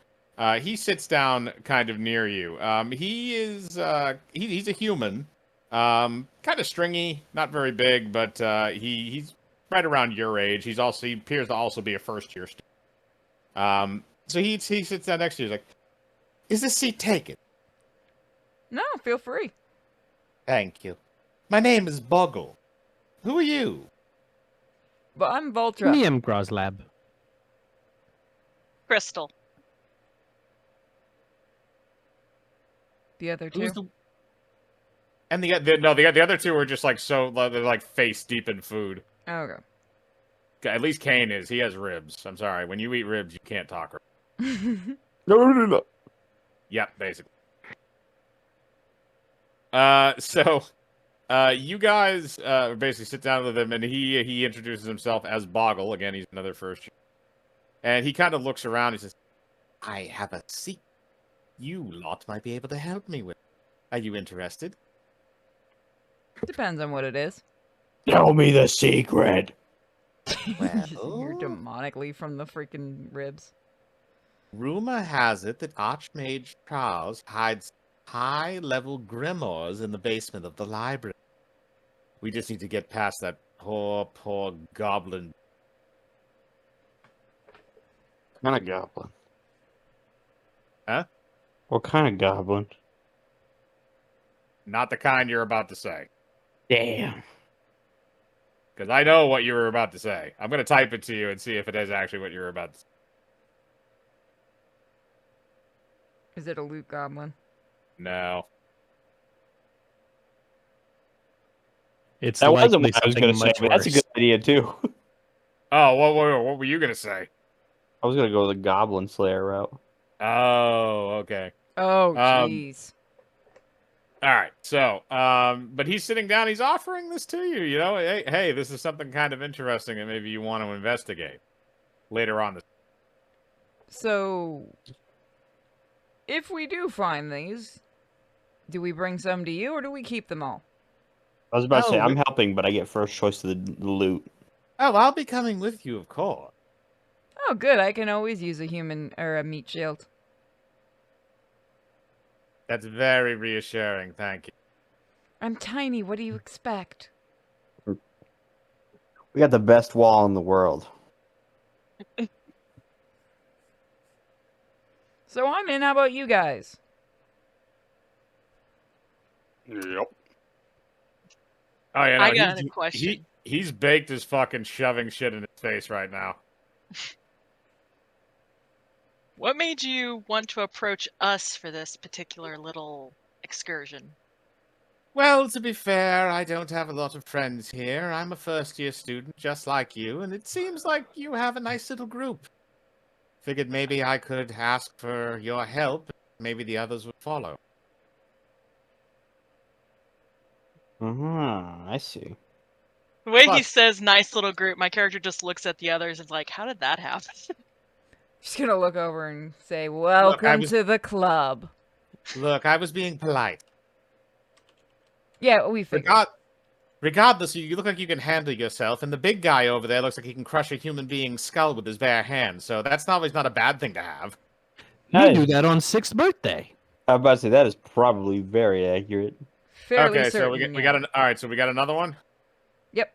He sits down kind of near you. He is he's a human. Kind of stringy, not very big, but he's right around your age. He appears to also be a first year student. So he sits down next to you. He's like, "Is this seat taken?" No, feel free. "Thank you. My name is Boggle. Who are you?" But I'm Voltra. Me am Groslab. Crystal. The other two. Who's the? And the other two are just like they're like face deep in food. Okay. At least Kane is. He has ribs. I'm sorry. When you eat ribs, you can't talk. No. Yep, basically. You guys basically sit down with him, and he introduces himself as Boggle. Again, he's another first year. And he kind of looks around. He says, "I have a secret you lot might be able to help me with. Are you interested?" Depends on what it is. Tell me the secret. You're demonically from the freaking ribs. Rumor has it that Archmage Charles hides high-level grimoires in the basement of the library. We just need to get past that poor goblin. What kind of goblin? Huh? What kind of goblin? Not the kind you're about to say. Damn. Because I know what you were about to say. I'm going to type it to you and see if it is actually what you're about to say. Is it a loot goblin? No. It's That wasn't likely what I was something going to say, much but that's a worse. good idea, too. Oh, what were you going to say? I was going to go the Goblin Slayer route. Oh, okay. Oh, jeez. All right. So, but he's sitting down. He's offering this to you. You know, hey, this is something kind of interesting, and maybe you want to investigate later on. So, if we do find these, do we bring some to you or do we keep them all? I was about to say, Oh, I'm helping, but I get first choice of the loot. Oh, I'll be coming with you, of course. Oh, good. I can always use a human or a meat shield. That's very reassuring. Thank you. I'm tiny. What do you expect? We got the best wall in the world. So I'm in. How about you guys? Yep. Oh yeah, no, I got a question. He's baked as fucking shoving shit in his face right now. What made you want to approach us for this particular little excursion? Well, to be fair, I don't have a lot of friends here. I'm a first-year student, just like you, and it seems like you have a nice little group. Figured maybe I could ask for your help. Maybe the others would follow. I see. The way he Plus- says nice little group, my character just looks at the others and is like, how did that happen? Just gonna look over and say, "Welcome to the club." Look, I was being polite. Yeah, we figured. Regardless, you look like you can handle yourself, and the big guy over there looks like he can crush a human being's skull with his bare hands, so that's always not a bad thing to have. You That do is- that on 6th birthday. I was about to say, that is probably very accurate. Fairly Okay, certain. so we yeah. got all right, so we got another one. Yep.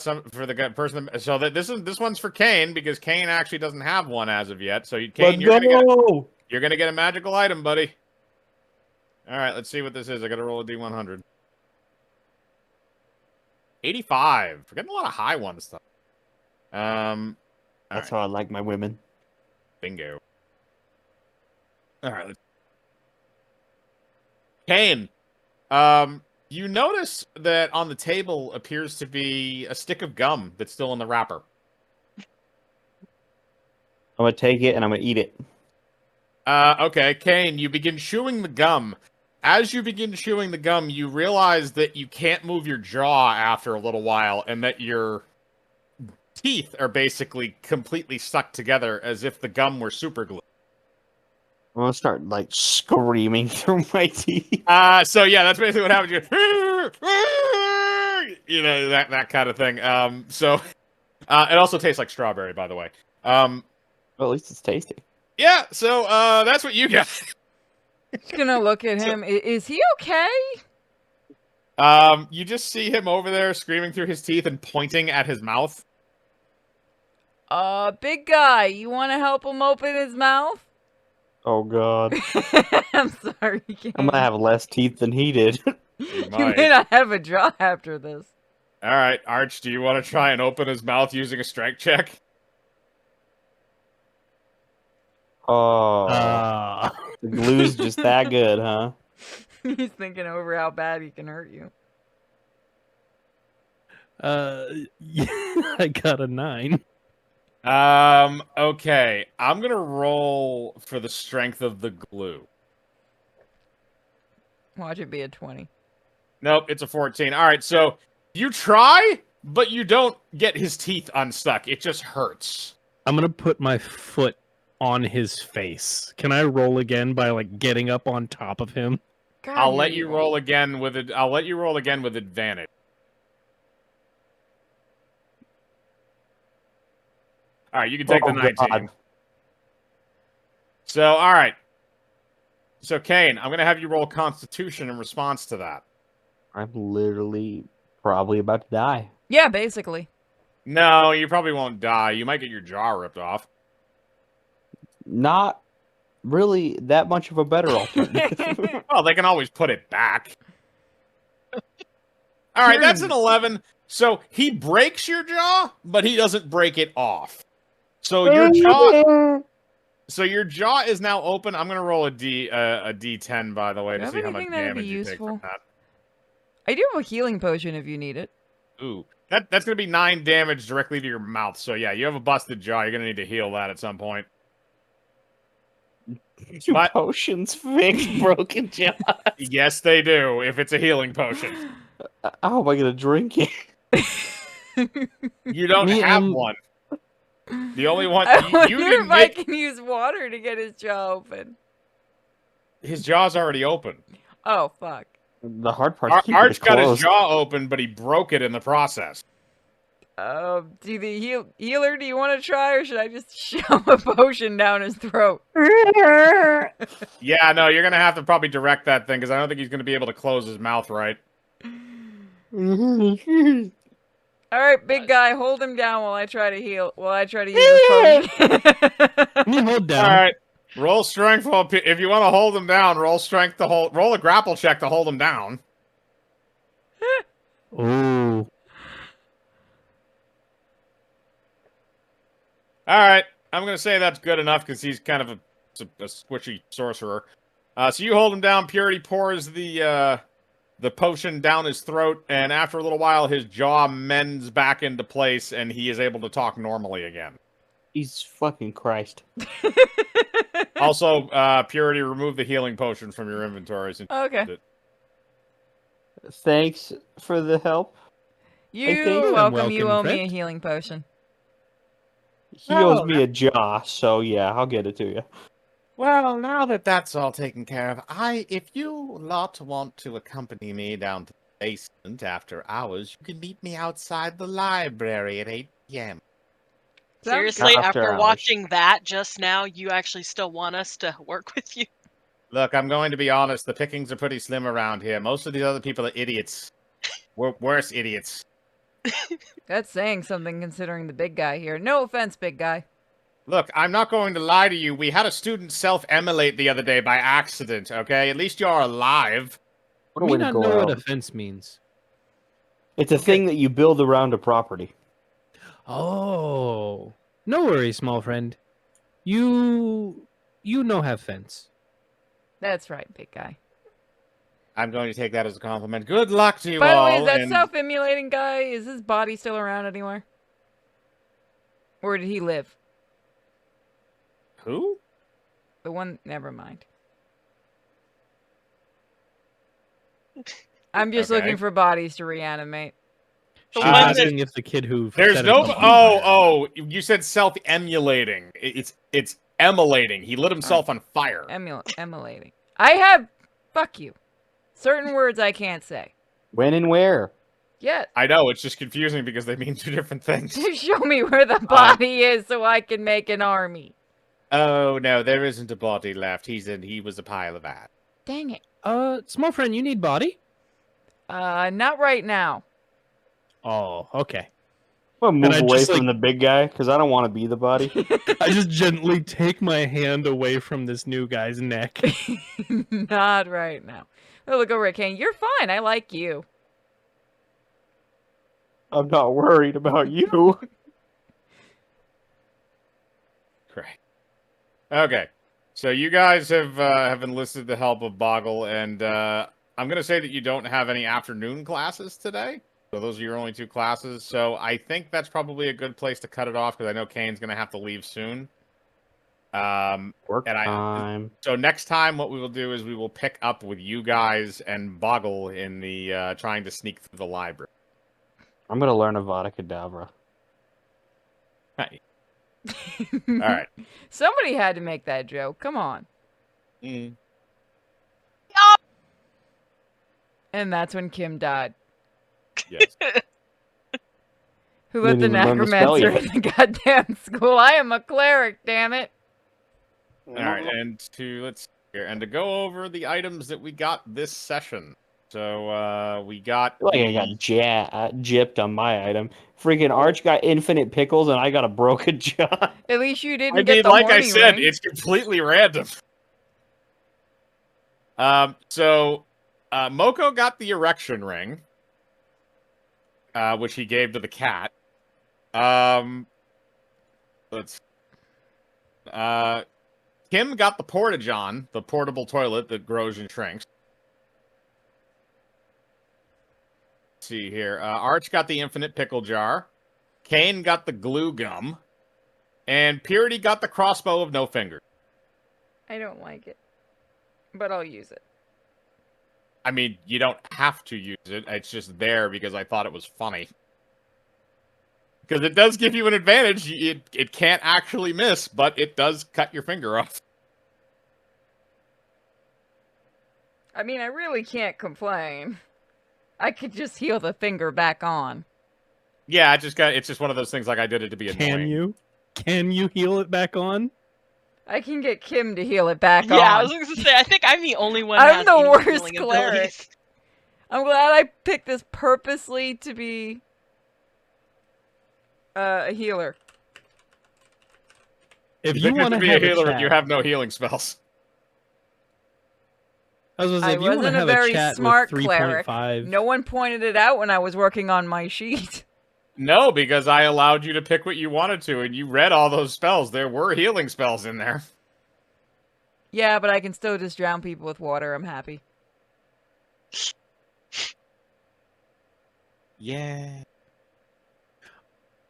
Some for the person. So this one's for Kane because Kane actually doesn't have one as of yet. So Kane, Let's go! you're gonna get a magical item, buddy. All right, let's see what this is. I gotta roll a d100. 85. We're getting a lot of high ones stuff. All That's right, how I like my women. bingo. All right, Kane. You notice that on the table appears to be a stick of gum that's still in the wrapper. I'm going to take it and I'm going to eat it. Okay, Kane, you begin chewing the gum. As you begin chewing the gum, you realize that you can't move your jaw after a little while, and that your teeth are basically completely stuck together as if the gum were super glue. I'm gonna start like screaming through my teeth. So yeah, that's basically what happens. You know, that kind of thing. It also tastes like strawberry, by the way. Well, at least it's tasty. Yeah, so that's what you get. Just gonna look at him. Is he okay? You just see him over there screaming through his teeth and pointing at his mouth. Big guy, you want to help him open his mouth? Oh god, I'm sorry, Kane. I'm gonna have less teeth than he did. You might. may not have a jaw after this. All right, Arch, do you want to try and open his mouth using a strength check? Oh, Uh, the glue's just that good, huh? He's thinking over how bad he can hurt you. yeah, I got a 9. Okay. I'm gonna roll for the strength of the glue. Watch it be a 20. Nope, it's a 14. All right, so you try, but you don't get his teeth unstuck. It just hurts. I'm gonna put my foot on his face. Can I roll again by like getting up on top of him? God, I'll you're let you evil. roll again with it. I'll let you roll again with advantage. All right, you can take the 19. God. So, all right. So, Kane, I'm gonna have you roll Constitution in response to that. I'm literally probably about to die. Yeah, basically. No, you probably won't die. You might get your jaw ripped off. Not really that much of a better alternative. Well, they can always put it back. All right, that's an 11. So he breaks your jaw, but he doesn't break it off. So your jaw is now open. I'm gonna roll a D10 by the way Do you to have see how much anything that'd be damage you take from useful? that. I do have a healing potion if you need it. Ooh, that's gonna be 9 damage directly to your mouth. So yeah, you have a busted jaw. You're gonna need to heal that at some point. Do But- potions fix broken jaw? Yes, they do. If it's a healing potion, How am I gonna drink it? you don't Me, have I'm- one. The only one I you wonder didn't if make. I can use water to get his jaw open. His jaw's already open. Oh, fuck. The hard part's keeping Arch it got his closed. jaw open, but he broke it in the process. Do the healer, do you want to try, or should I just shove a potion down his throat? Yeah, no, you're gonna have to probably direct that thing because I don't think he's gonna be able to close his mouth right. All right, big guy, hold him down while I try to heal. While I try to use this potion. Me hold down. All right, roll strength. If you want to hold him down, roll strength to hold. Roll a grapple check to hold him down. Ooh. All right, I'm gonna say that's good enough because he's kind of a squishy sorcerer. So you hold him down. Purity pours the potion down his throat, and after a little while, his jaw mends back into place, and he is able to talk normally again. Jesus fucking Christ. Also, Purity, remove the healing potion from your inventory. Since Okay. Thanks for the help. You're thanks. welcome. You Welcome, owe me a friend. healing potion. He owes me a jaw, so yeah, I'll get it to you. Well, now that that's all taken care of, if you lot want to accompany me down to the basement after hours, you can meet me outside the library at 8 p.m. Sounds Seriously, After after hours. watching that just now, you actually still want us to work with you? Look, I'm going to be honest, the pickings are pretty slim around here. Most of these other people are idiots. We're worse idiots. That's saying something considering the big guy here. No offense, big guy. Look, I'm not going to lie to you. We had a student self-immolate the other day by accident, okay? At least you're alive. What a Me way to not go know what out. offense means. It's a thing that you build around a property. Oh. No worries, small friend. You know have fence. That's right, big guy. I'm going to take that as a compliment. Good luck to you By the all. way, is that and- self-immolating guy, is his body still around anywhere? Or did he live? Who? The one. Never mind. I'm just Okay. looking for bodies to reanimate. She's one that- asking if the kid who There's set no. himself on fire. Oh, you said self-emulating. It's emulating. He lit himself on fire. Emulating. I have. Fuck you. Certain words I can't say. When and where? Yet. I know, it's just confusing because they mean 2 different things. Show me where the body is so I can make an army. Oh no, there isn't a body left. He was a pile of ash. Dang it. Small friend, you need body? Not right now. Oh, okay. I'm gonna And I move away just, from like- the big guy because I don't want to be the body. I just gently take my hand away from this new guy's neck. Not right now. Oh, look over at Kane. You're fine. I like you. I'm not worried about you. Correct. Okay, so you guys have enlisted the help of Boggle, and I'm gonna say that you don't have any afternoon classes today. So those are your only 2 classes. So I think that's probably a good place to cut it off because I know Kane's gonna have to leave soon. Work And time. So next time, what we will do is we will pick up with you guys and Boggle in the trying to sneak through the library. I'm gonna learn Avada Kedavra. Hey. All right. Somebody had to make that joke. Come on. Mm. And that's when Kim died. Yes. Who let the Didn't even learn to spell necromancer yet. in the goddamn school? I am a cleric, damn it. All right, and let's see here, and to go over the items that we got this session. So we got I feel like I got gypped on my item. Freaking Arch got infinite pickles and I got a broken jaw. At least you didn't I get mean, the like I horny said, ring. it's completely random. So Moko got the erection ring, which he gave to the cat. Let's. Kim got the Porta-John, the portable toilet that grows and shrinks. Let's see here. Arch got the infinite pickle jar. Kane got the glue gum. And Purity got the crossbow of no fingers. I don't like it. But I'll use it. I mean, you don't have to use it. It's just there because I thought it was funny. Because it does give you an advantage. It can't actually miss, but it does cut your finger off. I mean, I really can't complain. I could just heal the finger back on. Yeah, it's just one of those things like I did it to be annoying. Can you heal it back on? I can get Kim to heal it back Yeah, on. I was going to say, I think I'm the only one I'm has the any worst healing cleric. abilities. I'm glad I picked this purposely to be a healer. If You you want to to be a have healer a and you chat, have no healing spells. I was gonna say, I if you want to wasn't a have very chat smart with cleric. 3.5, No one pointed it out when I was working on my sheet. No, because I allowed you to pick what you wanted to, and you read all those spells. There were healing spells in there. Yeah, but I can still just drown people with water. I'm happy. Yeah.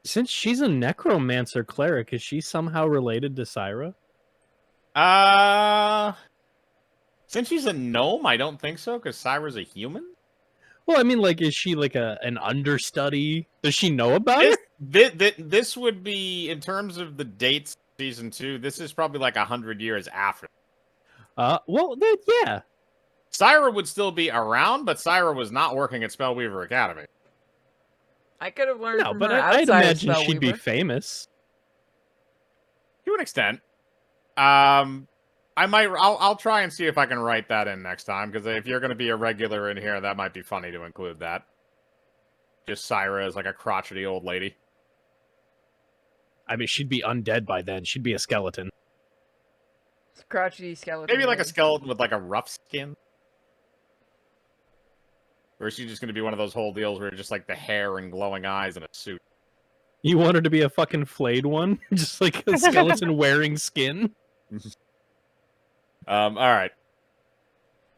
since she's a necromancer cleric, is she somehow related to Syra? Since she's a gnome, I don't think so, because Syra's a human. Well, I mean, like, is she like an understudy? Does she know about it? This would be, in terms of the dates, season 2, this is probably like 100 years after. Well, then, yeah. Syra would still be around, but Syra was not working at Spellweaver Academy. I could have learned No, from but her I'd outside imagine of she'd be Spellweaver. famous. To an extent. I'll try and see if I can write that in next time, because if you're going to be a regular in here, that might be funny to include that. Just Syra as like a crotchety old lady. I mean, she'd be undead by then. She'd be a skeleton. Crotchety skeleton. Maybe like a lady. skeleton with like a rough skin. Or is she just going to be one of those whole deals where just like the hair and glowing eyes and a suit? You want her to be a fucking flayed one? Just like a skeleton wearing skin? All right.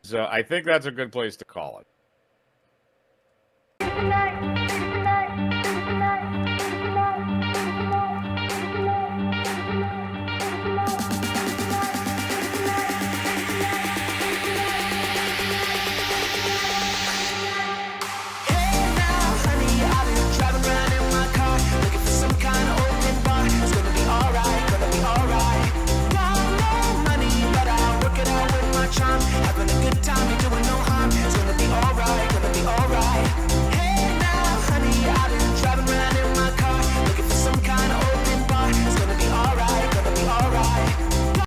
So I think that's a good place to call it.